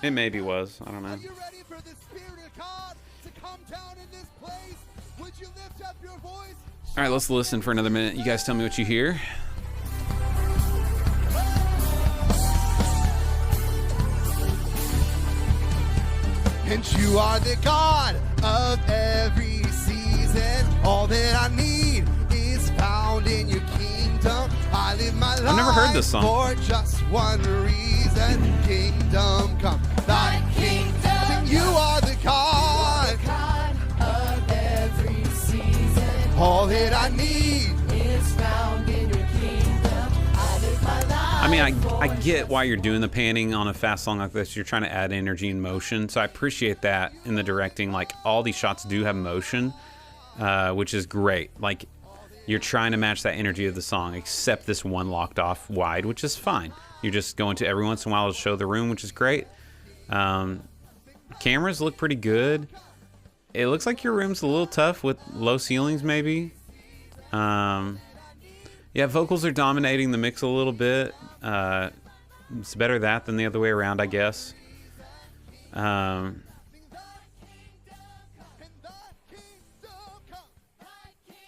It maybe was. I don't know. Are you ready for the Spirit of God to come down in this place? Would you lift up your voice? All right, let's listen for another minute. You guys tell me what you hear. And you are the God of every season. All that I need is found in your kingdom. I live my life I've never heard this song. For just one reason. Kingdom come. Thy kingdom. You are the God of every season. All that I need is found in your kingdom. I live my life. I mean, I get why you're doing the panning on a fast song like this. You're trying to add energy and motion, so I appreciate that in the directing. Like, all these shots do have motion, which is great. Like, you're trying to match that energy of the song, except this one locked off wide, which is fine. You're just going to every once in a while to show the room, which is great. Cameras look pretty good. It looks like your room's a little tough with low ceilings, maybe. Yeah, vocals are dominating the mix a little bit. It's better that than the other way around, I guess.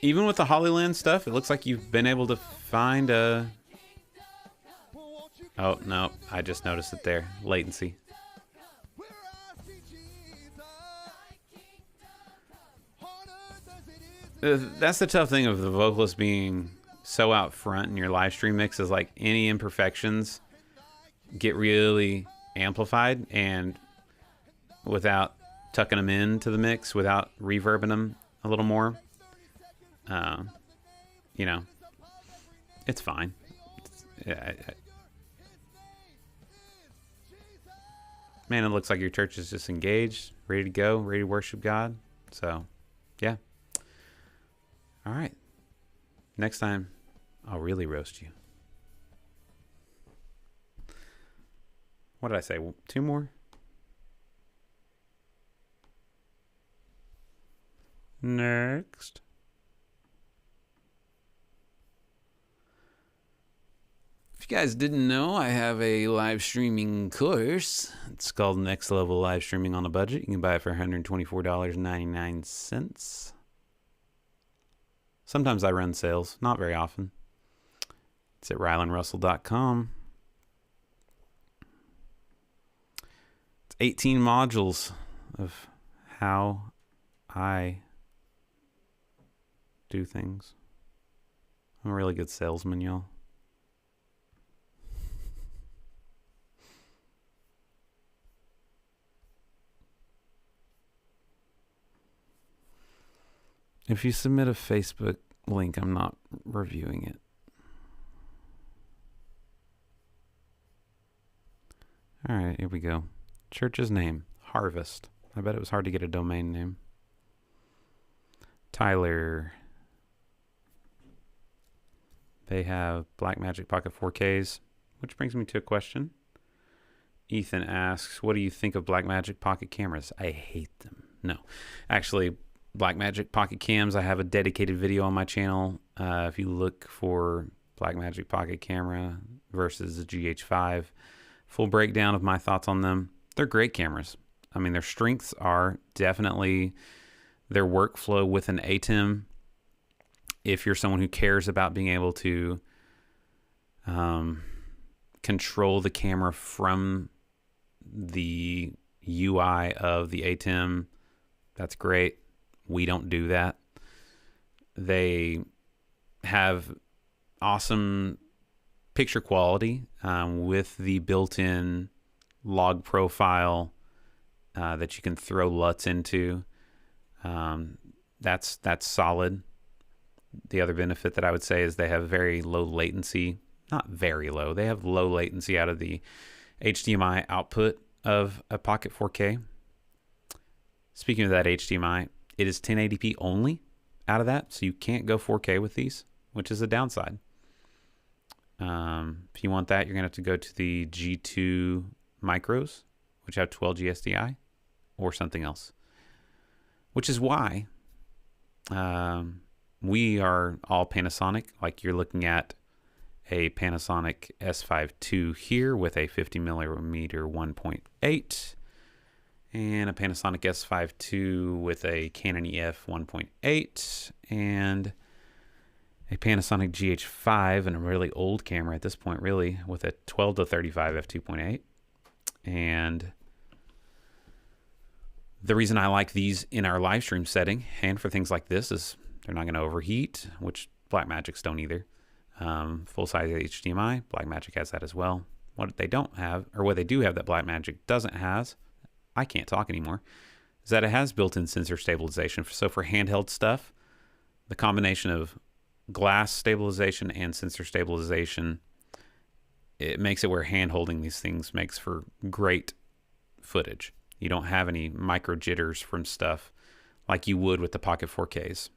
Even with the Hollyland stuff, it looks like you've been able to find a... Oh, no, I just noticed it there. Latency. That's the tough thing of the vocalist being so out front in your live stream mix, is like any imperfections get really amplified, and without tucking them into the mix, without reverbing them a little more, you know, it's fine. Man, it looks like your church is just engaged, ready to go, ready to worship God. So, yeah. All right. Next time, I'll really roast you. What did I say? 2 more? Next. If you guys didn't know, I have a live streaming course. It's called Next Level Live Streaming on a Budget. You can buy it for $124.99. Sometimes I run sales, not very often. It's at rylandrussell.com. It's 18 modules of how I do things. I'm a really good salesman, y'all. If you submit a Facebook link, I'm not reviewing it. All right, here we go. Church's name, Harvest. I bet it was hard to get a domain name. Tyler. They have Blackmagic Pocket 4Ks, which brings me to a question. Ethan asks, what do you think of Blackmagic Pocket cameras? I hate them. No, actually, Blackmagic Pocket cams, I have a dedicated video on my channel. If you look for Blackmagic Pocket camera versus the GH5, full breakdown of my thoughts on them. They're great cameras. I mean, their strengths are definitely their workflow with an ATEM. If you're someone who cares about being able to control the camera from the UI of the ATEM, that's great. We don't do that. They have awesome picture quality with the built-in log profile that you can throw LUTs into. That's solid. The other benefit that I would say is they have very low latency. Not very low. They have low latency out of the HDMI output of a Pocket 4K. Speaking of that HDMI, it is 1080p only out of that, so you can't go 4K with these, which is a downside. If you want that, you're going to have to go to the G2 micros, which have 12G SDI, or something else. Which is why we are all Panasonic. Like, you're looking at a Panasonic S5 II here with a 50mm 1.8. and a Panasonic S5 II with a Canon EF 1.8 and a Panasonic GH5 and a really old camera at this point, really, with a 12 to 35 f2.8. And the reason I like these in our live stream setting and for things like this is they're not going to overheat, which Blackmagics don't either. Full-size HDMI, Blackmagic has that as well. What they don't have, or what they do have that Blackmagic doesn't has, I can't talk anymore, is that it has built-in sensor stabilization. So for handheld stuff, the combination of glass stabilization and sensor stabilization, it makes it where hand holding these things makes for great footage. You don't have any micro jitters from stuff like you would with the Pocket 4Ks.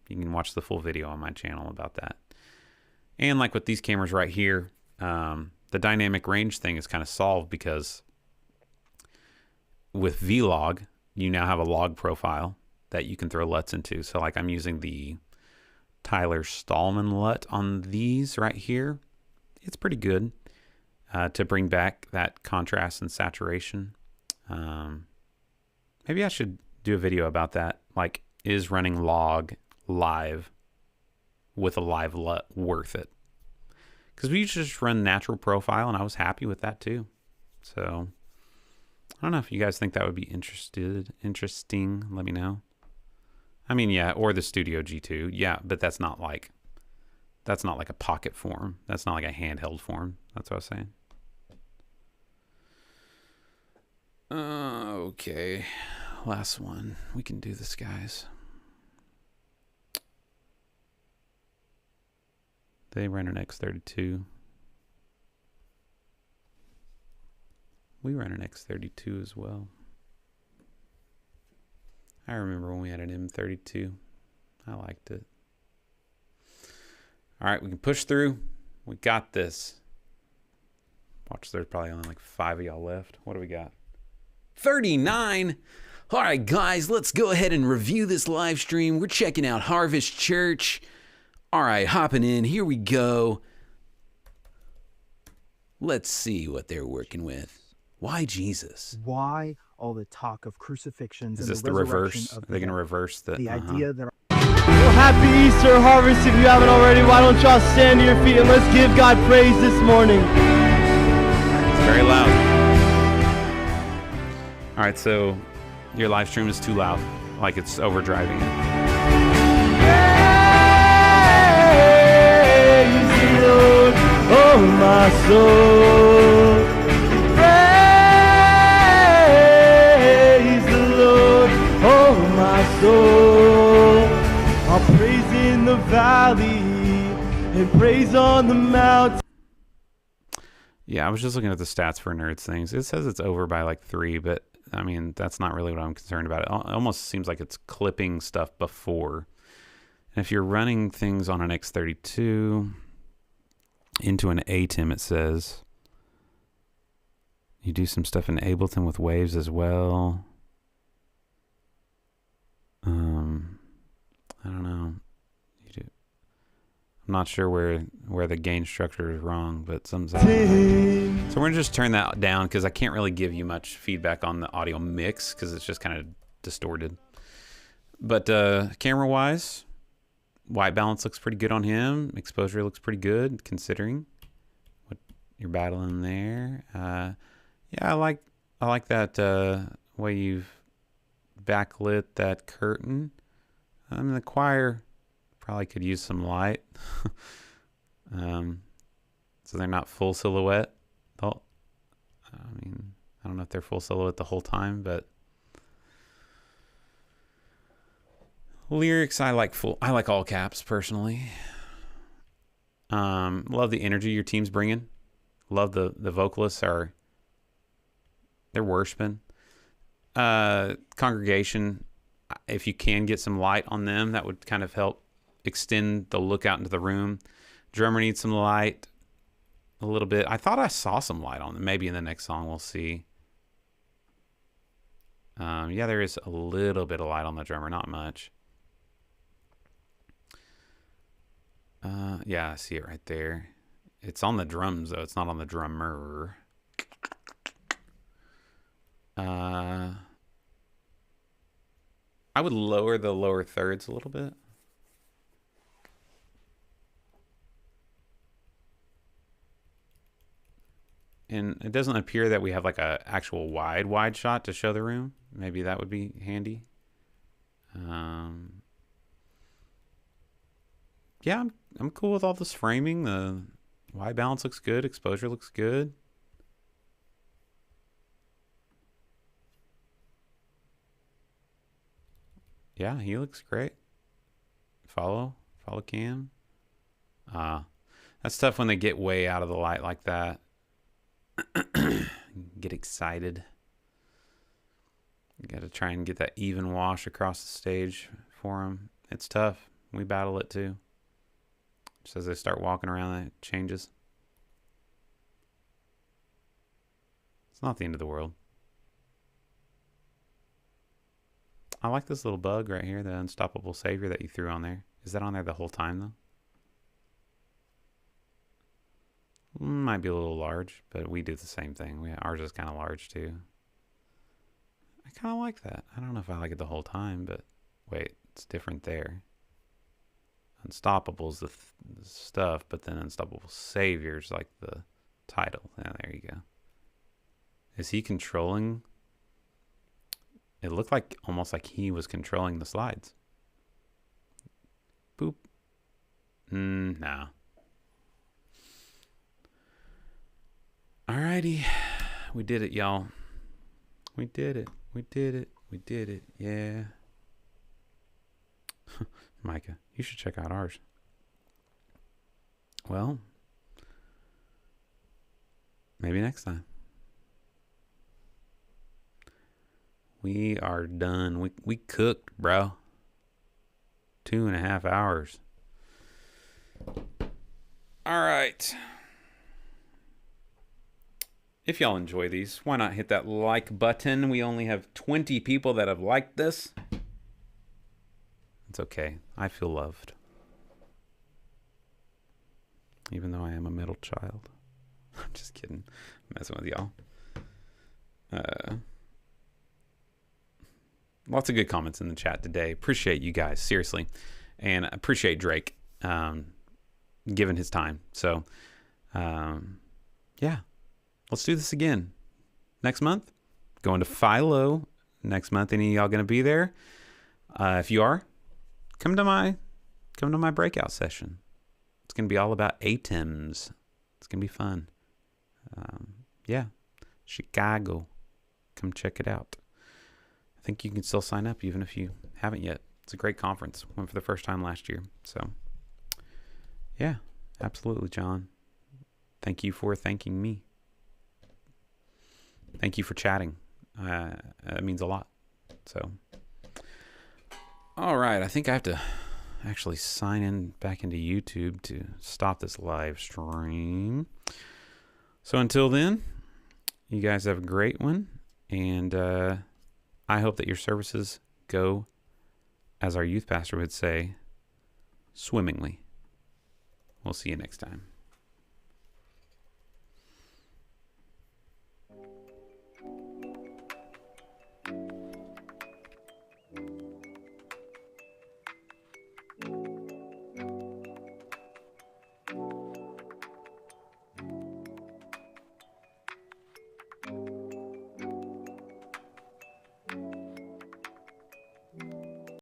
You can watch the full video on my channel about that. And like with these cameras right here, the dynamic range thing is kind of solved because with Vlog, you now have a log profile that you can throw LUTs into. So like I'm using the Tyler Stallman LUT on these right here. It's pretty good to bring back that contrast and saturation. Maybe I should do a video about that. Like, is running log live with a live LUT worth it? Because we used to just run natural profile and I was happy with that too. So I don't know if you guys think that would be interesting. Let me know. I mean, yeah, or the Studio G2. Yeah, but that's not like a pocket form. That's not like a handheld form. That's what I was saying. Okay. Last one. We can do this, guys. They run an X32. We run an X32 as well. I remember when we had an M32. I liked it. All right, we can push through. We got this. Watch, there's probably only like 5 of y'all left. What do we got? 39. All right, guys, let's go ahead and review this live stream. We're checking out Harvest Church. All right, hopping in. Here we go. Let's see what they're working with. Why Jesus? Why all the talk of crucifixions? Is and this the reverse? Are they going to reverse the idea that? Well, happy Easter harvest if you haven't already. Why don't y'all stand to your feet and let's give God praise this morning. It's very loud. All right, so your live stream is too loud, like it's overdriving it. Praise the Lord, oh my soul. Praise the Lord, oh my soul. I'll praise in the valley and praise on the mountain. Yeah, I was just looking at the stats for nerds things. It says it's over by like 3, but I mean, that's not really what I'm concerned about. It almost seems like it's clipping stuff before. And if you're running things on an X32 into an ATEM, it says you do some stuff in Ableton with waves as well. I don't know. You do. I'm not sure where the gain structure is wrong, but something's. So we're gonna just turn that down because I can't really give you much feedback on the audio mix because it's just kind of distorted. But camera-wise, white balance looks pretty good on him. Exposure looks pretty good considering what you're battling there. Yeah, I like that way you've backlit that curtain. I mean, the choir probably could use some light. So they're not full silhouette. I mean, I don't know if they're full silhouette the whole time, but lyrics, I like all caps personally. Love the energy your team's bringing. Love the vocalists they're worshiping. Congregation, if you can get some light on them, that would kind of help extend the look out into the room. Drummer needs some light a little bit. I thought I saw some light on them. Maybe in the next song we'll see. Yeah, there is a little bit of light on the drummer, not much. Yeah, I see it right there. It's on the drums though. It's not on the drummer. I would lower the lower thirds a little bit. And it doesn't appear that we have like a actual wide shot to show the room. Maybe that would be handy. Yeah, I'm cool with all this framing. The white balance looks good. Exposure looks good. Yeah, he looks great. Follow cam. That's tough when they get way out of the light like that. Get excited. You got to try and get that even wash across the stage for them. It's tough. We battle it too. Just as they start walking around, it changes. It's not the end of the world. I like this little bug right here, the unstoppable savior that you threw on there. Is that on there the whole time though? Might be a little large, but we do the same thing. Ours is kind of large too. I kind of like that. I don't know if I like it the whole time, but wait, it's different there. Unstoppable's the stuff, but then Unstoppable Savior's like the title. Yeah, there you go. Is he controlling? It looked like almost like he was controlling the slides. Boop. No. Alrighty. We did it, y'all. We did it. We did it. We did it. Yeah. Micah, you should check out ours. Well, maybe next time. We are done. We cooked, bro. 2.5 hours. All right. If y'all enjoy these, why not hit that like button? We only have 20 people that have liked this. It's okay. I feel loved. Even though I am a middle child. I'm just kidding. I'm messing with y'all. Lots of good comments in the chat today. Appreciate you guys, seriously. And appreciate Drake giving his time. So, yeah. Let's do this again. Next month, going to Philo next month. Any of y'all going to be there? If you are, come to my breakout session. It's going to be all about ATEMs. It's going to be fun. Yeah. Chicago. Come check it out. I think you can still sign up even if you haven't yet. It's a great conference. Went for the first time last year. So, yeah, absolutely, John. Thank you for thanking me. Thank you for chatting. That means a lot. So, all right. I think I have to actually sign in back into YouTube to stop this live stream. So until then, you guys have a great one. And I hope that your services go, as our youth pastor would say, swimmingly. We'll see you next time.